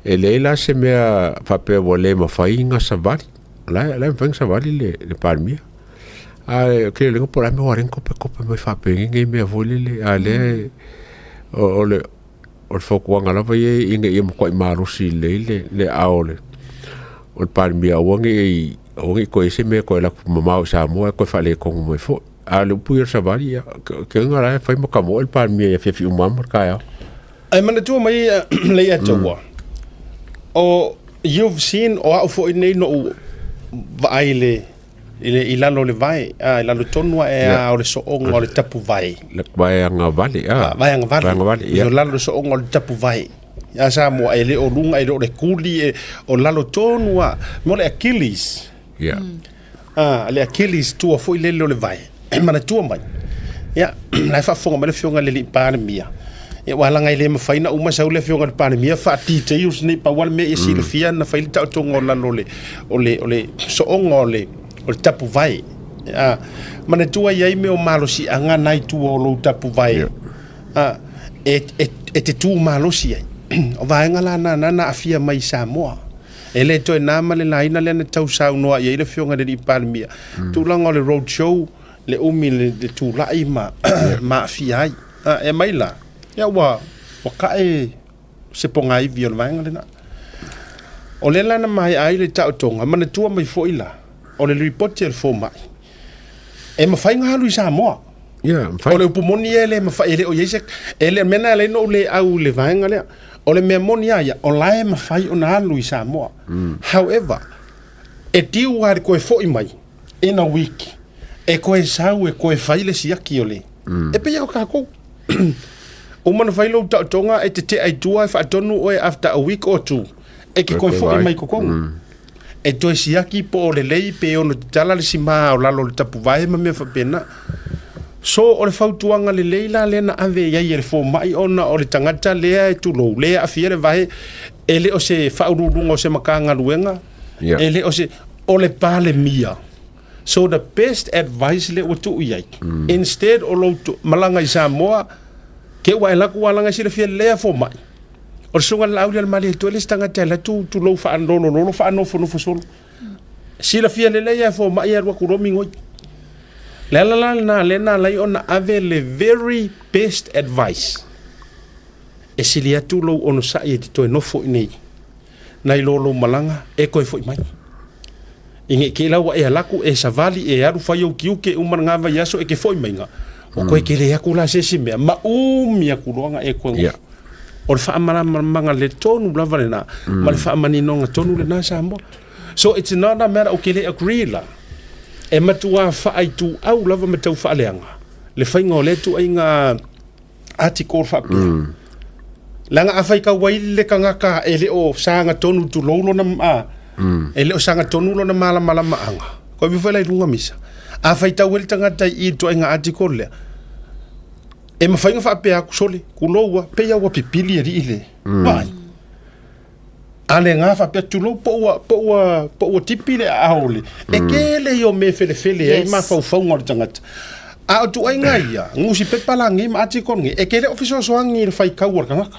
E leila se mea fape wole mafai nga savali. La mfeng savali le pandemia. Que le por ame waren kope mai fapenga ngai mea vole le ale ole o foku anga la vai inga ia mo koi marusi le aole. O pandemia wangi o ko ese me ko la mamau Samoa ko fale ko mo fo ale puir savali ke ngara fai mo kamo el pandemia ia fi umam ka ya. Ai mana tu mai le atua. O you've seen o fo nei no vai le ilalo le vai ilalo tonua e o le soonga o le tapu vai le vai anga vale vai anga vale ia lalo le soonga o le tapu vai ya sa mo ele o lunga e le kuli o lalo tonua mo le Achilles ia le Achilles tu fo le vai mana tu mai ia na fa fonga me fionga le pandemia e wala ngai le mafaina uma sa le fionga le pandemia fa tite us ni pa wal me e silfia na fa ta tonga lalo le ole soonga ole o tapu vai mana tua iai me o malosi anga nai tu o lo tapu vai e te tu malosi ai o vai ngala na afia mai Samoa ele to na male laina le tau sau noa iai le fionga le pandemia tu langa le road show le umi le tu lai ma afia ai e mai la ya wa ka e se ponga i viol vai ngala na o le lana mai ai le tau tonga mana tua mai foila o le report el fo mai e mafai nga halu i Samoa o le upumoni ele mafai ele o yesek ele mena le no le au le vaenga le o le memoni ia o lae mafai o na halu i Samoa however e tiu wari koe fo i mai in a week e koe sau e koe fai le siaki o le e pe iau kako o mana fai lo tonga e te ai tua e fa tonu o after a week or two e ki koe fo i mai kokong e toi siaki po le lei pe ono tala le sima o lalo le tapu vai ma me fa pena so o le fautuanga le leila le na ave ia le fo mai ona o le tangata le e tulo le a fiere vai ele o se faururunga o se makanga luenga ele o se o le pale mia so the best advice le o tu iai instead o lo malanga i Samoa ke wa la ku wala ngai le fiere le fo mai o sunga la aulia mali to le stanga tela tu lo fa andolo lo fa no fo solo si la fia le ya fo ma ya wa ku romi ngoi la na la ona ave le very best advice e si lia tu lo ono sa e to no fo nei nai lo malanga e ko fo mai inge ke la wa e la ku e savali e aru fa yo kiu ke umar nga va yaso e ke fo mai nga o ko ke le ya ku la se si me ma ya ku lo nga e ko o le whaamanga le tonu lava le na ma le whaamanino tonu le na Samoa so it's not a matter o ke le agree la e matua whaai tu au lava me tau whaaleanga le whainga o le tu ai ngā article whaapia langa awhai ka wai le ka ngaka e le o sanga tonu tu lolo na e le o sanga tonu lo na mala maanga ko mi whaelai runga misa awhai tau ele tangata i tu ai ngā article lea e mawhainga whaapea aku sole, ku loua, pea ua pipili e ri le. Vai. Ale ngā whaapea tulo, po ua tipi le aole. E kele yo me fele, e ma whau ngore tangata. A o tu ai ngai ia, ngusi pepalangi ma ati kongi, e kele ofiso soangi le whai kauar kangaka.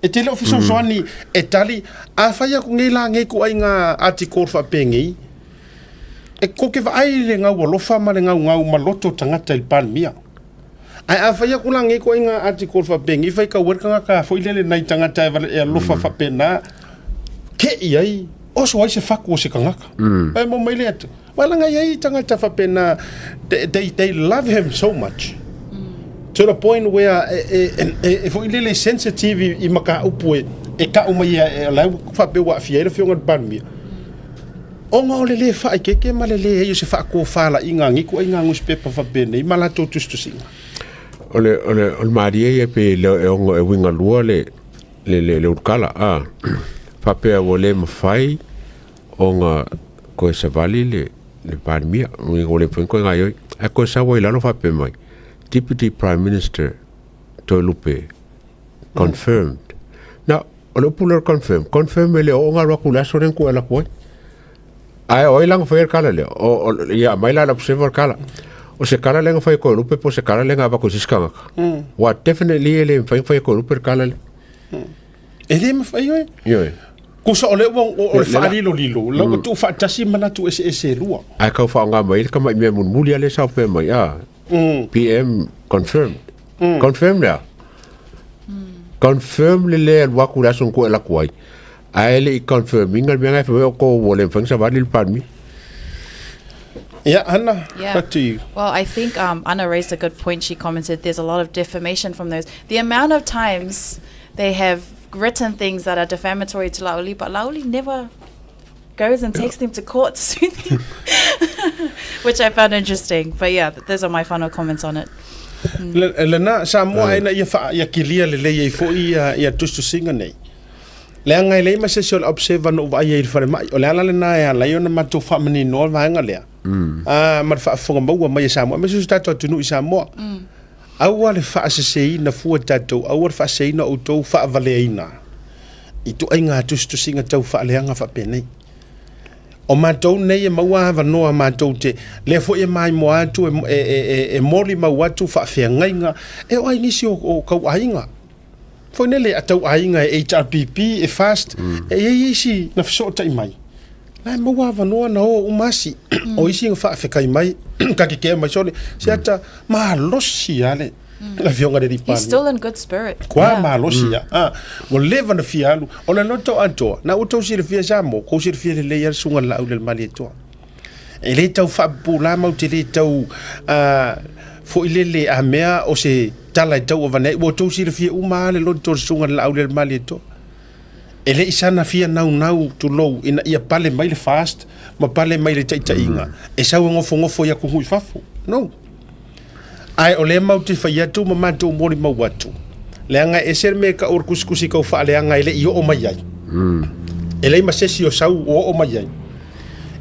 E tele ofiso soani, e tali, a whai aku ngai la ngai ku ai ngā ati kor whaapea ngai. E koke wa ai le ngau alofa ma le ngau maloto tangata il pan mia. Ai a fai aku langi ko inga article fa bengi fai ka werka ka foi lele nai tangata e lofa fa pena ke iai o so ai se faku se kangaka ai mo mai leto wala nga iai tangata fa pena they love him so much to the point where foi lele sensitive I maka upue e ka uma ia e la fa pe wa fiera fionga ban mi o nga le fa ke ma le e se fa ko fa la inga ngi ko inga ngus pe fa bene ma la to tustu singa ole maria e pe le e winga lua le ukala fa pe o le mafai o nga ko se vali le ban mi o le pen ko nga yo e ko sa wa la no fa pe mai Deputy Prime Minister Tolupe confirmed. Now, ono pular confirm ele o nga rakula so ren ko la ko. Ai oi lang foi kala le o ya mai la observer kala. O se kala lenga foi ko lupe po se kala lenga ba ko siskanga. What definitely ele foi ko lupe kala le. Ele me foi oi. Yo. Ko so ole won o fa lilo lo tu fa tasi mana tu ese lua. Ai ka fa nga mai ka mai me mun mulia le sa pe mai ya. PM confirmed. Confirmed ya. Confirm le wakula son ko la kwai. Ai confirm ingal me ngai fe ko wole fang sa valil pan mi. Yeah, Anna. Yeah. Back to you. Well, I think Anna raised a good point. She commented there's a lot of defamation from those. The amount of times they have written things that are defamatory to Lauli, but Lauli never goes and takes them to court to sue them, which I found interesting. But yeah, those are my final comments on it. Lena Samoa ina ia fa ia kilia le ia fo ia tustu singa nei. Le ngai le ma se sol observe no va ia fa mai o le ala le na ia la yona ma to fa mani no va nga le. Ma fa fo ngamba ma ia Samoa ma se tato tunu i Samoa. Au le fa se na fu tato au fa se na o to fa vale ina. I tu ai nga tustu singa tau fa le nga fa penei. O mātou nei e maua hawa noa mātou te le fo e mai mo atu e mori mau atu whaafea ngainga e o ai nisi o kau ainga fo nele a tau ainga e HRPP e fast e isi na fisota i mai la e maua hawa noa na o umasi o isi nga whaafea kai mai ka ke mai sone se ata maa losi ale la fionga de ripani. He's still in good spirit. Kwa maa losi ya. Mo leva na fialu. O le loto antoa. Na utou sire fia Samo. Kou sire fia le ya sunga la au le mali toa. E le tau whapu la mau te le tau fo ile le a mea o se tala tau o vanei. Wo tou sire fia uma le loto sunga la au le mali toa. E le isana fia nau tu lou. Ina ia pale mai le fast. Ma pale mai le taita inga. E sau ngofo ya kuhui fafu. No. Ai o le mau te whai atu ma mātou mori mau atu. Le anga e ser me ka or kuskusi kau wha le anga ele i o mai ai. E le masesi o sau o mai ai.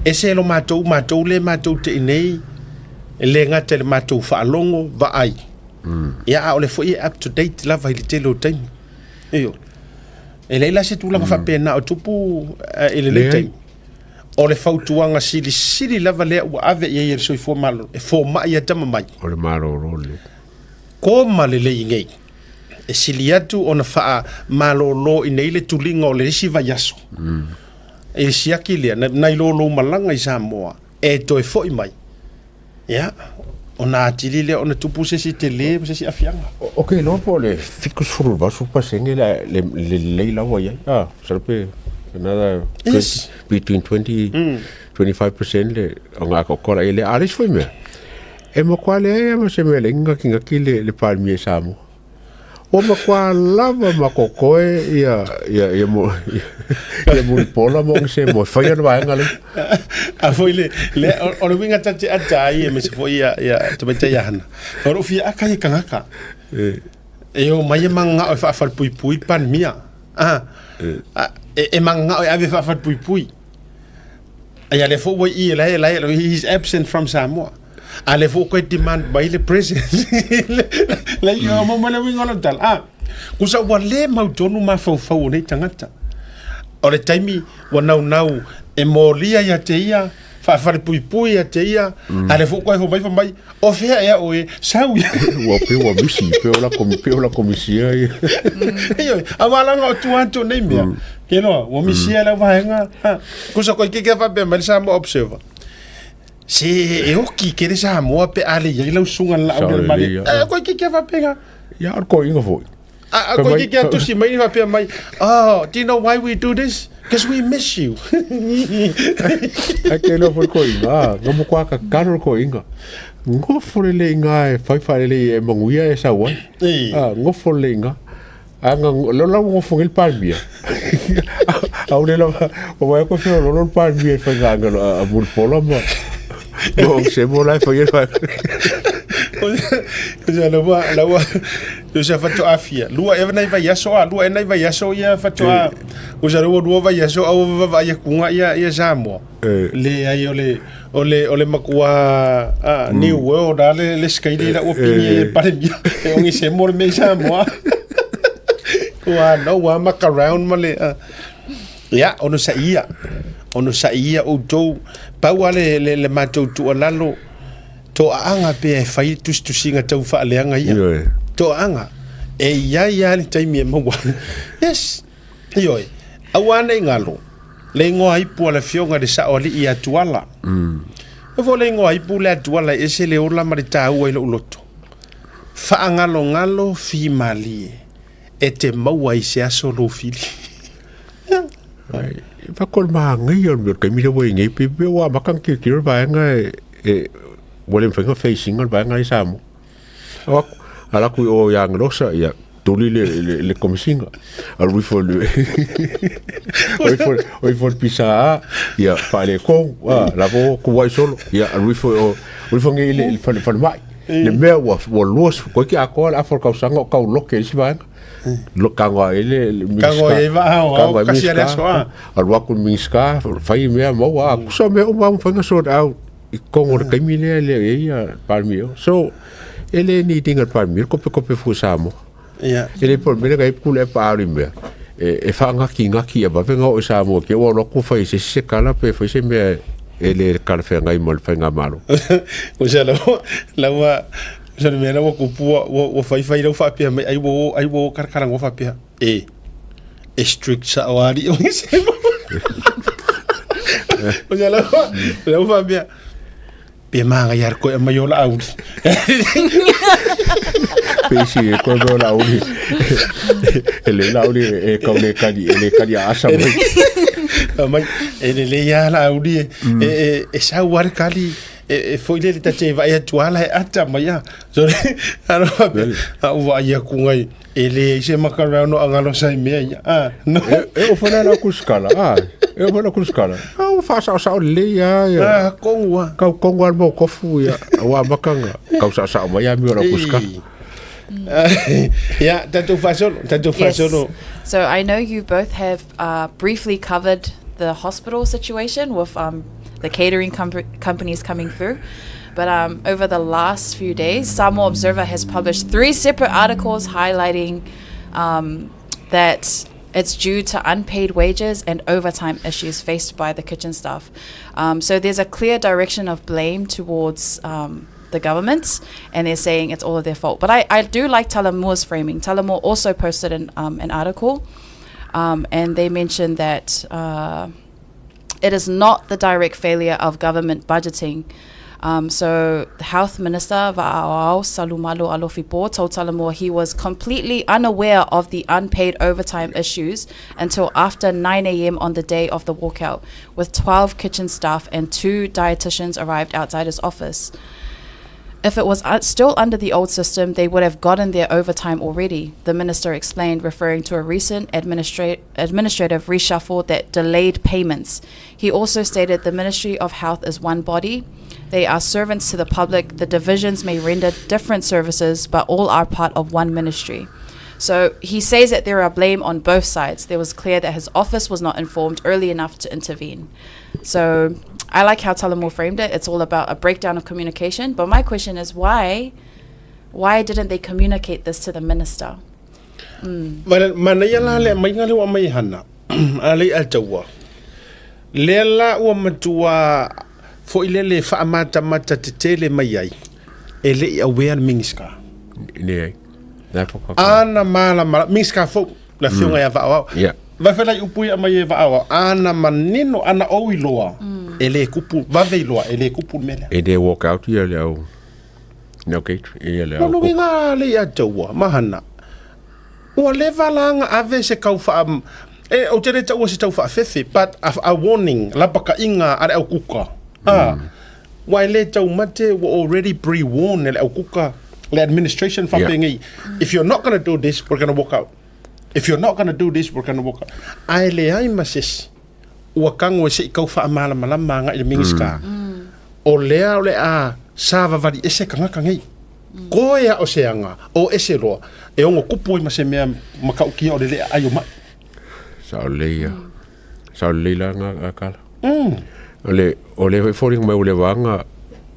E se lo mātou le mātou te inei e le ngata le mātou wha alongo va ai. Ia o le fo i up to date lava i le te lo taimi. Eyo. E le ila se tūlanga wha pēna o tupu e le taimi. O le fautuanga sili lava lea ua ave ia ia soi fo malo e fo mai atama mai o le malo role ko male le ingei e sili atu ona faa malo lo ina ile tulinga o le risi vayaso e siaki lea na lo malanga i Samoa e toi fo i mai ya ona atili lea ona tupu se si tele se si afianga okay no po le fikus furu vasu pasenge le la wa ya sarpe another between 20-25% le nga ko kora ele alis foi me e mo kwale e mo se me lenga kinga kile le palmi Samoa o mo kwa lava ma kokoe ia mo pola mo se mo foi no vai ngale a foi le o le winga tati atai e me se foi ia to beta ia hana o fi akai kangaka e o mai manga o fa pui pan mia e manga o ave fa pui ai le fo i la he's absent from Samoa ale fo ko demand by the president la yo mo le winga tal kusa wale mau tonu ma fa nei tangata o le taimi wa nau e molia ya te ia fa pui ya te ia ale fo ko fa mai o fea ya o e sau wa misi pe la komisia yo awala ngo tu nei mea keno o misia la vaenga kusa ko ke fa be mal Samoa observer se e o ki ke Samoa pe ale ia la sunga la au mali ko ke fa pega ya ko inga fo ko ke atu si mai fa pe mai do you know why we do this? Because we miss you. Aquele foi coinga, como com a caro coinga. Ngofole le inga, fai le e manguia esa wa. Ngofole inga. anga lo la mo fo il palmia au le la o vai ko fo lo palmia fa nga a bul polo mo o se mo la fa ye fa Kuja lawa yo sa fatu afia lua e vai yaso lua e nai vai yaso ia fatu a kuja lua vai yaso au vai ya kunga ia Samoa le ai ole makua new world le skaile la opini pare e ongi se mo me Samoa kua no wa maka round male ya ono sa ia o do pau le matou tu alalo to anga pe fai tusinga tau fa leanga ia to anga e ia ni taimi e mawa yes ioi awana ngalo le ngo ai pu la fionga de sa oli ia tuala e vo le ngo ai pu la tuala e se le ola marita u ile uloto fa ngalo fi mali e te mawa i se aso lo fili fa kol ma ngai on me mi wo ngai pe wa makang ki ba ngai e wole mfenga facing on ba ngai Samoa o ala ku o yang rosa ya tuli le komisinga al rifo le o for pisa ya pale ko lafo ku wai solo ya al rifo ngi le fa mai le me wa los ko ki akola afor ka sanga ka lo ke si ba lo kangwa ele kangwa eva o kasi ala soa al wa ku miska fai me mo wa so me o ma mfenga so out kongo de kamile le ia palmio so ele ni tinga palmio kope fu Samoa ya ele por me ga ipule palmio e fa ngaki ba venga o Samoa ke o lo ku fa se kala pe fa se me ele kala fa ngai mol fa ngamalo o se la se me la ku pu o fa lo fa pe ai wo karkara ngo fa pe e strict sa wari o se o se la fa pe pe manga yar ko mayola audi pe si ko do la audi ele la audi e ko le kadi asa mai ele ya la audi e sa war kali e foi le ta vai atuala ata maya so ano a wa ya ku ngai ele se makara no angalo sai me no o fona na kuskala eu vou na kuskala o faça sa le ya kongwa mo kofu ya wa makanga ka sa maya mi na kuskala yeah tatou façon so I know you both have briefly covered the hospital situation with the catering companies coming through. But over the last few days, Samoa Observer has published 3 separate articles highlighting that it's due to unpaid wages and overtime issues faced by the kitchen staff. So there's a clear direction of blame towards the government, and they're saying it's all of their fault. But I do like Talamoa's framing. Talamoa also posted an article, and they mentioned that it is not the direct failure of government budgeting. So the Health Minister, Va'aoao Salumalo Alofipo, told Talamoa he was completely unaware of the unpaid overtime issues until after 9 a.m. on the day of the walkout, with 12 kitchen staff and 2 dietitians arrived outside his office. If it was still under the old system, they would have gotten their overtime already, the minister explained, referring to a recent administrative reshuffle that delayed payments. He also stated the Ministry of Health is one body. They are servants to the public. The divisions may render different services, but all are part of one ministry. So he says that there are blame on both sides. There was clear that his office was not informed early enough to intervene. So I like how Talamoa framed it. It's all about a breakdown of communication. But my question is why didn't they communicate this to the minister? Manayala le maingali wa mai hana. Ali altawa. Lela wa matua fo ilele fa mata te tele mai ai. Ele aware mingiska. Ne. Ana mala mingiska fo la fionga ya va. Yeah. Va fela upui mai va. Ana manino ana oiloa. Ele kupu va veiloa ele kupu mele. Ele walk out here le. No gate. Ele. No winga le altawa mahana. O le valanga ave se kau fa o tere ta o se tau fa fefe but a warning la baka inga ara au kuka why le tau mate were already pre-warned le au kuka le administration fa pengi if you're not going to do this we're going to walk out If you're not going to do this, we're going to walk out. Ai le ai masis. Ua kango se ikau wha amala malama nga i mingiska. O lea o le a sava vali ese kanga kangai. Koe a o se anga, o ese roa. E ongo kupu i ma se mea makaukia o le lea ai o mai. Sao leila nga kala. O le fori mai o le vanga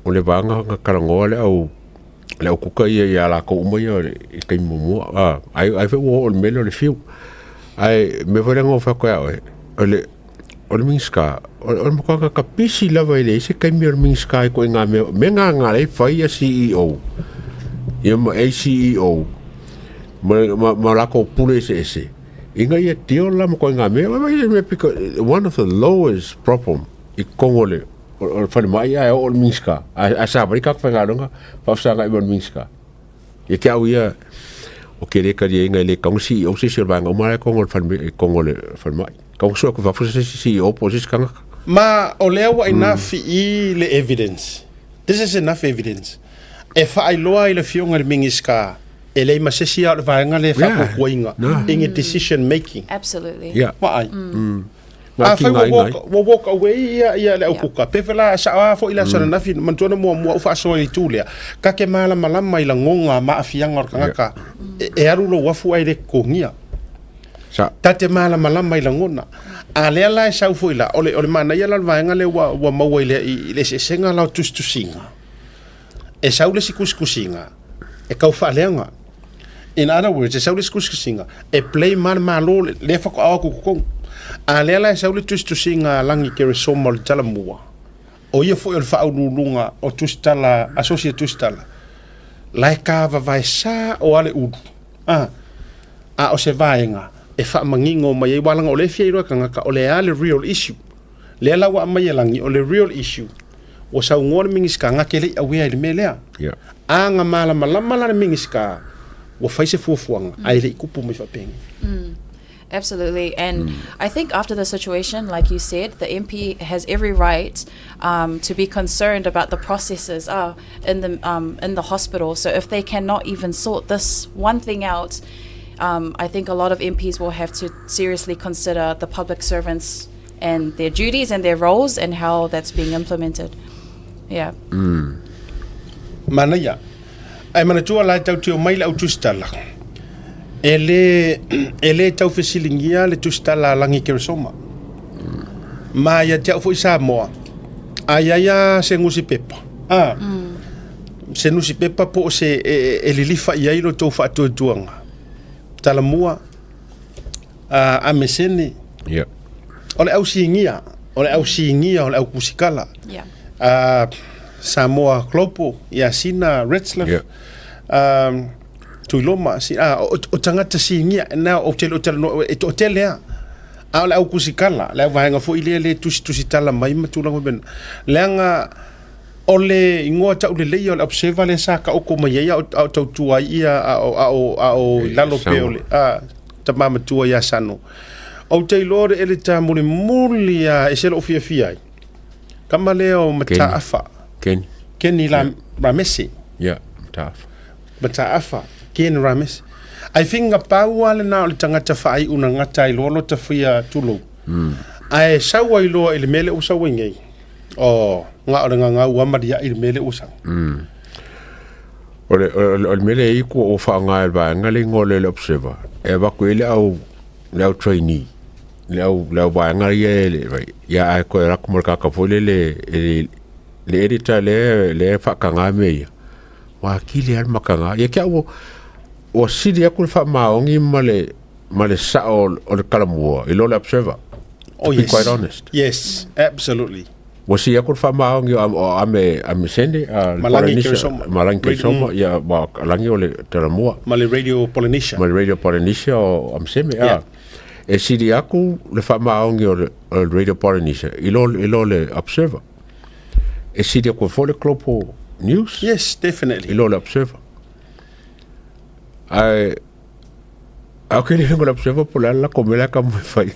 nga karangoa le au kuka ia la ko umai i kai mumua. Ai fe o le mele o le fiu. Ai me foi ngo fa ko o le minska o mo ka pisi lava ile se kai mi o minska ko nga me nga le fai a CEO. Ia mo CEO. Ma la ko pule ese. Inga ia tio la mo ko nga me piko one of the lowest problem I kongole o fale mai ai o minska a sa bari ka fa nga fa sa nga o minska. Ia ke au ia o ke reka ria inga le kong CEO se silvanga o mai kongole fale mai. Kong so ko fa se CEO po se kanga. Ma o lea wa enough I le evidence. This is enough evidence. E fa ai loa I le fionga le mingiska. E le ma se sia o vaenga le fa ko kuinga. In decision making. Absolutely. Yeah. Wa ai. Fa walk away ia le ukuka. Pevela sa fo ila sa na fi mantona mo faʻasoa I tulea. Ka ke mala malama I la ngonga ma afianga o kanga. E aru lo wafu ai le kongia. Tate mala malama I la ngona. A lea lai sau fo ila ole mana ia la vaenga le wa maua le se senga la tustusinga. E sau le sikuskusinga. E kau faaleanga. In other words, e sau le sikuskusinga. E play ma lo le fa ko awa kukong. A lea lai sau le tustusinga langi kere soma le tala mua. O ia fo il faululunga o tustala associate tustala. Lai ka vai sa o ale udu. A o se vaenga. E fa mangingo mai e walanga o le fiero kanga ka o le ale real issue. Le la wa mai langi o le real issue. O sa ngor mingiska nga kele awea I melea. Yeah. Anga mala la mingiska. Wa faise fuafuanga ai le kupu mai fa pengi. Absolutely. And I think after the situation, like you said, the MP has every right to be concerned about the processes in the hospital. So if they cannot even sort this one thing out, I think a lot of MPs will have to seriously consider the public servants and their duties and their roles and how that's being implemented. Yeah. Manaya. Ai mana tua lai tau tio mai la utustala. Ele tau fesilingia le tustala langi keresoma. Ma ia te fo Samoa. Ai sengusi pepa. Sengusi pepa po se elilifa ia ilo tau fa tuanga. Tala mua a mesene. Yeah. Ole au singia, ole au kusikala. Yeah. Samoa Klopo, ia sina Retzlaff. Yeah. Tuiloma si o tangata singia na hotel no hotel ya. Ole au kusikala, le vaenga fo ile tusi tala mai matulanga ben. Lenga ole ingoa ta ule le ole observa le saka o ko mai ia o tautua ia o lalo pe ole ta mama tua ia sano o te lore ele ta muli ia e selo fia kama leo mataafa ken la ramesi yeah mataafa ken rames I think pau ale na o tangata fai una ngata I lolo ta fia tulu ai sawa I lo ele mele usawa ngei nga nga ua maria I mele usang. O mele I ko o fa nga ba nga le ngole le observer. E ba ko ile au le trainee. Le ba nga ye le ya ai ko ra ko ka ka fole le editor le fa ka nga me. Wa kile al makanga. Ye ka o sidi ya ko fa maongi male sa o le kalamua. I lo le observer. Oh yes. Quite honest. Yes, absolutely. Was he yakul fa maong yo am sende Malangi Keresoma ya ba langi ole teramua Mali Radio Polynesia o am seme e sidi aku le fa maong yo Radio Polynesia ilo le observer e sidi aku for the Klopo news yes definitely ilo le observer I okay le observer por la comela ka mafai.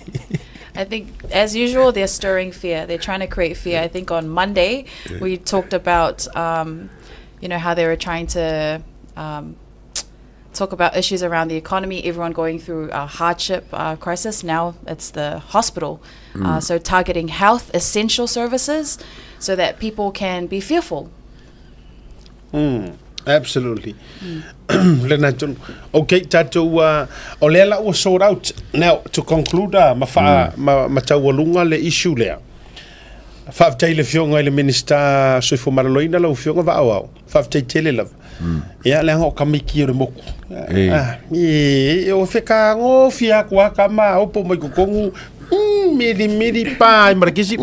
I think, as usual, they're stirring fear. They're trying to create fear. I think on Monday we talked about, how they were trying to talk about issues around the economy, everyone going through a hardship crisis. Now it's the hospital. So targeting health essential services so that people can be fearful. Absolutely. Okay, tatou o le la was sort out. Now to conclude mataualunga le issue lea. Whaafitai le fionga le minister soifo maraloina lau fionga wa au. Whaafitai tele lava. Ia le hanga o kamiki o le moku. O wheka ngofia kua kama opo mai kukongu. Miri pa marakisi.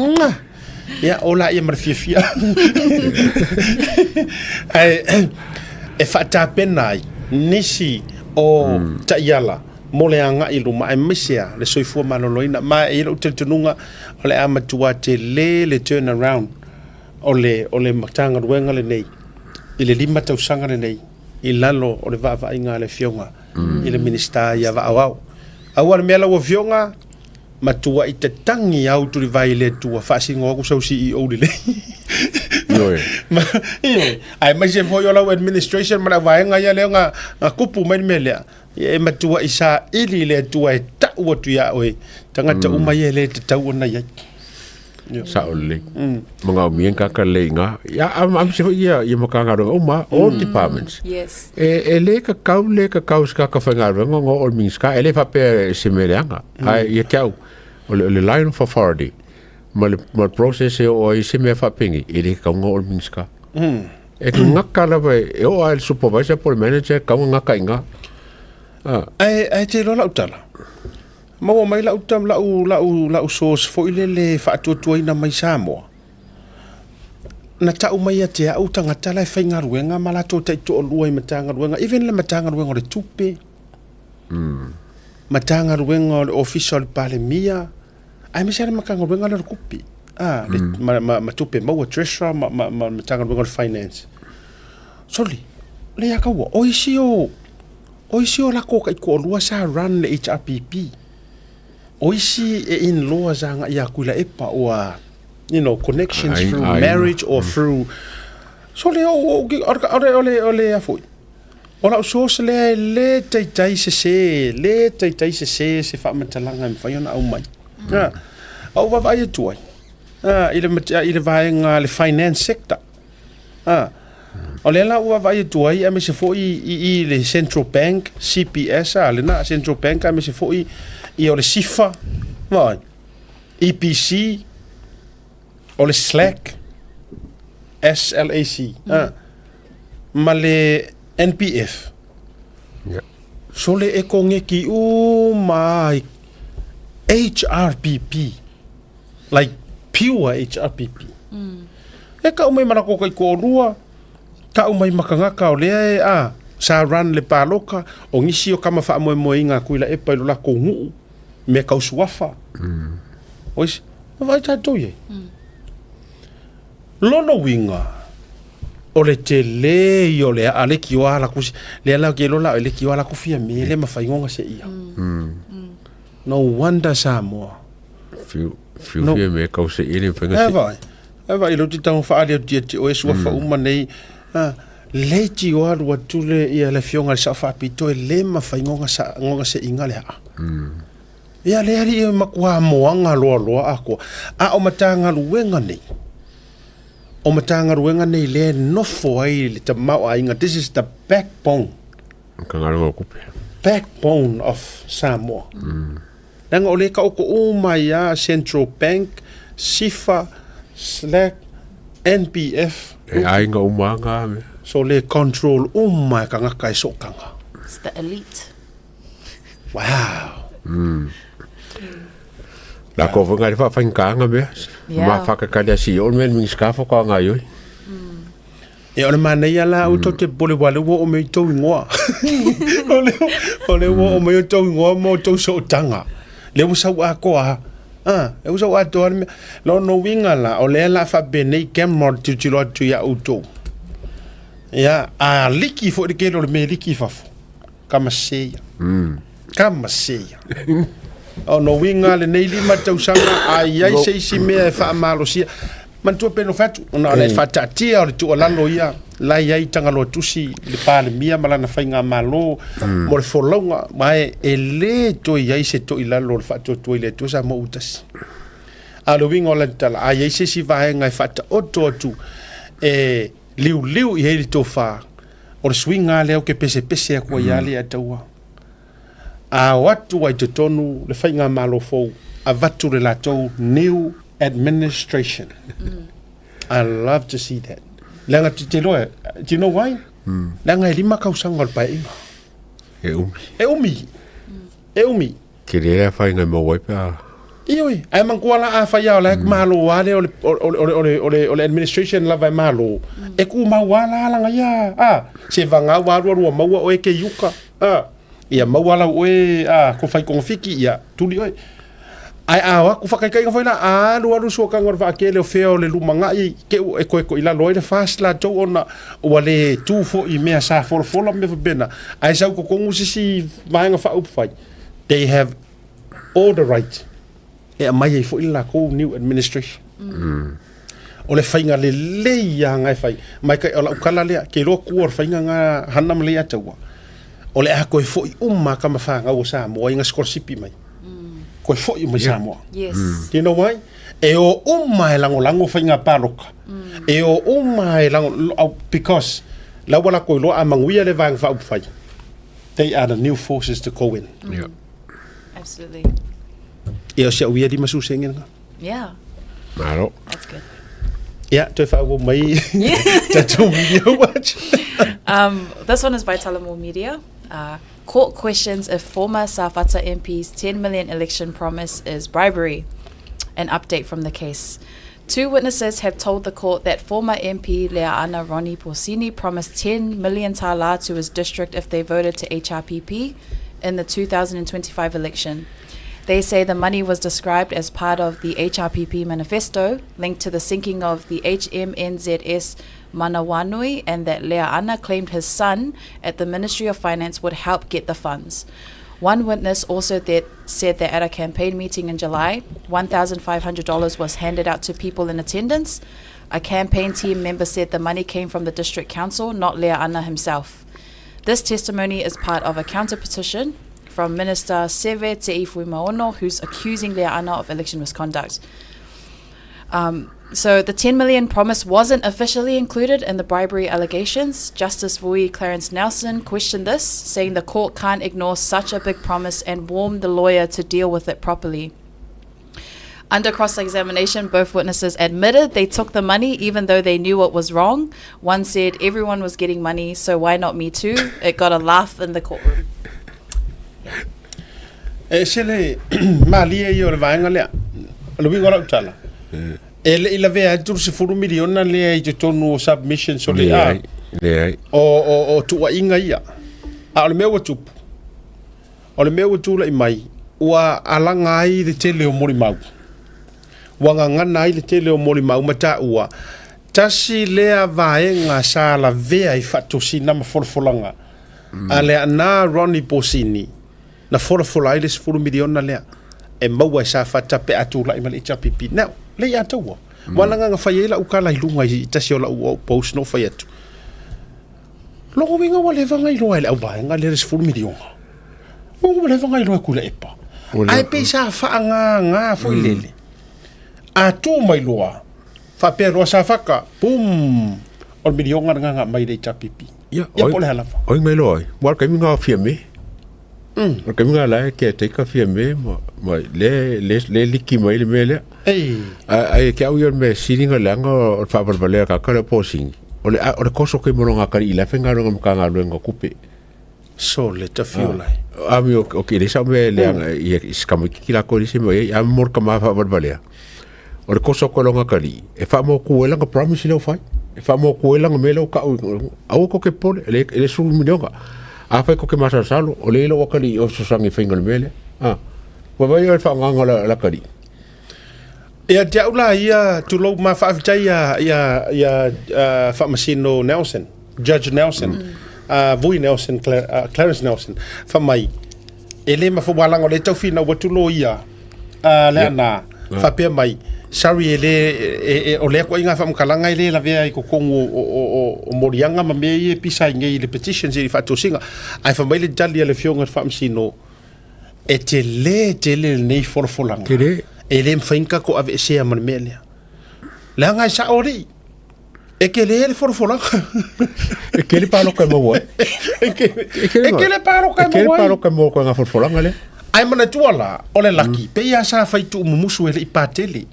Ia ola ia marafia. E whaatapena ai nisi o taiala moleanga i luma ai misia le soifua maloloina ma e ilo tentununga o le amatua te le turn around o le matanga ruenga le nei i le 5 tausanga le nei i lalo o le vaavainga le fionga i le minista ia vaawau aua le mea lau fionga matua i te tangi au turi vai le tua whaasingo aku sau CEO le le ai mai se foi ola administration mara vaenga ia le nga kupu mai melea e matua isa ili le tua e tau atu ia oe tangata umai le te tau ona ia saole mga mien kaka le nga ya am se ia makanga ro uma all departments Yes. e le ka kau ska ka fanga ro ngo all minska ele fa pe semelanga ai ia kau le line of authority mal process o i se me fa pingi ele ka ngo all minska e ngaka la e o al supervisor por manager ka ngaka inga ai te lo la utala mau mai la utam la source fo ile fa atuatuaina mai Samoa na tau mai te au tangata lai whainga ruenga malato te to lua i matanga ruenga even le matanga ruenga le tupe matanga ruenga le official palemia ai me sare makanga ruenga le kupi ma tupe mau treasurer matanga ruenga le finance soli le yakawa oisio la ko kai ko lua sa run le HRPP oisi e in law zanga ia kula epa or connections through marriage or through so le ole afoi ola so le tai se fa matalanga fa yona au mai au va vai tu ile vai le finance sector ole la u vai tu ai ame se foi i le central bank CPS ale na central bank ame se foi i o le sifa vai EPC o le SLAC ma le NPF so le e kongeki my HRPP like pure HRPP e ka umai mana ko kai ko rua ka umai makangaka o le sa ran le paloka o ngisi o kama fa mo inga kuila e pa la ko ngu me ka uswafa ois vai ta toye lono winga o le tele yo le ale ki wala ku le ala ke lo la le ki wala ku fia me le mafaingonga se ia no wonder Samoa fiu fia me ka se ile fenga se vai lo ti tau fa ale ti o eswa fa nei le ti o alu atule ia le fionga sa fa pito le mafaingonga sa ngonga se inga le ia le ari makua moanga lo ako o matanga luenga nei o matanga ruenga nei le nofo ai le tamau ainga this is the backbone backbone of Samoa nanga ole ka oko umaya central bank sifa SLAC NPF ainga umanga so le control umai kanga kai sokanga it's the elite wow la ko vanga fa fankanga be ma fa ka ka si o men mi skafo ko nga yo e ona mana ia la o te bole wale wo o me to ngoa ole wo o me to ngoa mo to so tanga le wo sa wa ko e wo sa wa to lo no winga la ole la fa bene camera tu lo tu ya auto ya liki fo de ke lo me liki fa kama seia o no winga le nei lima tausanga ai se me fa malosia man tu peno fatu ona le fatatia o tu lalo ia lai ai tangalo tusi le pale mia malana fainga malo mo le folonga mai ele to ia se to ila lo fa to ile to sa mo utas alo wingo la tala ai se si va ngai fata oto tu liu i heli to fa o swinga le o ke pese ko ia le ataua a watu ai tonu le fainga malo fo a vatu le lato new administration. I love to see that. Langa te loa, do you know why? Langa lima kausanga o pai. E umi. Ke rea whai ngai mo wai pa. Ioi, ai mangkuala a whai au laik malo wale o le administration la vai malo. E ku mawala langa ia. Se vanga warua maua o e ke yuka. Ia mawala o e ko whai kongfiki ia. Tuli oi. Ai awa ku whakaikai ka whaina alu so ka ngor whaake leo wheo le lumangai ke e koe ila loe le fast la tau ona ua le tūfo i mea sa fola me whabena ai sau ko kongu sisi maenga wha upwhai they have all the right e a mai e fo ila ko new administration o le whainga le leia ngai whai mai kai ola ukala lea ke roa kuar whainga ngā hanam lea taua o le a koe fo i ka mawhanga o sa moa inga skorsipi mai koe foi mai Samoa. Yes. You know why? E o umai lango whainga paroka. E o umai lango, because la wala koe loa a manguia le vang wha upwhai. They are the new forces to go in. Yeah. Absolutely. E o sea uia di masu sengen. Yeah. Maro. That's good. Yeah, to wha mai tatou media watch. This one is by Talamore Media. Court questions if former Safata MP's 10 million election promise is bribery. An update from the case. 2 witnesses have told the court that former MP Lea'ana Ronnie Porsini promised 10 million tala to his district if they voted to HRPP in the 2025 election. They say the money was described as part of the HRPP manifesto linked to the sinking of the HMNZS Manawanui, and that Lea'ana claimed his son at the Ministry of Finance would help get the funds. One witness also said that at a campaign meeting in July, $1,500 was handed out to people in attendance. A campaign team member said the money came from the district council, not Lea'ana himself. This testimony is part of a counter-petition from Minister Seve Te Ifuimaono, who's accusing Lea'ana of election misconduct. So the 10 million promise wasn't officially included in the bribery allegations. Justice Vui Clarence Nelson questioned this, saying the court can't ignore such a big promise, and warned the lawyer to deal with it properly. Under cross-examination, both witnesses admitted they took the money even though they knew it was wrong. One said everyone was getting money, so why not me too? It got a laugh in the courtroom. Sele malia i o le vaenga lea. Lo wingo la utala. Ele ila vea tu se furu miliona le i te tonu submission so le a. O tua inga ia. A o le mea tupu. O le mea tu la i mai. Ua alanga ai le tele o mori mau. Wanga ngana ai le tele o mori mau mata ua. Tasi lea vaenga sa la vea i fatosi na mafolfolanga. A le ana Ronnie Porsini. Na fola ai le furu miliona lea. E maua sa fata pe atu la i mali HRPP. Now, le ia tau. Walanga nga whai la ukala i lunga i tasi o la ua post no whai atu. Longo winga wa lewa ngai loa le au baenga le res furu milionga. Longo wa lewa ngai loa kula epa. Ai pe sa wha nga fwoi lele. A tō mai loa. Wha pe roa sa whaka. Pum. O milionga nga mai le HRPP. Ia pole halawa. Oi mai loa. Wal kai minga fia me. O ka minga la ke te ka fia me ma le liki mai le mele. Ai ke au yo me siringa langa o fa balbalea ka ka po sing. O le koso ke moronga ka i la fenga ronga ka nga luenga kupe. So le ta fiola. Ami o ke le sa me le i skama ki la ko se me am mor ka ma fa balbalea. O le koso ko longa ka li. E fa mo ku langa promise le fai. E fa mo ku langa me lo ka au ko ke pole le su milionga. A fai ko ke masa salo o le lo wakali o sosangi fingal mele wa vai o fa nganga la kali ia te aula ia tu lo ma fa ia fa masino Nelson, Judge Nelson, Vui Nelson, Clarence Nelson fa mai ele ma fo walanga le tau fina wa tu lo ia le na Whapea mai. Sorry o lea ko inga whamkalanga le la vea I ko kongo o morianga ma me pisa ngai le petitions I whatosinga. Ai whamai le jali le fionga whamsino e te le nei forfolanga. E le mwhainka ko ave sea man melea. Lea ngai sa ori. E ke le forfolanga. E ke le palo kai mawa. E ke le palo kai mawa. E ke le palo kai mawa ko nga forfolanga le. Ai mana tuala ole laki pe ia sa fai tu mumusu ele ipatele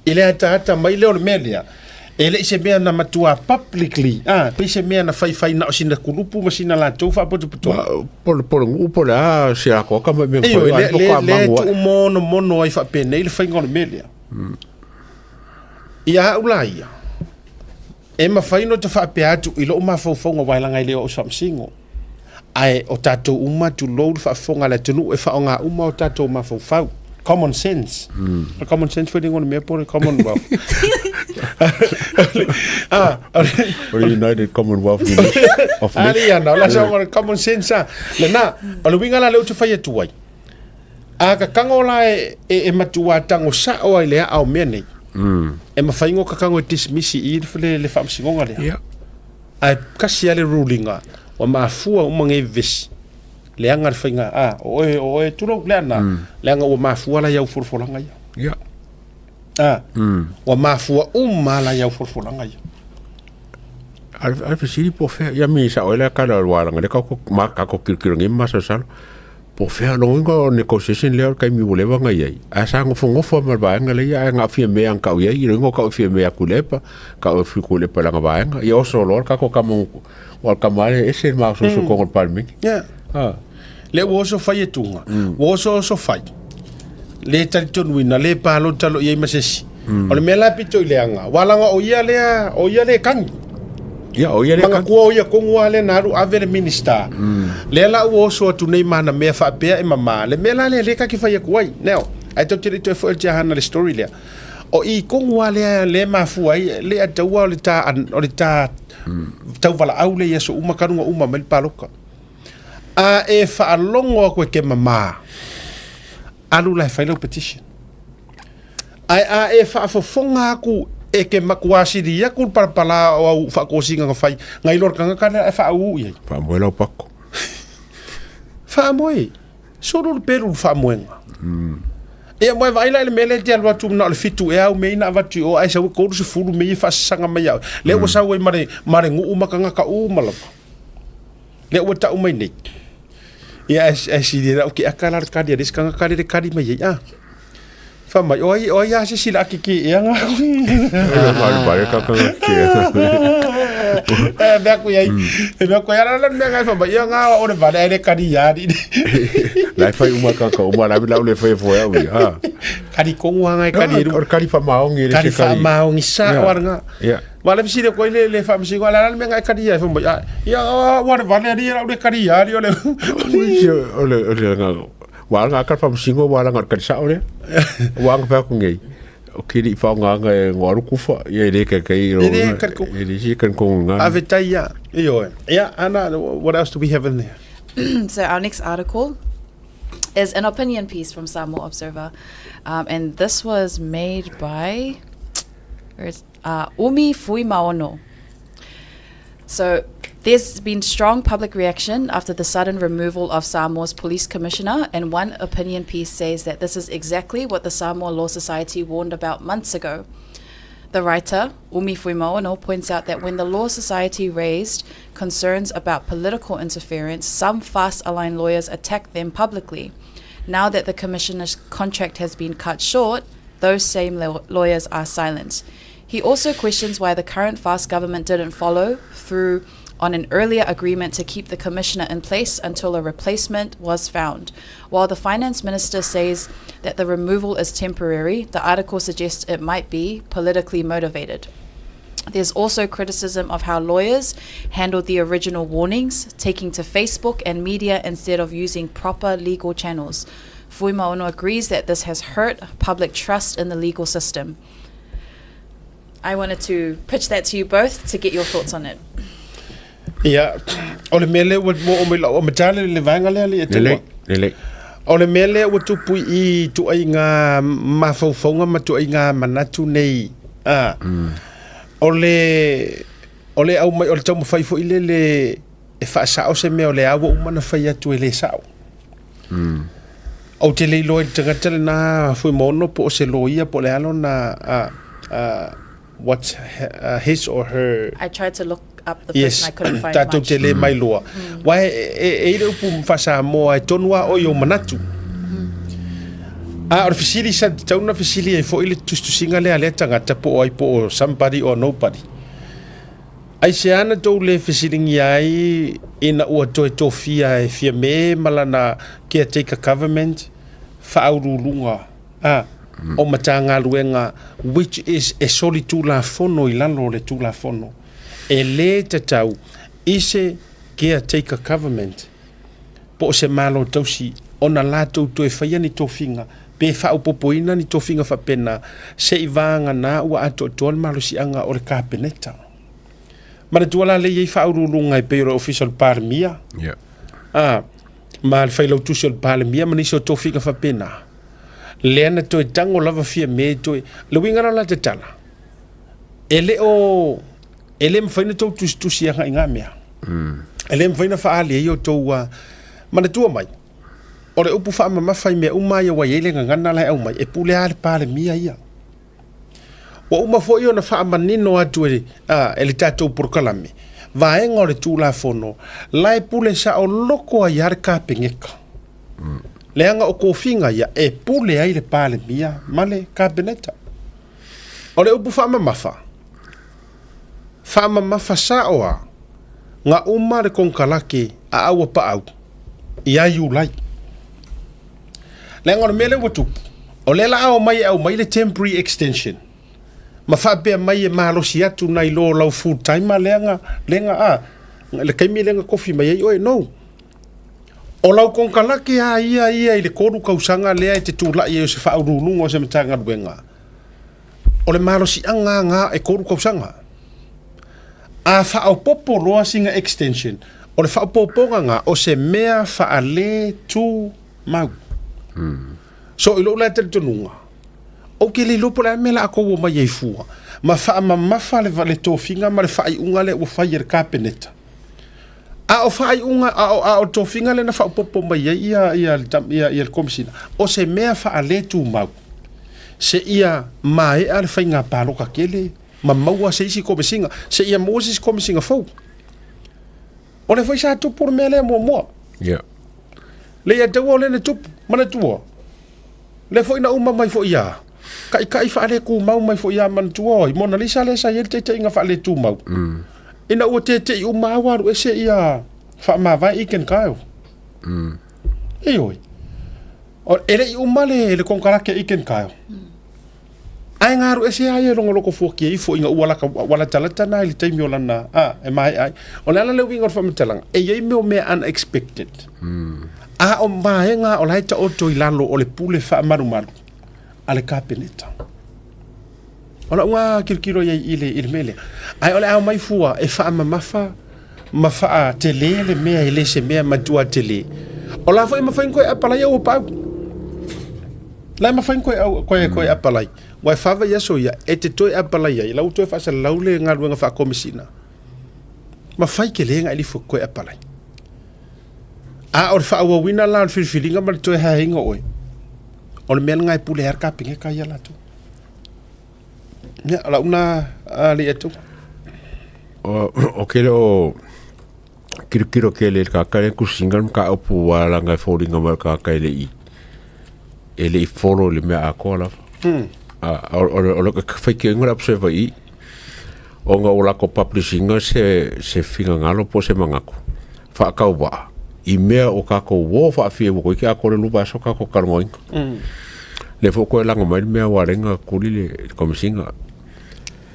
ele ata mai le ole melia ele se mea na matua publicly pe se mea na fai na sina kulupu masina la tu fa poto por ngupo la se a ko ka me ko le tu mono ai fa pene ele fai ngol melia ia ulaia e ma fai no te fa pe atu ilo ma fo nga wailanga ile o samsingo ai o tatou uma tu load fa fonga la tunu e fa nga uma o tatou ma fo fa common sense common sense for dingon me por commonwealth or United Commonwealth of ali ana la sa common sense le na o le winga la le tu fa ye tuai a ka kangola e matua tango sa o ile a o mene e ma faingo ka kango dismiss I le fa msingonga le ai kasi ale rulinga wa mafua umange vis leanga fainga o tulo leana leanga wa mafua la yau forfolanga ya wa mafua la yau forfolanga ya al fisili po fe ya mi sa ola ka la wala ngale ka ko ma ka ko kirkirongi masa sal po fe no ngo negotiation le ka mi voleva ngai a sa ngo fongo fo ma ba ngale ya nga fi me an ka ya ngo ka fi me akulepa ka fi kulepa la ba nga ya so lor ka ko ka mo wal kamare ese ma so ko ngol palmi le wo so fai tunga wo so fai le taliton wina le palo talo ye masesi o le mela pito ile anga wala nga o ia le kan ya o ia le kan ko ia ko ngwale na ru avere minister le la wo so tu nei mana me fa pe e mama le mela le ka ki fai ko ai now I talk to the to for jahana le story le o I ko ngwale le mafu ai le atawa le ta tau wala au le yeso uma karunga uma mel paloka a e fa longo ko ke mama alu la file petition ai e fa fonga ku e ke makuasi dia ku parpala o fa ko singa ko fai ngai lor kanga kana e fa u ye fa moela pako fa moi solo peru fa moenga e mo vai la le mele dia lo tu na le fitu e au meina vatu o ai sa ko se fulu me fa sanga mai le o sa we mare ngu uma kanga ka u mala le o ta umai nei ya si dia o ke akala ka dia diskanga ka dia ka di mai fa mai o ya si sila kiki ya nga bare ka ka ke be ku ya la me nga fa mai ya nga o le vale le ka di ya di la fai uma ka uma la le fai fo ya kari konga ngai kari or kari fa maongi kari fa maongi sa warnga wala bisi ko le fa bisi wala me ngai kari ya fa ya war vale ri le kari ya ri ole wala ka fa singo wala ngar kari sa ole wang fa ku ngai o kiri fa nga ngoru ku fa ye le ka kai ro ye si kan ko nga avetaya yo ana what else do we have in there so our next article is an opinion piece from Samoa Observer, and this was made by Umi Fuimaono. So there's been strong public reaction after the sudden removal of Samoa's police commissioner, and one opinion piece says that this is exactly what the Samoa Law Society warned about months ago. The writer, Umi Fuimaono, points out that when the Law Society raised concerns about political interference, some fast-aligned lawyers attacked them publicly. Now that the commissioner's contract has been cut short, those same lawyers are silent. He also questions why the current fast government didn't follow through on an earlier agreement to keep the commissioner in place until a replacement was found. While the finance minister says that the removal is temporary, the article suggests it might be politically motivated. There's also criticism of how lawyers handled the original warnings, taking to Facebook and media instead of using proper legal channels. Fuimaono agrees that this has hurt public trust in the legal system. I wanted to pitch that to you both to get your thoughts on it. Yeah, ole mele o me la o me tale le vanga le le O le mele ua tupu I tu ai ngā mawhauwhaunga ma tu ai ngā manatu nei. O le au mai o le tau mawhai fo ile le e whaasao se mea o le awa umana whai atu e le sao. O te leilo e tangata le nā fui mono po o se loia po le alo na what's his or her. I tried to look up the person, I couldn't find tatou much. te le mai loa. Wai e ire upu mwhasa moa e tonua o yo manatu. O le fisili sa tauna fisili e fo ile tustusinga le ale tangata po o ai po o somebody or nobody. Ai se ana tau le fisilingi ai ina ua toe tofia e fia me malana caretaker government whaurulunga. O matanga luenga, which is e soli tulafono I lalo le tulafono. E le tatau, ise caretaker government, po se malo tausi, ona lato to e whaia ni tofinga, pe whaupopoina ni tofinga whapena, se I vanga na ua ato toal malo si anga o le kapeneta. Mana tuala le iei whaurulunga e peiro official parmia. Ma le whailau tusi o le parmia, maniso tofinga whapena. Leana to e tango lava fia me to e le wingara la te tala ele mfaina to tusi anga inga mea ele mfaina faali e o to mana tua mai o le upu fa mafai me umai wa yele ngana la au mai e pule ale pale mia ia wa uma fo yo na fa manino atu ele tatou porkalame va e ngore tulafono lai pule sa o loko ai har ka pengeka leanga o kofinga ia e pule ai le pale mia male kabineta o le upu whaama mafa saoa nga uma le konkalake a aua pa au I ai ulai leanga o mele watu o le lao mai au mai le temporary extension ma whapea mai e mahalosi atu nai lo lau full time ma leanga le kaimi leanga kofi mai ai oe no o lau konkalake ia I le koru kausanga lea te tūlai e o se whaurununga o se matanga ruenga. O le mahalosi anga ngā e koru kausanga. A whaopopo loa singa extension. O le whaopoponga ngā o se mea whaale tū mau. So ilo la te tonunga. O ke le lopo la mela ako o mai e fua. Ma whaamamafa le tofinga ma le whai unga le ua whai e kapeneta. A o fai unga a o tofinga le na fa popo mai ia le komisina o se mea fa ale tu mau se ia mai al fai nga palo ka kele ma maua se isi komisinga se ia moses komisinga fo o le fai sa tu por mele mo le ia tau le tu mana tu le foi na uma mai fo ia kai fa ale ku mau mai fo ia man tu o Mona Lisa le sa ye te nga fa ale tu mau ina o te uma waru e se ia fa ma vai iken kaio e oi o ele uma le konkarake iken kaio ai ngaru e se ai longo loko foki e fo inga wala talata na ile taimi olana e mai ai o lana le winga fa matalang e ye me unexpected o mai nga o laita o to ilalo o le pule fa maru ale kapeneta ona unga kirkiro ye ile mele ai ole au mai fua e fa mafa tele le mea ile se mea matua tele ola foi mafa ko apala yo pa la mafa ko apala wa fa ya so ya e te toi apala ya la uto fa sa laule nga luenga fa komisina mafa ke le nga ile fo ko apala o fa wa wina la filinga ma toi ha hinga oi o le mel ngai pule her ka pinge ka ya la tu la una ali etu o ke o kiro ke le ka ku singal ka opu wala ngai folding ma ka ele I follow le me akola o ka fa ke ngora observe I o nga ola ko publishing se finga ngalo po se mangako fa ka wa I mea o ka ko wo fa fi wo ke akole lu ba so ka ko karmoing le fo ko la ngoma mea warenga kulile komisinga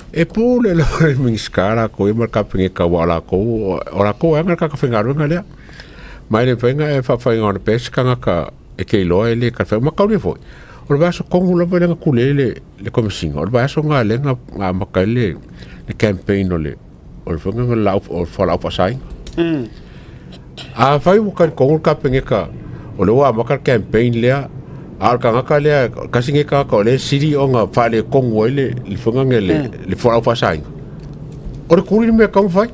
e pule la minskara ko e marka pinge ka wala ko ora ko anga ka fingaru ngale mai le venga e fa ngona pesca ka e ke lo ele ka fa ma ka le fo o ba so ko ngula ba nga kulele le komisinga o ba so ngale nga makale le campaign ole o fo nga la o fa la pasai a fai mo ka ko ka pinge ka o le wa maka campaign lea al kangaka lea kasinge kaka o le siri o nga whale kongo ele li whangange le whorau whasainga o le kuri mea kau whai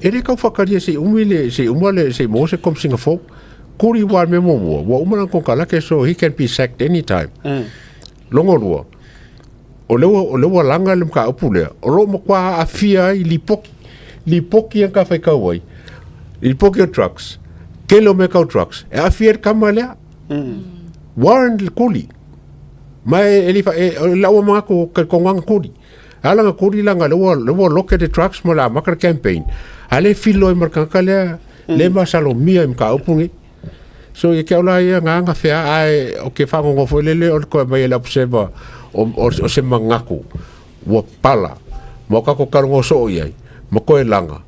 e re kau whakaria se umile se umale se mo se kom Singapore kuri wa me mo wa umana kong kalake so he can be sacked anytime longo lua o lewa langa le mka upu lea o lo mo kwa a fia i li poki ang ka whai kau ai li poki o trucks kelo me kau trucks e a fia kama lea Warren kuli mai elifa lawa mga ko konganga kuli ala nga kuli langa lewa look at the trucks mo la makar campaign ale filo e markanga lea le masalo mia mka upungi so e kia ula ia nga fea ai o ke whango ngofo lele o koe mai la puseva o se mangaku wa pala mo kako kalongo so iai mo koe langa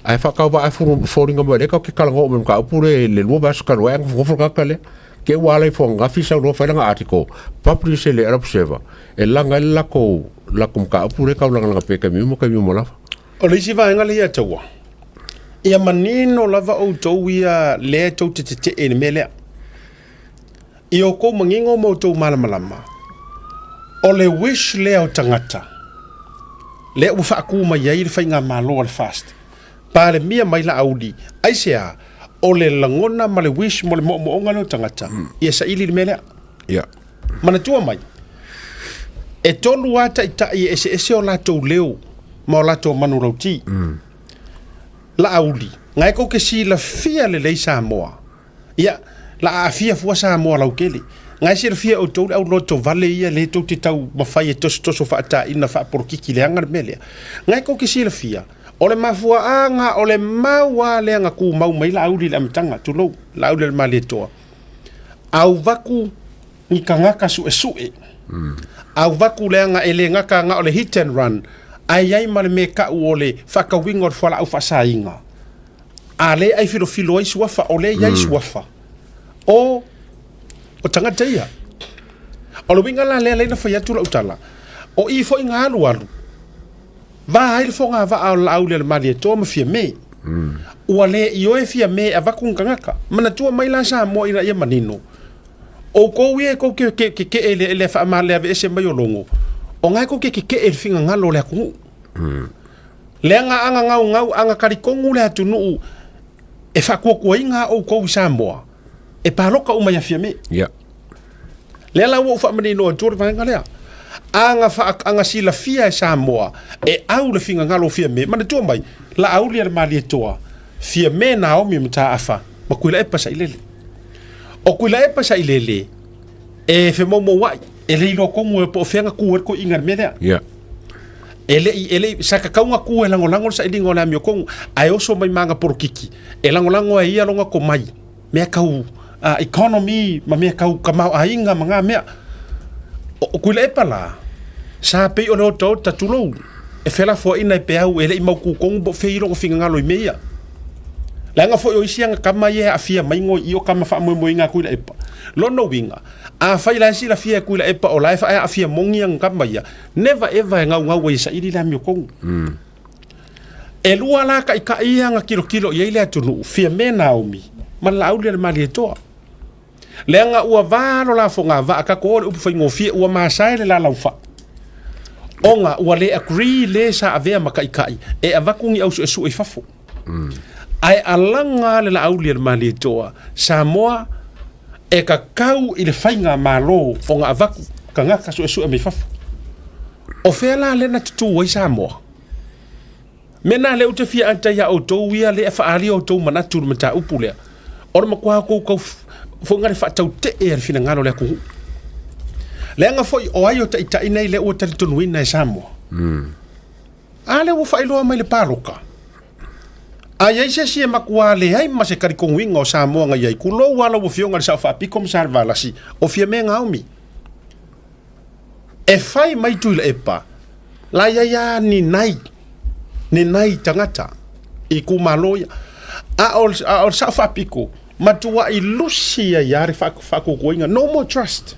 ai whakau wa ai fōringa mo reka o ke kalongo o me mka upure le lua basu kalo e ngofo kakale ke wala i fonga fisa ro failanga article publish le arab seva e langa lako mka upure ka langa peka mi mo lafa o le si va ngale ia tawa ia manino lava o tau ia le tau te e mele i o ko mangingo mo tau malamalama o le wish le o tangata le u whaaku mai ai le whainga malo al fast pa le mia mai la audi ai sea o le langona ma le wish mo le moonga le o tangata ia sa ili le mele ia mana tua mai e tolu ata ita i ese o la tau leo ma o la tau manu rauti la auli ngai ko ke si la fia le Samoa ia la fia fu Samoa la ukele ngai si la fia o tau au loto vale ia le tau te tau mafai e toso fa ata ina fa por kiki le anga mele ngai ko ke si la fia o le mafua anga o le maua le anga ku mau mai la auli le amtanga tu lo la auli le male toa au vaku ni kangaka su au vaku le anga ele ngaka nga o le hit and run ai male me ka ole whakawinga o whala au whasainga. A le ai filo ai suafa, o le iai suafa. O tangata ia. O le winga la le na whaiatu la utala. O i fo inga alu. Va hai le fonga va au la au le mali e toa ma fia me. Ua le i oe fia me a vaku ngangaka. Mana tua mai la sa mo ina ia manino. O kou ie kou ke ele wha amale ave ese mai o longo. O ngai ko ke e finga ngalo le aku. Le anga ngau anga karikongu le atunu e whakua inga o kou Samoa. E paroka o mai a fia me. Yeah. Le la wo wha mani no atura vanga lea. Anga sila fia e Samoa e au le finga ngalo fia me. Mana tua mai, la au le mali e toa. Fia me na o mi mta afa. Ma kuila e pasa ilele. O kuila e pasa ilele e fe momo wai. Ele ilo kongu e po fenga kuer ko ingar mele. Yeah. Ele saka kaunga ku e lango sa ilingo na mio kongu ai oso mai manga porkiki. E lango e ia longa ko mai. Mea kau economy ma mea kau kamau ainga manga mea. O kuila e pala. Sa pe o no to tatulou. E fela fo ina e peau ele i mau ku kongu bo feiro ko finga ngalo i mea. Langa fo yo isia nga kama ye afia maingo i o kama fa mo inga kuila e pa. Lono winga. A fai la si la fia kuila e pa o la fa a fia mongi ang kama ya. Never ever ngau we sa ili la mio kongu. E lua la ka ia nga kilo ia ile atunu fia me Naomi. Ma la ule mali toa. Le nga ua valo la fo nga va ka ko upu fai ngofia ua masai le la laufa. Onga ua le agree le sa avea maka ikai. E avakungi au su e fafo. Ai alanga le la auli le mali toa Samoa e ka kau i le whainga malo o ngā avaku ka ngaka su e me fafu o whela le na tutu wai Samoa mena le ute fia anta ya o tau ia le e whaari o tau manatu mata upu lea o ma kua kou whongare whaatau te e ar fina ngalo lea kuhu le anga foi o ai o ta ita inei le ua tari tonu ina e Samoa a le ua whailoa mai le paroka ai se si makua le ai ma se karikonguinga o Samoa nga iai kulo wala wo fionga le sa fa pikom salvalasi o fia me ngaumi e fai mai tu le epa la ya ni nai tangata i ku maloya a o sa fa piko matua i lucia ya fa ko goinga no more trust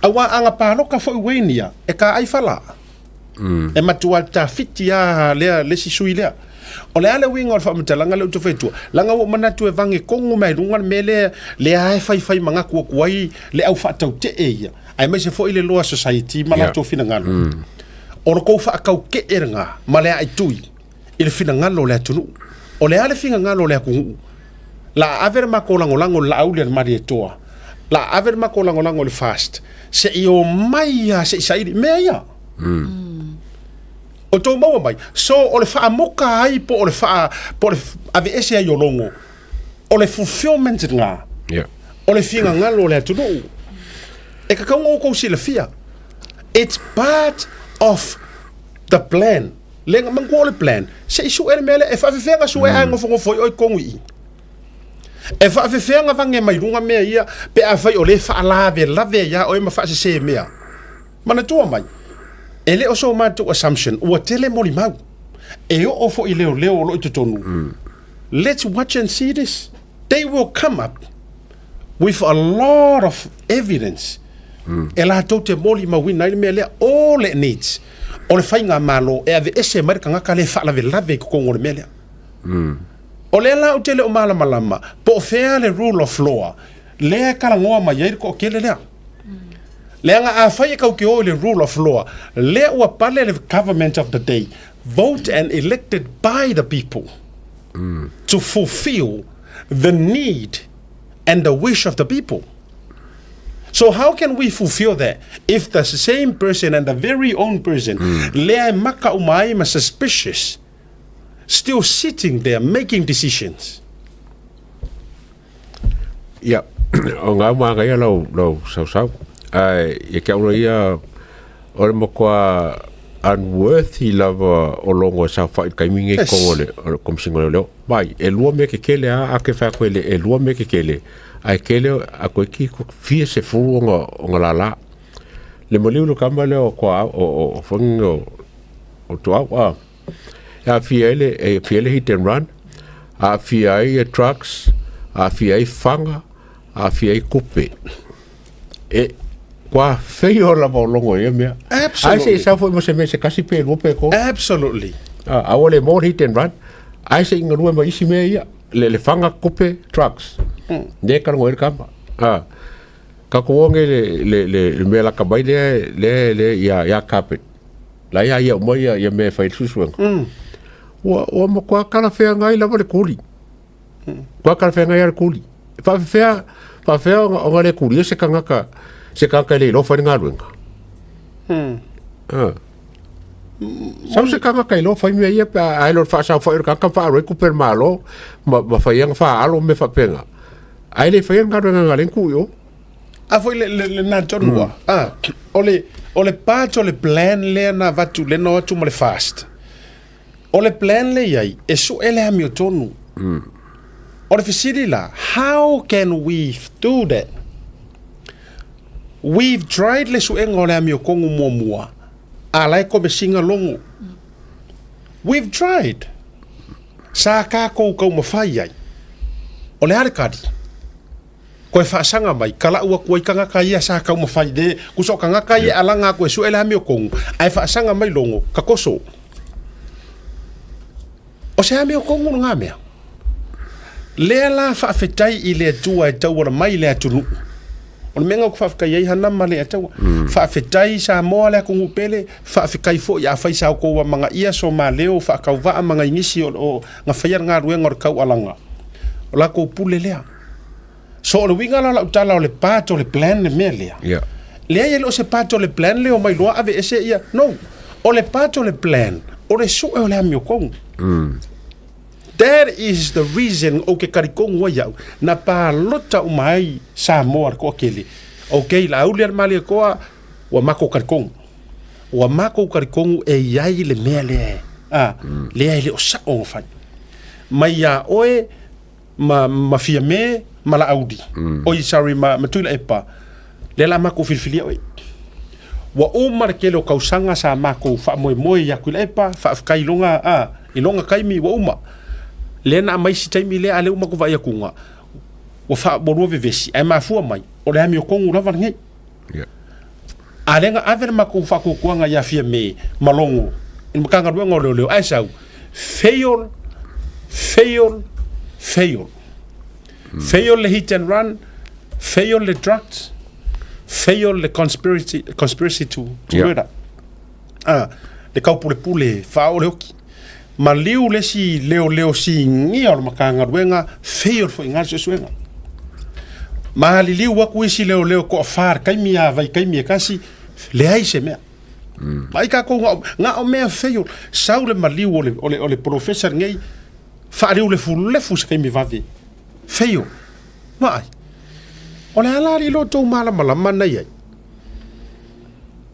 awa anga paroka fo wenia e ka ai fala e matua ta fitia le si suilea O le ale winga o whaamatala le uto whetua. Langa o manatu e vange kongu mai runga me le ae whai manga kua kuai le au whaatau te eia. Ai mai se fo i le loa society malato fina ngalo. O lo kou whaakau ke erenga ma le ai tui i le fina ngalo le atunu. O le ale fina ngalo le akungu. La avere mako langolango la au le mari e toa. La avere mako langolango le fast. Se i o mai se i sairi mea ia. O tō maua mai. So, o le wha moka ai po o le wha, po le ave ese ai o longo. O le fulfillment ngā. O le whinga ngalo le atunu. E ka kaunga o kousi le fia. It's part of the plan. Lenga mango le plan. Se i su ere mele, e whawhiwhenga su e ai ngofo i oi kongu i. E whawhiwhenga vange mai runga mea ia, pe a whai o le wha lave ia, o e ma wha se mea. Mana tua mai. E leo so mātou assumption, ua tele mori mau. E o ofo i leo lo i tonu. Let's watch and see this. They will come up with a lot of evidence. E la tau te mori mau wina i mea lea all it needs. O le whainga malo, e ave ese marika ngaka le wha lave kukongo le mea lea. O le la o tele o malama, po o fea le rule of law, lea karangoa mai eir ko o kele lea. Lea nga a whai e kau ke o le rule of law, lea ua pale le government of the day, vote and elected by the people to fulfill the need and the wish of the people. So how can we fulfill that if the same person and the very own person, lea maka umai ma suspicious, still sitting there making decisions? Yeah, o ngā mga ia lau sau. E kia ura ia o le mokoa unworthy lava o longo e sau whai kaiminge kongo le komisingo leo. Mai, e lua me ke kele a ke wha koe le, e lua me ke kele. Ai kele a koe ki fia se furu o ngā la. Le mo liu kama leo koa o whangi o tuau. A fia ele hit and run, a fia e trucks, a fia e whanga, a fia e kupe. E qua feo la longo ia mea. Absolutely. Ai se sa foi mo se me se kasi pe lupe ko. Absolutely. A ole more hit and run. Ai se inga rua ma isi mea ia. Le whanga kupe trucks. Ne ka ngoe kamba. Ka koonge le mea la kabai le ya carpet. La ia mo ia me fai susuanga. O mo kwa kala fea ngai lava le kuli. Kwa kala fea ngai ar kuli. Fa fea o ngale kuli se kanga le lo fa ngā ruenga. Sau se kanga kai lo fa me ia pa ai lo fa sa fa kanga fa ro ku per malo ma fa yang fa alo me fa penga. Ai le fa ngā ruenga ngale ku yo. A foi le na tonua. Ole pato le plan le na vatu le no tu le fast. Ole plan le yai e su ele ha mi tonu. Ole fisiri la, how can we do that? We've tried le su enga ole ha mi kongu mua. Alai ko be singa longo. We've tried. Sa ka ko mafai yai. Ole hare kadi. Ko fa sanga mai kala ua ko kanga kai sa ka mafai de ku so kanga kai alanga ko su ele ha mi kongu. Ai fa sanga mai longo ka koso. O se ha mi kongu nga mea. Lea la whaafetai i lea tua e tauara mai lea tunu. O menga ko whaafekai ei hana ma lea taua. Whaafetai sa moa lea kungu pele, whaafekai fo i a whai sa koua mga ia so ma leo, whaakau waa mga ingisi o ngā whaiar ngā ruenga o kau alanga. O la kou pule lea. So o le winga la utala o le pato le plan le mea lea. Lea ia o se pato le plan leo mai loa ave ese ia. No, o le pato le plan, o le so e o lea mio kongu. That is the reason o ke karikongu wa iau. Na pa lota umai Samoa ko kele. Okay, la uliar mali koa wa mako karikongu. Wa mako karikongu e iai le mea le. Le le o sa o fai. Mai ya oe ma fia me mala audi. Oi sorry ma tuila epa. Le la mako filfilia oi. Wa o markele o kausanga sa mako fa moe ya kuila epa fa kai longa ilonga kaimi wa uma. Lena mai si taimi le ale uma ko vai akunga. Wa fa boru vevesi ai mafua mai. O le ami o kongu lava ngai. Alenga aver mako fa ko kuanga ya fia me malongo. In makanga ruanga leo ai sau. Fail fail. Fail le hit and run, fail le drugs, fail le conspiracy to murder. Le kaupule whao le oki. Ma liu le si leo si ngia o makanga ruenga, fail fo inga suenga. Ma li liu waku isi leo ko afar, kaimi a vai kaimi a kasi, le ai se mea. Mai ka ko nga o mea fail, sau le ma liu o le professor ngai, whaariu le fu se kaimi vave. Fail. Mai. O le halari lo tau malama nei ai.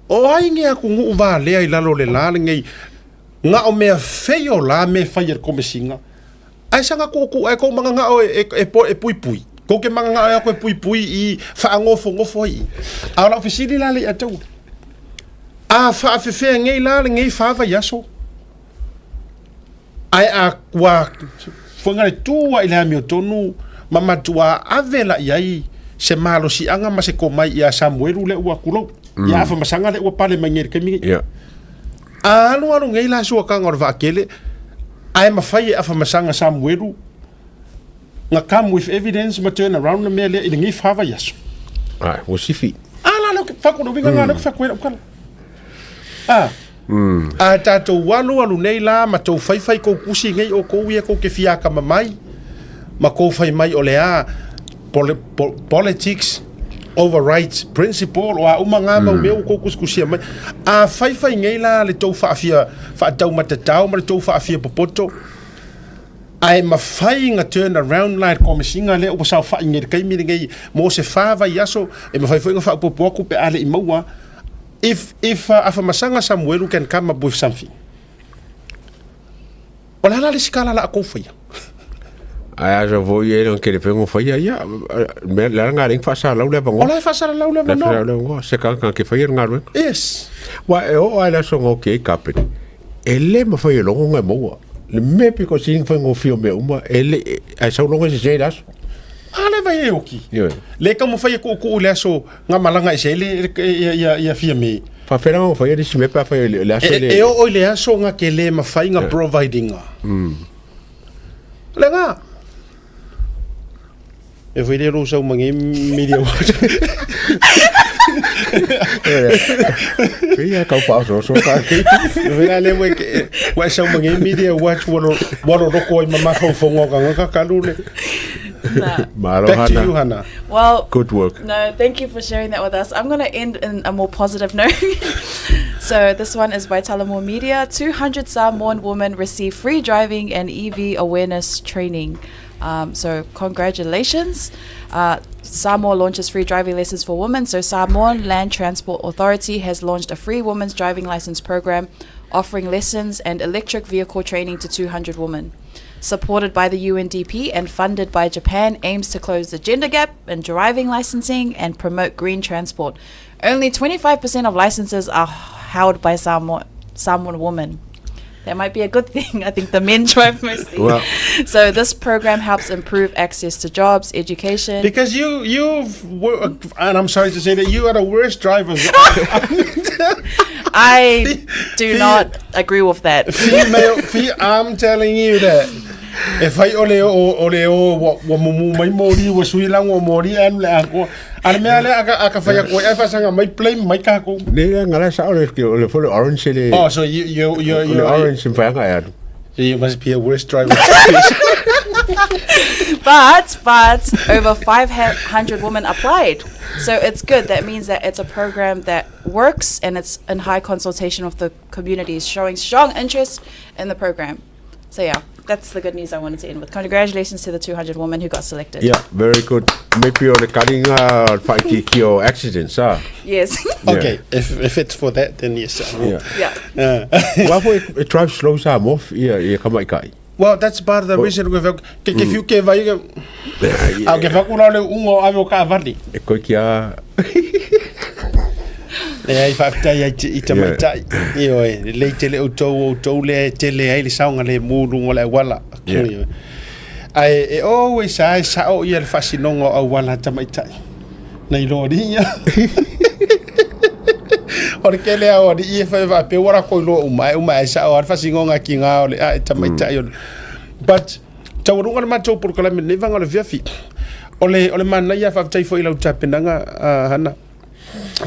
O ai ngia ku ngu va lea I lalo le lale ngai, nga o mea fail la me whaia komesinga. Ai sanga ko ai ko manga nga o e pui. Ko ke manga nga ko e pui I whaangofo I. A la ofisiri lale atau. A whaafewhea ngai lale ngai whaava yaso. Ai a kua whangare tua I le hami o tonu, mamatua avela iai se malo si anga ma se komai ia Samuelu le ua kulau. Ia afa masanga le ua pale mangeri kemi. Alu ngai la sua kanga o vakele. Ai mafai e afa masanga Samuelu. Nga come with evidence ma turn around na mea le I ngai whaava yaso. Ai, o sifi. Ala lo whakono winga ngā lo whakoera ukala. A tatou alu nei la ma tau whaiwhai kou kusi ngai o kou ia kou ke fiaka mamai. Ma kou whai mai o lea politics overrides principle o a umanga mau meu kou kuskusia mai. A whaiwhai ngai la le tau whaatau matatau ma le tau whaafia popoto. Ai mawhai nga turn around like komisinga le o sa whai ngai kaimi ngai mo se whaava yaso e mawhai nga whaapopoaku pe ale I maua. If Afamasanga Samuelu can come up with something. Ola la skala la ko fia. Ai já vou ir não querer pegar foi aí. Me lá ngaring fasa lau le bango. Ola fasa lau le bango. Se kan que foi ngaro. Yes. Wa o ala so okay kapit. Ele me foi longo nga mo. Le me pico sin foi ngo fio me uma. Ele ai sa longo se jeras. Ale vai oki. Le como foi ko le so nga malanga se ele ia fia me. Fa fera mo foi esse me pa foi le so le. E o le so nga ke le mafai nga providing. Le nga. E foi de rosa mangi media watch. Ia ka pa so ka. Vera le we ke wa sa mangi media watch woro roko I mama fo nga ka kalule. Back to you, Hannah. Well, good work. No, thank you for sharing that with us. I'm going to end in a more positive note. So this one is by Talamore Media. 200 Samoan women receive free driving and EV awareness training. So congratulations. Samoa launches free driving lessons for women. So Samoan Land Transport Authority has launched a free women's driving license program offering lessons and electric vehicle training to 200 women. Supported by the UNDP and funded by Japan, aims to close the gender gap in driving licensing and promote green transport. Only 25% of licenses are held by Samoan women. That might be a good thing. I think the men drive mostly. Well, so this program helps improve access to jobs, education. Because you've and I'm sorry to say that you are the worst drivers. I do not agree with that. I'm telling you that. If I wa mumu mai mori wa sui lang wa mori an le ako an me ale aka fa ya ko e fa sanga mai play mai ka ko ne ngala sa ole for orange le. Oh, so you orange in fa ya. You must be a worst driver. but over 500 women applied. So it's good. That means that it's a program that works and it's in high consultation with the communities, showing strong interest in the program. So yeah, that's the good news I wanted to end with. Congratulations to the 200 women who got selected. Yeah, very good. Maybe you're cutting accidents, Yes. Okay, if it's for that, then yes. Yeah. Why it drives slow off? Yeah, come on, well, that's part of the reason we have. If you give I'll give a kula le ungo avoka vali. Le ai whaatai ai I tamaitai. Io e, le tele o le tele ai le saunga le mūrungo le wala. Ai e always ai sao ia le whasinongo au wala tamaitai. Nei lori ia. Ora ke le au di ia whaiwa pe wara koi loa umai sao ar whasingonga ki ngā o le ai tamaitai. But taurunga le matou por kala me vanga le viafi ole mana ia fa tai foi lau tapenanga hana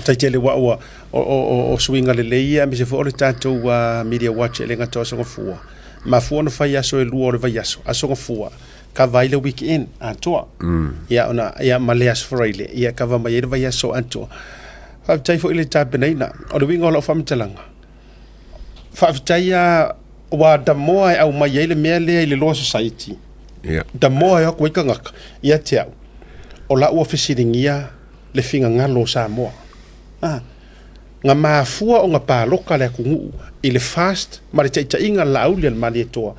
tai tele wa o swinga le leia me se fo le tatou media watch le ngata so fua ma fua no fai aso e lua le vai aso fua ka vai le weekend atoa ia ona ia maleas freile ia ka va mai le vai aso atoa fa tai foi le tapenaina o le winga lo famtalanga fa tai wa da moa au mai le mele le law society da moa ya ko ikanga ia te o la ofisiringia le finga ngalo sa moa nga mafua o nga paloka le kungu ile fast mari tai inga la aulia mali toa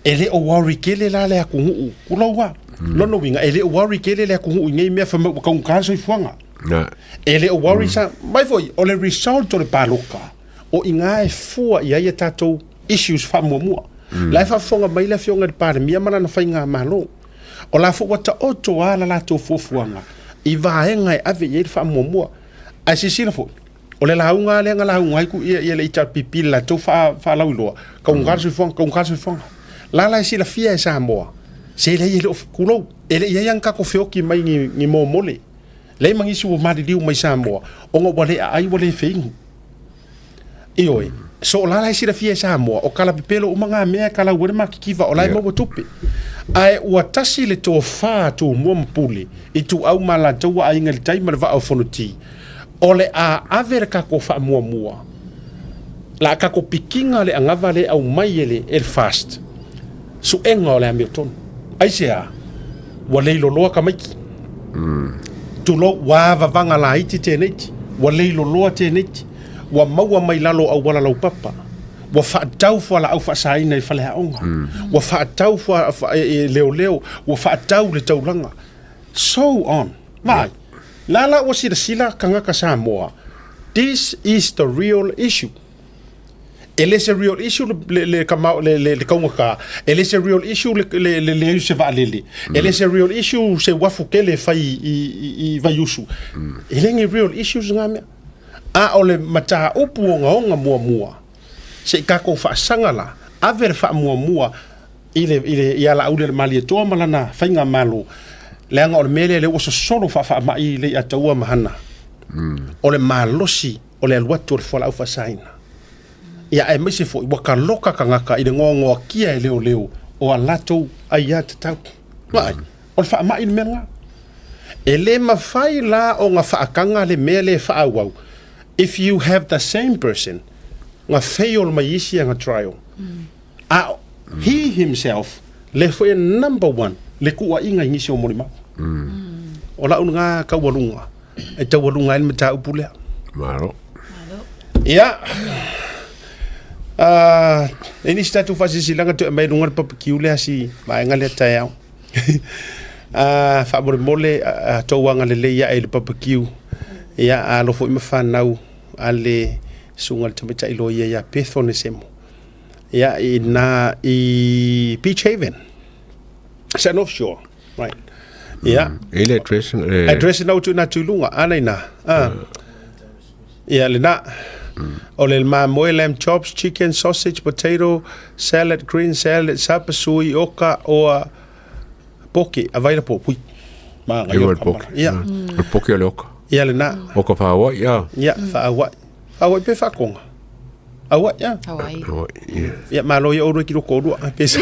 ele o worry kele la le kungu kulawa lono winga ele o worry kele le kungu ngai me fa ka un kaso ifuanga ele o worry sa mai foi o le result o le paloka o inga e fua ia tatou issues fa mua la fa fonga mai la fionga de par mia mana na fainga malo o la fo wata oto ala la to fofuanga i va enga e ave ye fa mua a si sila fo o le launga le ngala unga ku ia le ita pipil la to fa la ulo ka un garso fonga la sila fia e sa moa se le ye kulo ele ia yang ka ko fioki mai ni mo mole le mangi su ma di mai sa moa o ngo wale ai wale feingu ioi so la sila fia sa moa o kala pipelo umanga mea kala wore makikiva o lai mo tupe ai ua tasi le to fa to mo mpuli i tu au mala to ai ngal tai ma va o fonuti ole a averka ko fa mua la ka ko pikinga le angava le au mai ele el fast su enga ole Hamilton ai sea wale lo loa ka mai tu lo wa vanga la iti teneti wale lo loa teneti wa maua mai lalo au wala lau papa wa fa tau fo la au fa sai nei fa le onga wa fa tau fo leo wa fa tau le taulanga so on mai lala o sila kanga ka Samoa this is the real issue ele is a real issue le kama le kaunga ka ele is a real issue le se va ele is a real issue se wafu kele fai i vayusu ele ngi real issues ngame a ole mata upu nga mua se ka ko fa sangala aver fa mua ile ia la ule mali to malana fainga malo le nga ole mele le oso solo fa mai le ataua mahana ole malosi ole alwatu fo la fa saina ia e mese fo wa ka loka kanga ka ile ngongo kia leo o alato ayat tau mai ole fa mai menga ele mafai la o nga fa kanga le mele fa au if you have the same person nga fail mai isi nga trial he himself le foi number 1 le ku inga ngisi o molima ola unga ka walunga e ta walunga il mata upule malo ya ini statu fasi silanga to mai lunga barbecue le asi mai ngale ta ya fa mole to wanga le ya il barbecue ya alo foi mafanau ale sungal tamita ilo ya pethone semo ya i Beach Haven it's an offshore right ele address na tu lunga anaina ya lena ole ma lamb chops chicken sausage potato salad green salad sapasui oka o poke available pui ma ya poke ole oka ya lena oka fa wa ya fa wa pe fa konga awa ya ya malo ya oro kilo ko do pesa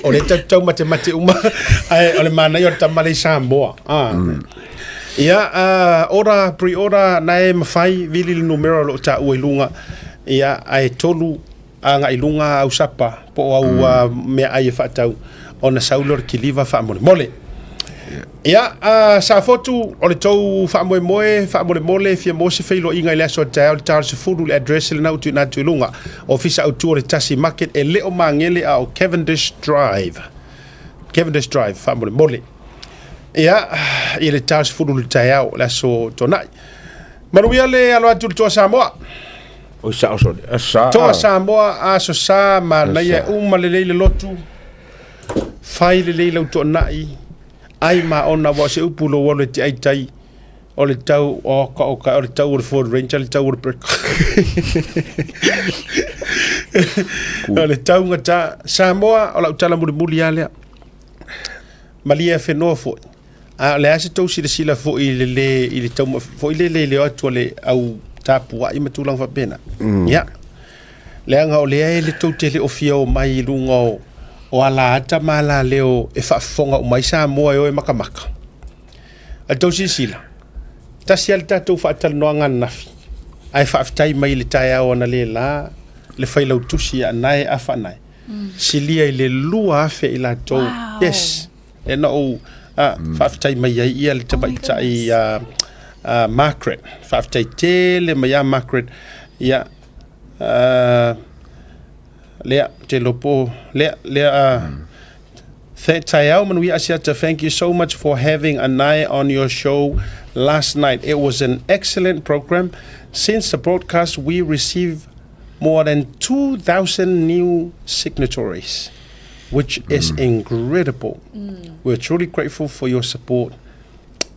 ole tau mate uma ole mana yo tamale Samoa ya ora pre-order na mafai vili numero lo ta uilunga ya ai tolu anga ilunga usapa po au me ai fatau ona saulor kiliva fa mole ya sa foto ole tou fa mole fia mo se feilo inga ile so ta o tar se full address le na tu lunga office auto le Tasi Market e le o mangele a Cavendish Drive fa mole ya ile tar se full le tao la so tonai manuia le alo atu to Samoa o sa to Samoa a so sa ma na ye le lotu fai le to nai ai ma ona wa se upulo wole ti ai tai o le tau o le tau o Ford Ranger le tau o Le taunga ta Samoa o la utala muli alea. Malia whenua fo. Le ase tau sila fo i le tauma fo i le atu le au tapua i matulang whapena. Ya. Le anga o le le tau te le ofia o mai lunga o ala ata mala leo e whaafonga o mai Samoa e o e makamaka. A tau sila. Tasi al tatou whaatal noanga nafi. Ai whaafitai mai le tai au ana le la le whailau tusi a nai a whanai. Silia i le lua afe i la tau. Yes. E na o whaafitai mai ai ia le tabaitai Market. Whaafitai tele mai a Market. Ia lea te lopo lea Tautai A'e Asiata, thank you so much for having Anai on your show last night. It was an excellent program. Since the broadcast, we received more than 2,000 new signatories, which is incredible. We're truly grateful for your support.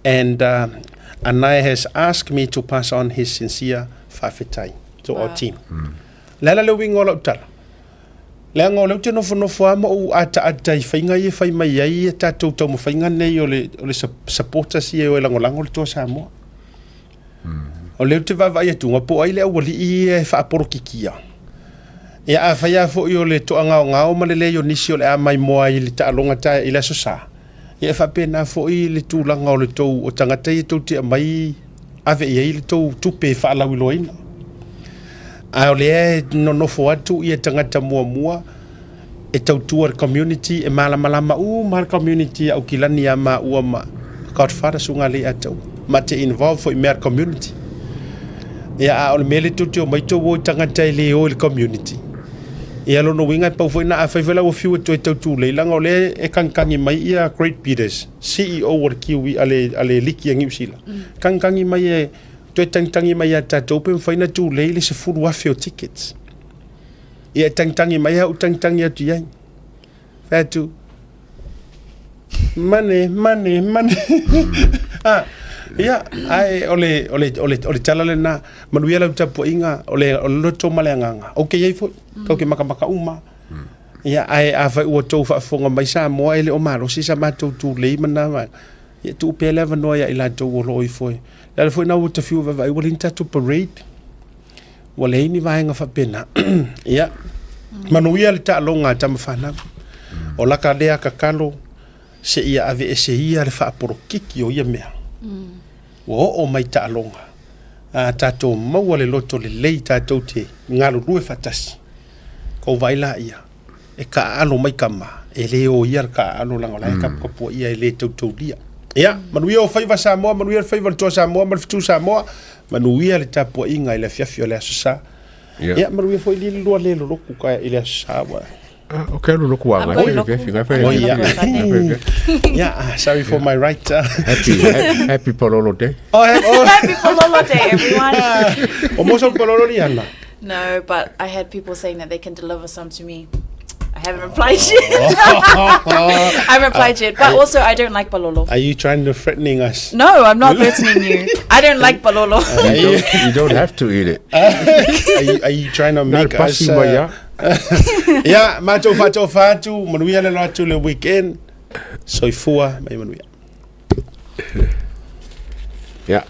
And Anai has asked me to pass on his sincere whawhetai to our team. Lala le wingo la utala. Le anga o leu te nofo ama o ata i whainga i whai mai ai e tātou tau mo whainga nei o le supporters i e o e langolango le toa Samoa. O leu te wawai atunga po ai le awali i e whaaporo kikia. E a whai a fo i o le toa ngao ma le leo nisi o le a mai moa i le taalonga tae i le sosa. E a whapena fo i le tūlanga o le tau o tangata i tau te mai ave i le tau tupe whaalau i loina. A o lea no nofo atu i e tangata mua e tautua community e malama ma community au kilani a ma ua ma Godfather sunga le atau ma te involve fo i mea community e a o le mele tuti o maito o tangata i le o le community e alo no winga pau fo ina a whaivela o fiu e tautu le langa o le e kankangi mai i a Great Peters CEO o kiwi ale liki angi usila kankangi mai e to tangi mai ata tope faina tu leile se fulu afe o tickets e tangi mai au tangi atu yang fatu money ya ai ole talale na manuela tapo inga ole loto malenganga okay ai fo ko maka uma ya ai ava o to fa fonga mai sa mo ele o maro si sa matou tu le mana ya tu pele no ya ila to o loi foi la foi na o te fiu va i will to parade wala ni vai nga fa pena ya manuia le ta longa ta mafana o la ka lea ka kalo se ia ave se ia le fa por kiki o ia mea o mai ta longa a tato mau le loto le lei tato te ngalo rue fatasi ko vai la ia e ka alo mai kama e le o ia ka alo langa la ka ko ia le to dia ya manuia o faiva Samoa manuia faiva to Samoa mal fitu Samoa manuia le tapo inga ile fiafio le asa ya manuia foi li lo le lo ku ka ile asa wa okay lo ku wa yeah sorry for my right happy pololo day Happy Pololo Day, everyone. Almost pololo liana. No, but I had people saying that they can deliver some to me. I haven't replied yet. I haven't replied yet. But also, I don't like balolo. Are you trying to threatening us? No, I'm not threatening you. I don't like balolo. You don't have to eat it. Are you trying to make us... Yeah, macho fatu, manuia le loatu le weekend. Soifua, mai manuia. Yeah,